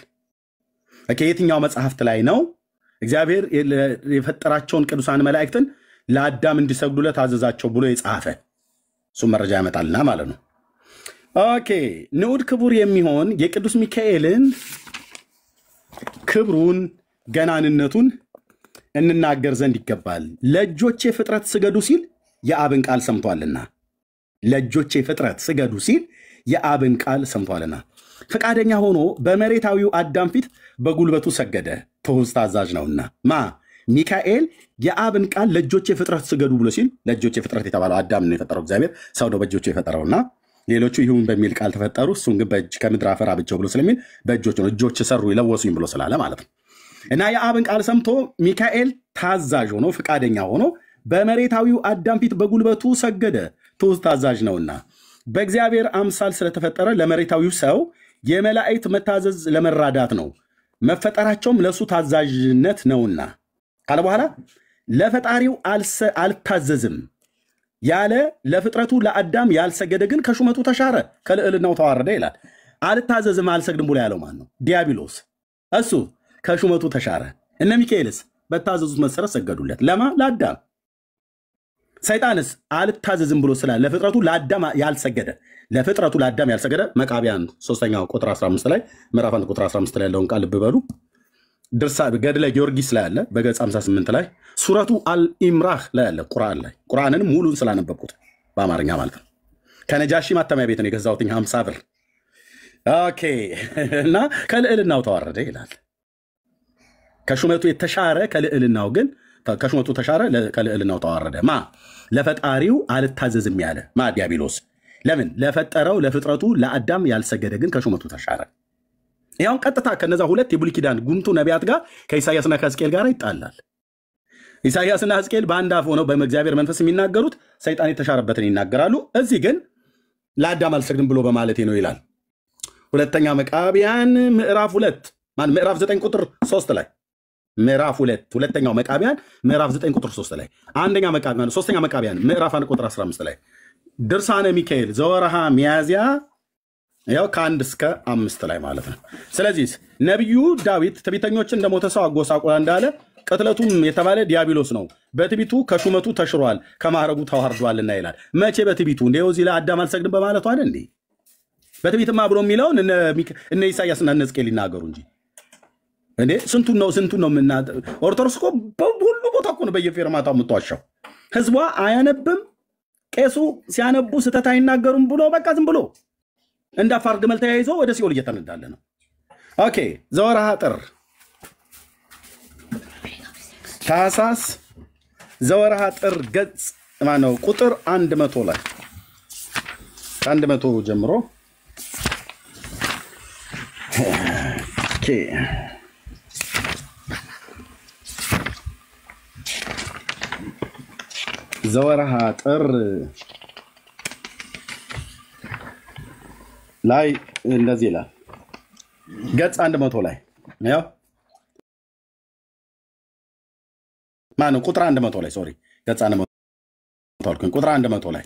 የትኛው መጽሐፍት ላይ ነው እግዚአብሔር የፈጠራቸውን ቅዱሳን መላእክትን ለአዳም እንዲሰግዱለት አዘዛቸው ብሎ የጻፈ? እሱ መረጃ ያመጣልና ማለት ነው። ኦኬ፣ ንዑድ ክቡር የሚሆን የቅዱስ ሚካኤልን ክብሩን ገናንነቱን እንናገር ዘንድ ይገባል። ለእጆቼ ፍጥረት ስገዱ ሲል የአብን ቃል ሰምቷልና፣ ለእጆቼ ፍጥረት ስገዱ ሲል የአብን ቃል ሰምቷልና ፈቃደኛ ሆኖ በመሬታዊው አዳም ፊት በጉልበቱ ሰገደ፣ ትሑት ታዛዥ ነውና። ሚካኤል የአብን ቃል ለእጆቼ ፍጥረት ስገዱ ብሎ ሲል ለእጆቼ ፍጥረት የተባለው አዳም ነው የፈጠረው እግዚአብሔር፣ ሰው ነው በእጆቹ የፈጠረውና ሌሎቹ ይሁን በሚል ቃል ተፈጠሩ፣ እሱን ግን በእጅ ከምድር አፈር አብጀው ብሎ ስለሚል በእጆቹ ነው እጆች ሰሩ ይለወሱኝ ብሎ ስላለ ማለት ነው። እና የአብን ቃል ሰምቶ ሚካኤል ታዛዥ ሆኖ ፈቃደኛ ሆኖ በመሬታዊው አዳም ፊት በጉልበቱ ሰገደ፣ ትሑት ታዛዥ ነውና። በእግዚአብሔር አምሳል ስለተፈጠረ ለመሬታዊው ሰው የመላእክት መታዘዝ ለመራዳት ነው፣ መፈጠራቸውም ለእሱ ታዛዥነት ነውና ካለ በኋላ ለፈጣሪው አልታዘዝም ያለ ለፍጥረቱ ለአዳም ያልሰገደ ግን ከሹመቱ ተሻረ፣ ከልዕልናው ተዋረደ ይላል። አልታዘዝም አልሰግድም ብሎ ያለው ማን ነው? ዲያብሎስ። እሱ ከሹመቱ ተሻረ። እነ ሚካኤልስ በታዘዙት መሰረት ሰገዱለት። ለማ? ለአዳም። ሰይጣንስ አልታዘዝም ብሎ ስላለ ለፍጥረቱ ለአዳም ያልሰገደ ለፍጥረቱ ለአዳም ያልሰገደ መቃቢያን 3ኛው ቁጥር 15 ላይ ምዕራፍ 1 ቁጥር 15 ላይ ያለውን ቃል ልብ በሉ። ገድለ ጊዮርጊስ ላይ ያለ በገጽ 58 ላይ ሱረቱ አልኢምራህ ላይ ያለ ቁርአንንም ሙሉን ስላነበብኩት በአማርኛ ማለት ነው። ከነጃሺ ማተሚያ ቤት ነው የገዛሁት 50 ብር። ኦኬ። እና ከልዕልናው ተዋረደ ይላል። ከሹመቱ የተሻረ ከልዕልናው ግን ከሹመቱ ተሻረ ከልዕልናው ተዋረደ። ለፈጣሪው አልታዘዝም ያለ ዲያብሎስ። ለምን? ለፈጠረው ለፍጥረቱ ለአዳም ያልሰገደ ግን ከሹመቱ ተሻረ። ያውን ቀጥታ ከነዛ ሁለት የብሉይ ኪዳን ጉምቱ ነቢያት ጋር ከኢሳያስና ከሕዝቅኤል ጋር ይጣላል። ኢሳይያስና ሕዝቅኤል በአንድ አፍ ሆነው በእግዚአብሔር መንፈስ የሚናገሩት ሰይጣን የተሻረበትን ይናገራሉ። እዚህ ግን ለአዳም አልሰግድም ብሎ በማለቴ ነው ይላል። ሁለተኛ መቃቢያን ምዕራፍ 9 ቁጥር 3 ላይ ምዕራፍ 2 ሁለተኛው መቃቢያን ምዕራፍ 9 ቁጥር 3 ላይ አንደኛ መቃቢያን ሶስተኛ መቃቢያን ምዕራፍ 1 ቁጥር 15 ላይ ድርሳነ ሚካኤል ዘወርሃ ሚያዝያ ያው ከ1 እስከ 5 ላይ ማለት ነው። ስለዚህ ነቢዩ ዳዊት ትዕቢተኞችን እንደሞተ ሰው አጎሳቁላ እንዳለ ቅጥለቱም የተባለ ዲያብሎስ ነው። በትዕቢቱ ከሹመቱ ተሽሯል፣ ከማዕረጉ ተዋርዷልና ይላል። መቼ በትዕቢቱ? እንደው እዚህ ላይ አዳም አልሰግድም በማለቱ አይደል እንዴ? በትዕቢትማ ብሎ የሚለውን እነ ኢሳይያስና እነ ሕዝቅኤል ይናገሩ እንጂ እንዴ ስንቱን ነው ኦርቶዶክስ እኮ በሁሉ ቦታ እኮ ነው በየፌርማታው የምትዋሻው። ህዝቧ አያነብም፣ ቄሱ ሲያነቡ ስህተት አይናገሩም ብሎ በቃ ዝም ብሎ እንደ አፋር ግመል ተያይዞ ወደ ሲኦል እየተነዳለ ነው። ኦኬ ዘወርሃ ጥር ታኅሳስ ዘወርሃ ጥር ገጽ ማነው ቁጥር 100 ላይ ከ100 ጀምሮ ኦኬ ዘወርሃ ጥር ላይ እንደዚህ ይላል። ገጽ 100 ላይ ያው ማነው ቁጥር 100 ላይ ሶሪ ገጽ 100 አልኩኝ። ቁጥር 100 ላይ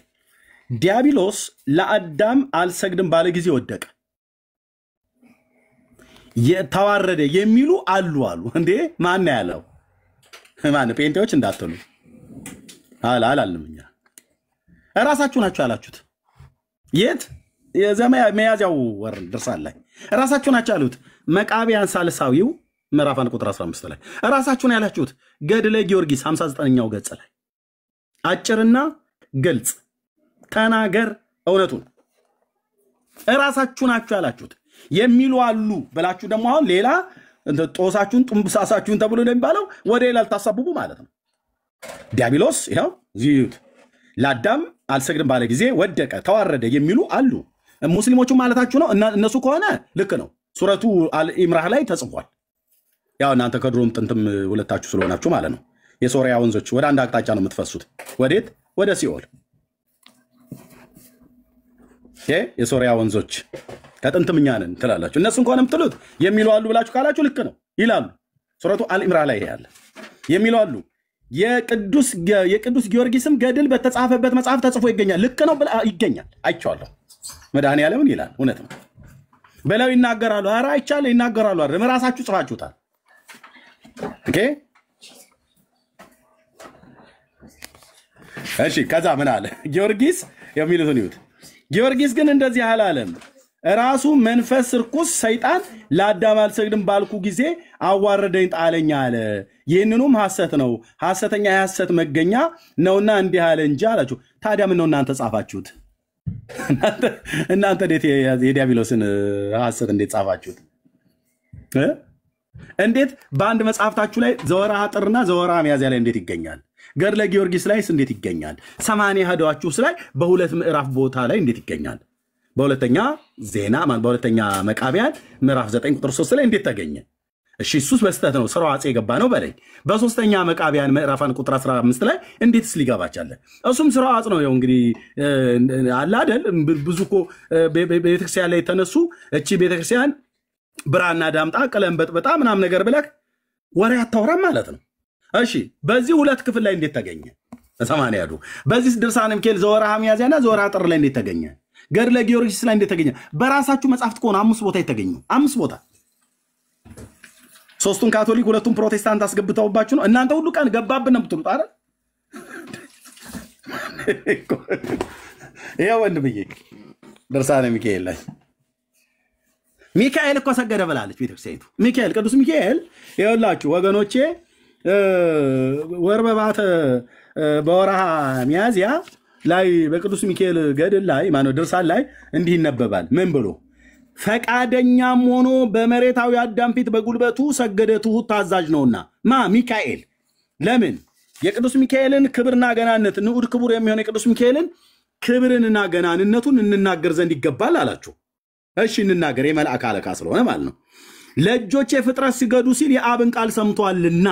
ዲያብሎስ ለአዳም አልሰግድም ባለ ጊዜ ወደቀ፣ የተዋረደ የሚሉ አሉ እንዴ? ማን ያለው? ማን? ጴንጤዎች እንዳትሉ አላልንም እኛ። ራሳችሁ ናችሁ ያላችሁት። የት ሚያዝያው ወር ድርሳን ላይ ራሳችሁ ናችሁ ያሉት። መቃቢያን ሳልሳዊው ምዕራፍ 1 ቁጥር 15 ላይ ራሳችሁን ያላችሁት። ገድለ ጊዮርጊስ 59ኛው ገጽ ላይ አጭርና ግልጽ ተናገር እውነቱን ራሳችሁ ናችሁ ያላችሁት። የሚሉ አሉ ብላችሁ ደግሞ አሁን ሌላ ጦሳችሁን ጥምብሳሳችሁን ተብሎ እንደሚባለው ወደ ሌላ ልታሳብቡ ማለት ነው። ዲያብሎስ ይሄው ዚዩት ለአዳም አልሰግድም ባለ ጊዜ ወደቀ፣ ተዋረደ የሚሉ አሉ። ሙስሊሞቹ ማለታችሁ ነው። እነሱ ከሆነ ልክ ነው። ሱረቱ አልኢምራን ላይ ተጽፏል። ያው እናንተ ከድሮም ጥንትም ሁለታችሁ ስለሆናችሁ ማለት ነው። የሶሪያ ወንዞች ወደ አንድ አቅጣጫ ነው የምትፈሱት። ወዴት? ወደ ሲኦል። የሶሪያ ወንዞች ከጥንትም እኛ ነን ትላላችሁ። እነሱን ከሆነ የምትሉት የሚሉ አሉ ብላችሁ ካላችሁ ልክ ነው ይላሉ። ሱረቱ አልኢምራን ላይ ያለ የሚሉ አሉ። የቅዱስ ጊዮርጊስም ገድል በተጻፈበት መጽሐፍ ተጽፎ ይገኛል። ልክ ነው ይገኛል። አይቼዋለሁ። መድኃኔዓለምን ይላል። እውነት ነው በለው ይናገራሉ። ኧረ አይቻለ ይናገራሉ አይደል? ራሳችሁ ጽፋችሁታል። ኦኬ እሺ። ከዛ ምን አለ ጊዮርጊስ የሚሉትን ይሁት። ጊዮርጊስ ግን እንደዚህ አላለም። ራሱ መንፈስ ርኩስ ሰይጣን ለአዳም አልሰግድም ባልኩ ጊዜ አዋረደኝ ጣለኝ አለ። ይህንኑም ሐሰት ነው፣ ሐሰተኛ የሐሰት መገኛ ነውና እንዲህ አለ እንጂ አላችሁ። ታዲያ ምን ነው እናንተ ጻፋችሁት? እናንተ እንዴት የዲያብሎስን ሐሰት እንዴት ጻፋችሁት? እንዴት በአንድ መጽሐፍታችሁ ላይ ዘወርሃ ጥርና ዘወርሃ ሚያዝያ ላይ እንዴት ይገኛል? ገድለ ጊዮርጊስ ላይስ እንዴት ይገኛል? 80 ሀዳዋችሁስ ላይ በሁለት ምዕራፍ ቦታ ላይ እንዴት ይገኛል? በሁለተኛ ዜና በሁለተኛ መቃቢያን ምዕራፍ 9 ቁጥር 3 ላይ እንዴት ተገኘ? እሺ እሱስ በስተት ነው፣ ስራው አጼ የገባ ነው በለኝ። በሶስተኛ መቃቢያን ምዕራፍ 1 ቁጥር 15 ላይ እንዴትስ ሊገባ ቻለ? እሱም ስራው አጽ ነው። እንግዲህ አለ አይደል? ብዙ እኮ ቤተክርስቲያን ላይ የተነሱ እቺ ቤተክርስቲያን ብራና ዳምጣ ቀለም በጥበጣ ምናምን ነገር ብለህ ወሬ አታወራም ማለት ነው። እሺ በዚህ ሁለት ክፍል ላይ እንዴት ተገኘ? 80 ያዱ በዚህ ድርሳነ ሚካኤል ዘወርሃ ሚያዝያና ዘወርሃ ጥር ላይ እንዴት ተገኘ? ገድለ ጊዮርጊስ ላይ እንዴት ተገኘ? በራሳችሁ መጽሐፍት ከሆነ 5 ቦታ የተገኙ 5 ቦታ፣ ሶስቱን ካቶሊክ ሁለቱን ፕሮቴስታንት አስገብተውባችሁ ነው። እናንተ ሁሉ ቀን ገባብን ነው የምትሉት አይደል? ይሄ ወንድምዬ ድርሳነ ሚካኤል ላይ ሚካኤል እኮ ሰገደ ብላለች ቤተክርስቲያኒቱ። ሚካኤል ቅዱስ ሚካኤል ይኸውላችሁ ወገኖቼ ወር በባተ በወርሃ ሚያዝያ ላይ በቅዱስ ሚካኤል ገድል ላይ ማነው ድርሳን ላይ እንዲህ ይነበባል። ምን ብሎ ፈቃደኛም ሆኖ በመሬታዊ አዳም ፊት በጉልበቱ ሰገደ፣ ትሁት ታዛዥ ነውና። ሚካኤል ለምን የቅዱስ ሚካኤልን ክብርና ገናነት ንዑድ ክቡር የሚሆን የቅዱስ ሚካኤልን ክብርንና ገናንነቱን እንናገር ዘንድ ይገባል አላችሁ። እሺ እንናገር፣ የመልአክ አለቃ ስለሆነ ማለት ነው። ለእጆቼ ፍጥረት ሲገዱ ሲል የአብን ቃል ሰምቷልና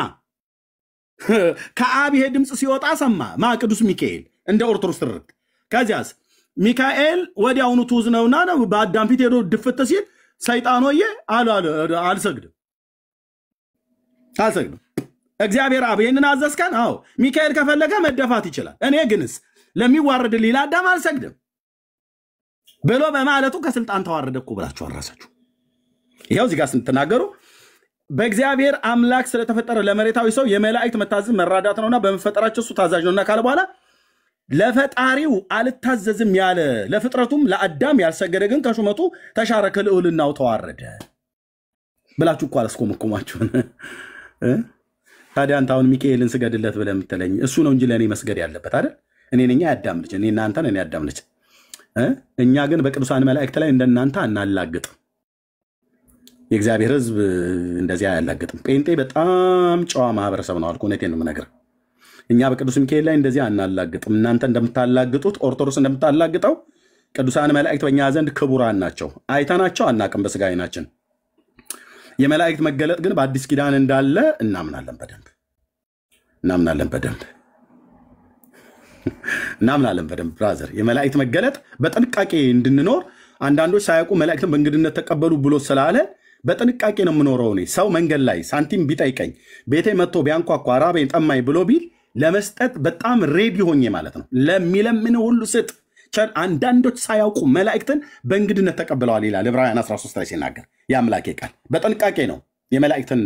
ከአብ ይሄ ድምፅ ሲወጣ ሰማ ማ ቅዱስ ሚካኤል እንደ ኦርቶዶክስ ትርክት። ከዚያስ ሚካኤል ወዲያውኑ ትውዝ ነውና በአዳም ፊት ሄዶ ድፍት ሲል ሰይጣኖዬ አልሰግድም እግዚአብሔር አብ ይሄንን አዘዝከን? አዎ ሚካኤል ከፈለገ መደፋት ይችላል፣ እኔ ግንስ ለሚዋረድ ሌላ አዳም አልሰግድም ብሎ በማለቱ ከስልጣን ተዋረደ እኮ ብላችሁ አራሳችሁ። ይሄው እዚህ ጋር ስትናገሩ በእግዚአብሔር አምላክ ስለተፈጠረ ለመሬታዊ ሰው የመላእክት መታዘዝ መራዳት ነውና በመፈጠራቸው እሱ ታዛዥ ነውና ካለ በኋላ ለፈጣሪው አልታዘዝም ያለ ለፍጥረቱም ለአዳም ያልሰገደ ግን ከሹመቱ ተሻረ ከልዑልናው ተዋረደ ብላችሁ እኮ አላስቆምኩማችሁን። ታዲያ አንተ አሁን ሚካኤልን ስገድለት ብለህ የምትለኝ እሱ ነው እንጂ ለእኔ መስገድ ያለበት አይደል? እኔ ነኝ አዳም ልጅ፣ እኔ እናንተ ነን አዳም ልጅ። እኛ ግን በቅዱሳን መላእክት ላይ እንደናንተ አናላግጥም። የእግዚአብሔር ሕዝብ እንደዚያ አያላግጥም። ጴንጤ በጣም ጨዋ ማህበረሰብ ነው አልኩ። እውነቴን ነው የምነግርህ። እኛ በቅዱስ ሚካኤል ላይ እንደዚያ አናላግጥም። እናንተ እንደምታላግጡት ኦርቶዶክስ እንደምታላግጠው ቅዱሳን መላእክት በእኛ ዘንድ ክቡራን ናቸው። አይተናቸው አናቅም በስጋ ዓይናችን። የመላእክት መገለጥ ግን በአዲስ ኪዳን እንዳለ እናምናለን በደንብ ብራዘር። የመላእክት መገለጥ በጥንቃቄ እንድንኖር አንዳንዶች ሳያውቁ መላእክትን በእንግድነት ተቀበሉ ብሎ ስላለ በጥንቃቄ ነው የምኖረው። እኔ ሰው መንገድ ላይ ሳንቲም ቢጠይቀኝ ቤቴ መጥቶ ቢያንኳኳ ራበኝ ጠማኝ ብሎ ቢል ለመስጠት በጣም ሬዲ ሆኜ ማለት ነው። ለሚለምን ሁሉ ስጥ። አንዳንዶች ሳያውቁ መላእክትን በእንግድነት ተቀብለዋል ይላል ዕብራውያን 13 ላይ ሲናገር የአምላኬ ቃል። በጥንቃቄ ነው የመላእክትን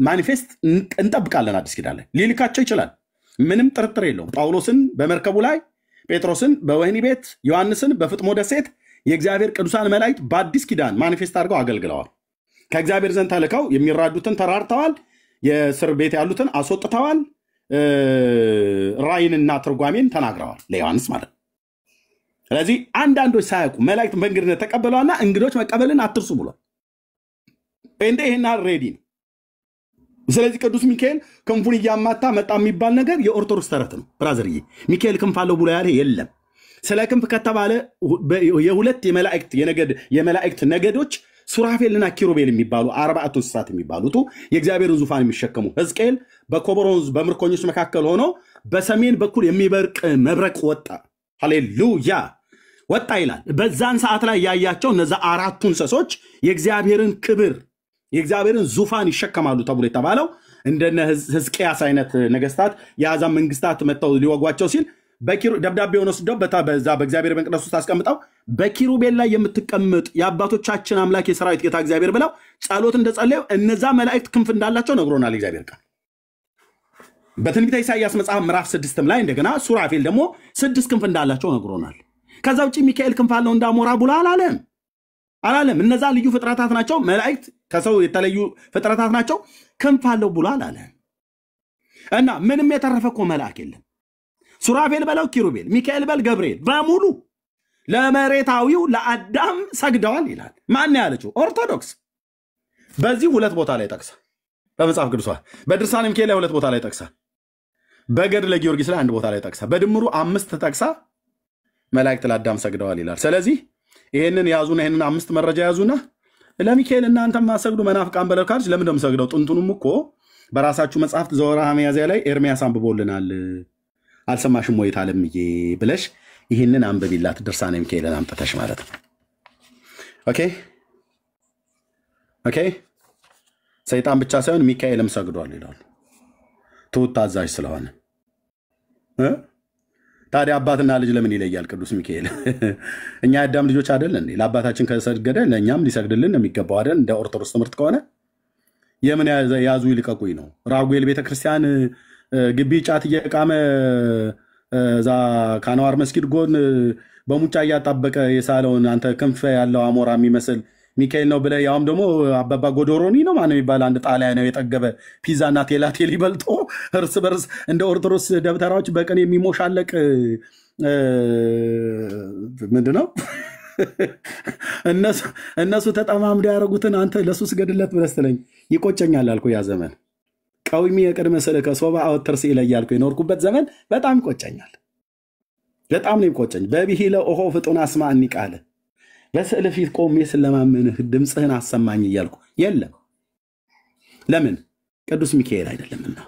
ማኒፌስት እንጠብቃለን። አዲስ ኪዳን ላይ ሊልካቸው ይችላል፣ ምንም ጥርጥር የለውም። ጳውሎስን በመርከቡ ላይ፣ ጴጥሮስን በወህኒ ቤት፣ ዮሐንስን በፍጥሞ ደሴት የእግዚአብሔር ቅዱሳን መላእክት በአዲስ ኪዳን ማኒፌስት አድርገው አገልግለዋል። ከእግዚአብሔር ዘንድ ተልከው የሚራዱትን ተራርተዋል፣ የእስር ቤት ያሉትን አስወጥተዋል፣ ራእይንና ትርጓሜን ተናግረዋል ለዮሐንስ ማለት ነው። ስለዚህ አንዳንዶች ሳያውቁ መላእክት በእንግድነት ተቀበለዋልና እንግዶች መቀበልን አትርሱ ብሏል። እንደ ይሄና ሬዲ ነው። ስለዚህ ቅዱስ ሚካኤል ክንፉን እያማታ መጣ የሚባል ነገር የኦርቶዶክስ ተረት ነው ብራዘርዬ። ሚካኤል ክንፍ አለው ብሎ ያለ የለም። ስለ ክንፍ ከተባለ የሁለት የመላእክት ነገዶች ሱራፌልና ኪሩቤል የሚባሉ 40 እንስሳት የሚባሉት የእግዚአብሔርን ዙፋን የሚሸከሙ ሕዝቅኤል በኮቦሮንዝ በምርኮኞች መካከል ሆኖ በሰሜን በኩል የሚበርቅ መብረቅ ወጣ፣ ሃሌሉያ ወጣ ይላል። በዛን ሰዓት ላይ ያያቸው እነዛ 4 እንስሶች የእግዚአብሔርን ክብር የእግዚአብሔርን ዙፋን ይሸከማሉ ተብሎ የተባለው እንደነ ሕዝቅያስ አይነት ነገስታት የአሕዛብ መንግስታት መጥተው ሊወጓቸው ሲል ደብዳቤውን ወስደው በዛ በእግዚአብሔር መቅደስ ውስጥ አስቀምጠው በኪሩቤል ላይ የምትቀመጥ የአባቶቻችን አምላክ የሰራዊት ጌታ እግዚአብሔር ብለው ጸሎት እንደጸለዩ እነዛ መላእክት ክንፍ እንዳላቸው ነግሮናል እግዚአብሔር ቃል። በትንቢተ ኢሳይያስ መጽሐፍ ምዕራፍ 6 ላይ እንደገና ሱራፌል ደግሞ 6 ክንፍ እንዳላቸው ነግሮናል። ከዛ ውጪ ሚካኤል ክንፍ አለው እንዳሞራ ብሎ አላለም። እነዛ ልዩ ፍጥረታት ናቸው። መላእክት ከሰው የተለዩ ፍጥረታት ናቸው። ክንፍ አለው ብሎ አላለም። እና ምንም የተረፈ እኮ መልአክ የለም። ሱራፌል በለው ኪሩቤል፣ ሚካኤል በል ገብርኤል በሙሉ ለመሬታዊው ለአዳም ሰግደዋል ይላል። ማን ያለችው? ኦርቶዶክስ። በዚህ 2 ቦታ ላይ ጠቅሳ በመጽሐፍ ቅዱስ በድርሳነ ሚካኤል ላይ 2 ቦታ ላይ ጠቅሳ፣ በገድለ ጊዮርጊስ ላይ 1 ቦታ ላይ ጠቅሳ፣ በድምሩ 5 ጠቅሳ መላእክት ለአዳም ሰግደዋል ይላል። ስለዚህ ይሄንን ያዙና ይሄንን 5 መረጃ ያዙና ለሚካኤል እናንተ ማሰግዱ መናፍቃን በለው ካልሽ ለምን ደም ሰግደው? ጥንቱንም እኮ በራሳችሁ መጽሐፍት ዘወርኀ ሚያዝያ ላይ ኤርሚያስ አንብቦልናል። አልሰማሽም ወይ ታለምዬ ብለሽ ይህንን አንብቢላት ድርሳነ ሚካኤልን አምጥተሽ ማለት ነው። ኦኬ ሰይጣን ብቻ ሳይሆን ሚካኤልም ሰግዷል ይላሉ ትሑት ታዛዥ ስለሆነ። ታዲያ አባትና ልጅ ለምን ይለያል ቅዱስ ሚካኤል? እኛ የአዳም ልጆች አይደል እንዴ? ለአባታችን ከሰገደ ለእኛም ሊሰግድልን የሚገባው አይደል? እንደ ኦርቶዶክስ ትምህርት ከሆነ የምን ያዙ ይልቀቁኝ ነው። ራጉኤል ቤተክርስቲያን ግቢ ጫት እየቃመ እዛ ከአንዋር መስጊድ ጎን በሙጫ እያጣበቀ የሳለውን አንተ ክንፍ ያለው አሞራ የሚመስል ሚካኤል ነው ብለህ ያውም ደግሞ አባባ ጎዶሮኒ ነው ማነው የሚባል አንድ ጣሊያ ነው የጠገበ ፒዛና ቴላቴል ይበልጦ እርስ በርስ እንደ ኦርቶዶክስ ደብተራዎች በቀን የሚሞሻለቅ ምንድነው? እነሱ ተጠማምዶ ያደረጉትን አንተ ለሱ ስገድለት ብለህ ስትለኝ ይቆጨኛል አልኩ። ያ ዘመን ቀዊሚ የቅድመ ስልከ ሶባ አወተርስ ይለያልኩ የኖርኩበት ዘመን በጣም ይቆጨኛል። በጣም ነው ይቆጨኝ። በብሂለ ኦሆ ፍጡን አስማዕኒ ቃለ በስዕል ፊት ቆሜ ስለማመንህ ድምፅህን አሰማኝ እያልኩ የለም። ለምን? ቅዱስ ሚካኤል አይደለምና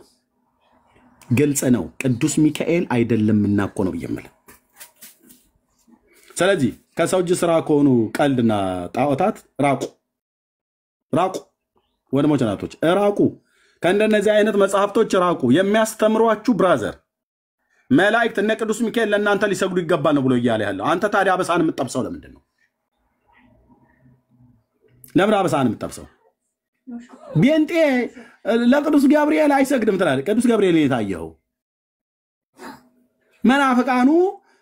ግልጽ ነው። ቅዱስ ሚካኤል አይደለምና እኮ ነው ብየምል። ስለዚህ ከሰው እጅ ስራ ከሆኑ ቀልድና ጣዖታት ራቁ ራቁ። ወንድሞች እናቶች ራቁ። ከእንደነዚህ አይነት መጽሐፍቶች ራቁ። የሚያስተምሯችሁ ብራዘር መላእክት እነ ቅዱስ ሚካኤል ለእናንተ ሊሰግዱ ይገባል ነው ብሎ እያለ ያለው። አንተ ታዲያ አበሳን የምትጠብሰው ለምንድን ነው? ለምን አበሳን የምትጠብሰው? ቢንጤ ለቅዱስ ገብርኤል አይሰግድም ትላለህ። ቅዱስ ገብርኤል የታየው መናፍቃኑ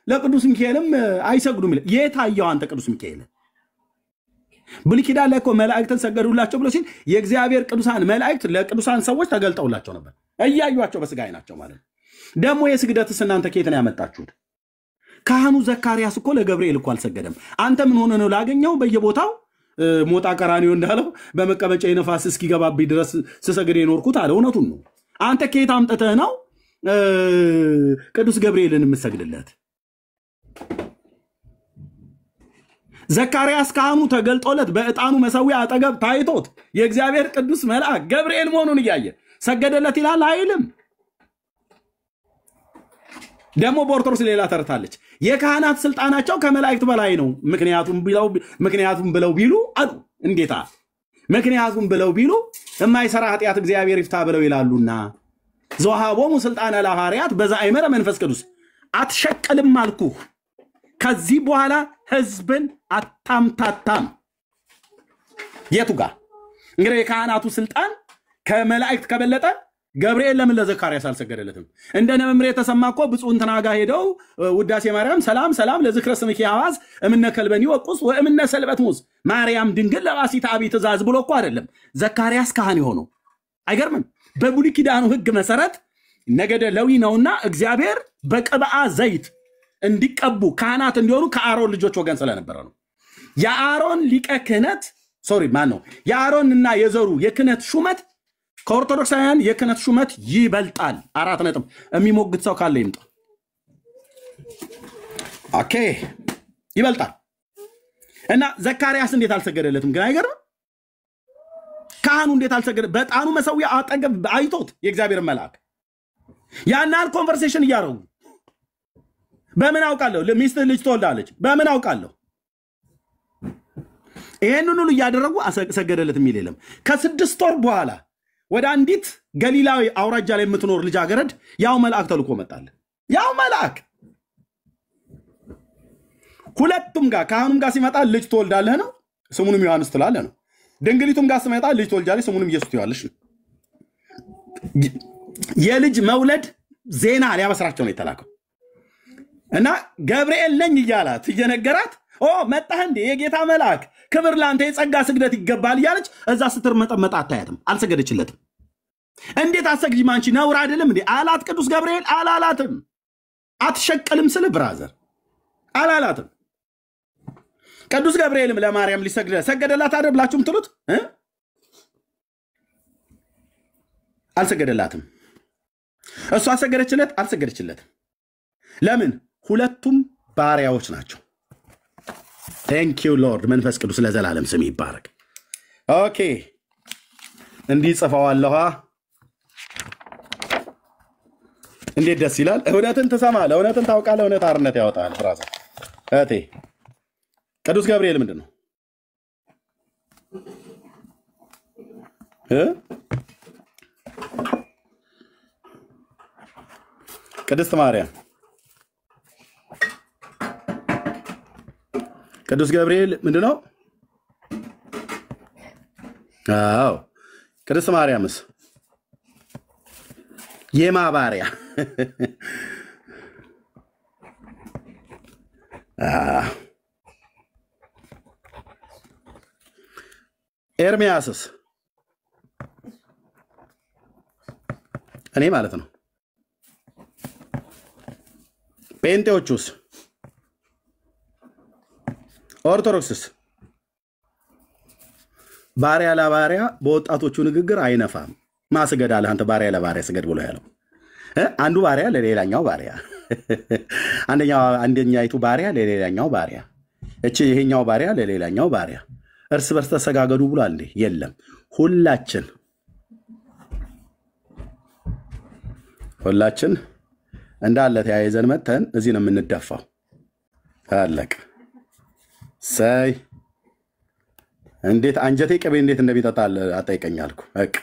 ለቅዱስ ሚካኤልም አይሰግዱም ይላል። የታየው አንተ ቅዱስ ሚካኤል ብሉይ ኪዳን ላይ እኮ መላእክትን ሰገዱላቸው ብሎ ሲል የእግዚአብሔር ቅዱሳን መላእክት ለቅዱሳን ሰዎች ተገልጠውላቸው ነበር፣ እያዩቸው በስጋ አይናቸው ማለት ነው። ደግሞ የስግደትስ እናንተ ከየት ነው ያመጣችሁት? ካህኑ ዘካርያስ እኮ ለገብርኤል እኮ አልሰገደም። አንተ ምን ሆነ ነው ላገኘው በየቦታው ሞጣ ቀራኒዮ እንዳለው በመቀበጫ የነፋስ እስኪገባብኝ ድረስ ስሰግድ የኖርኩት አለ። እውነቱን ነው። አንተ ከየት አምጥተህ ነው ቅዱስ ገብርኤልን የምትሰግድለት? ዘካርያስ ካህኑ ተገልጦለት በዕጣኑ መሰዊያ አጠገብ ታይቶት የእግዚአብሔር ቅዱስ መልአክ ገብርኤል መሆኑን እያየ ሰገደለት ይላል አይልም? ደግሞ በኦርቶዶክስ ሌላ ተርታለች። የካህናት ስልጣናቸው ከመላእክት በላይ ነው። ምክንያቱም ብለው ቢሉ አሉ። እንዴታ ምክንያቱም ብለው ቢሉ የማይሰራ ኃጢአት እግዚአብሔር ይፍታ ብለው ይላሉና ዘወሃቦሙ ስልጣነ ለሐዋርያት በዛይመረ መንፈስ ቅዱስ አትሸቀልም አልኩህ። ከዚህ በኋላ ህዝብን አታምታታም። የቱ ጋር እንግዲህ የካህናቱ ስልጣን ከመላእክት ከበለጠ ገብርኤል ለምን ለዘካርያስ አልሰገደለትም? እንደ ነመምሬ የተሰማ እኮ ብፁዕ እንትና ጋር ሄደው ውዳሴ ማርያም ሰላም ሰላም ለዝክረ ስምኪ ሐዋዝ እምነ ከልበኒ ወቁስ ወእምነ ሰልበት ሙስ ማርያም ድንግል ለባሲት አቢ ትእዛዝ ብሎ እኮ አይደለም ዘካርያስ ካህን የሆነው። አይገርምም? በብሉይ ኪዳኑ ህግ መሰረት ነገደ ሌዊ ነውና እግዚአብሔር በቅብአ ዘይት እንዲቀቡ ካህናት እንዲሆኑ ከአሮን ልጆች ወገን ስለነበረ ነው። የአሮን ሊቀ ክህነት የአሮንና የዘሩ የክህነት ሹመት ከኦርቶዶክሳውያን የክህነት ሹመት ይበልጣል። 4 ነጥብ። የሚሞግት ሰው ካለ ይምጣ። ኦኬ ይበልጣል። እና ዘካርያስ እንዴት አልሰገደለትም? ግን አይገርም? ካህኑ እንዴት አልሰገደ? በዕጣኑ መሰዊያ አጠገብ አይቶት የእግዚአብሔር መልአክ ያናል ኮንቨርሴሽን እያደረጉ በምን አውቃለሁ ሚስትህ ልጅ ትወልዳለች? በምን አውቃለሁ? ይሄንን ሁሉ እያደረጉ ሰገደለት የሚል የለም። ከ6 ወር በኋላ ወደ አንዲት ገሊላዊ አውራጃ ላይ የምትኖር ልጃገረድ ያው መልአክ ተልኮ መጣለ። ያው መልአክ ሁለቱም ጋር ካህኑም ጋር ሲመጣ ልጅ ትወልዳለህ ነው፣ ስሙንም ዮሐንስ ትላለህ ነው። ድንግሊቱም ጋር ሲመጣ ልጅ ትወልጃለሽ፣ ስሙንም ኢየሱስ ትይዋለሽ ነው። የልጅ መውለድ ዜና ሊያበስራቸው ነው የተላከው። እና ገብርኤል ነኝ እያላት እየነገራት መጣህ እንዴ የጌታ መልአክ ክብር ላንተ የጸጋ ስግደት ይገባል እያለች እዛ ስትርመጠመጥ አታያትም። አልሰገደችለትም። እንዴት አሰግጂም አንቺ ነውር አይደለም እንዴ አላት ቅዱስ ገብርኤል። አላላትም። አትሸቀልም ስለ ብራዘር አላላትም። ቅዱስ ገብርኤልም ለማርያም ሰገደላት አይደል ብላችሁም ትሉት አልሰገደላትም። እሷ አሰገደችለት? አልሰገደችለትም። ለምን? ሁለቱም ባሪያዎች ናቸው። ቴንክ ዩ ሎርድ። መንፈስ ቅዱስ ለዘላለም ስም ይባረክ። ኦኬ እንዲህ ጽፈዋለሁ። እንዴት ደስ ይላል! እውነትን ትሰማለህ፣ እውነትን ታውቃለህ፣ እውነት አርነት ያወጣል። ብራዘር እህቴ ቅዱስ ገብርኤል ምንድን ነው? ቅድስት ማርያም ቅዱስ ገብርኤል ምንድን ነው? አዎ ቅድስት ማርያምስ የማ ባሪያ? ኤርሚያስስ እኔ ማለት ነው። ጴንጤዎቹስ? ኦርቶዶክስስ? ባሪያ ለባሪያ በወጣቶቹ ንግግር አይነፋም። ማስገድ አለ። አንተ ባሪያ ለባሪያ ስገድ ብሎ ያለው አንዱ ባሪያ ለሌላኛው ባሪያ፣ አንደኛይቱ ባሪያ ለሌላኛው ባሪያ፣ ይሄኛው ባሪያ ለሌላኛው ባሪያ፣ እርስ በርስ ተሰጋገዱ ብሏል እንዴ? የለም። ሁላችን እንዳለ ተያይዘን መተን እዚህ ነው የምንደፋው። አለቀ። ሰይ እንዴት አንጀቴ ቅቤ እንዴት እንደሚጠጣ አጠይቀኛልኩ። በቃ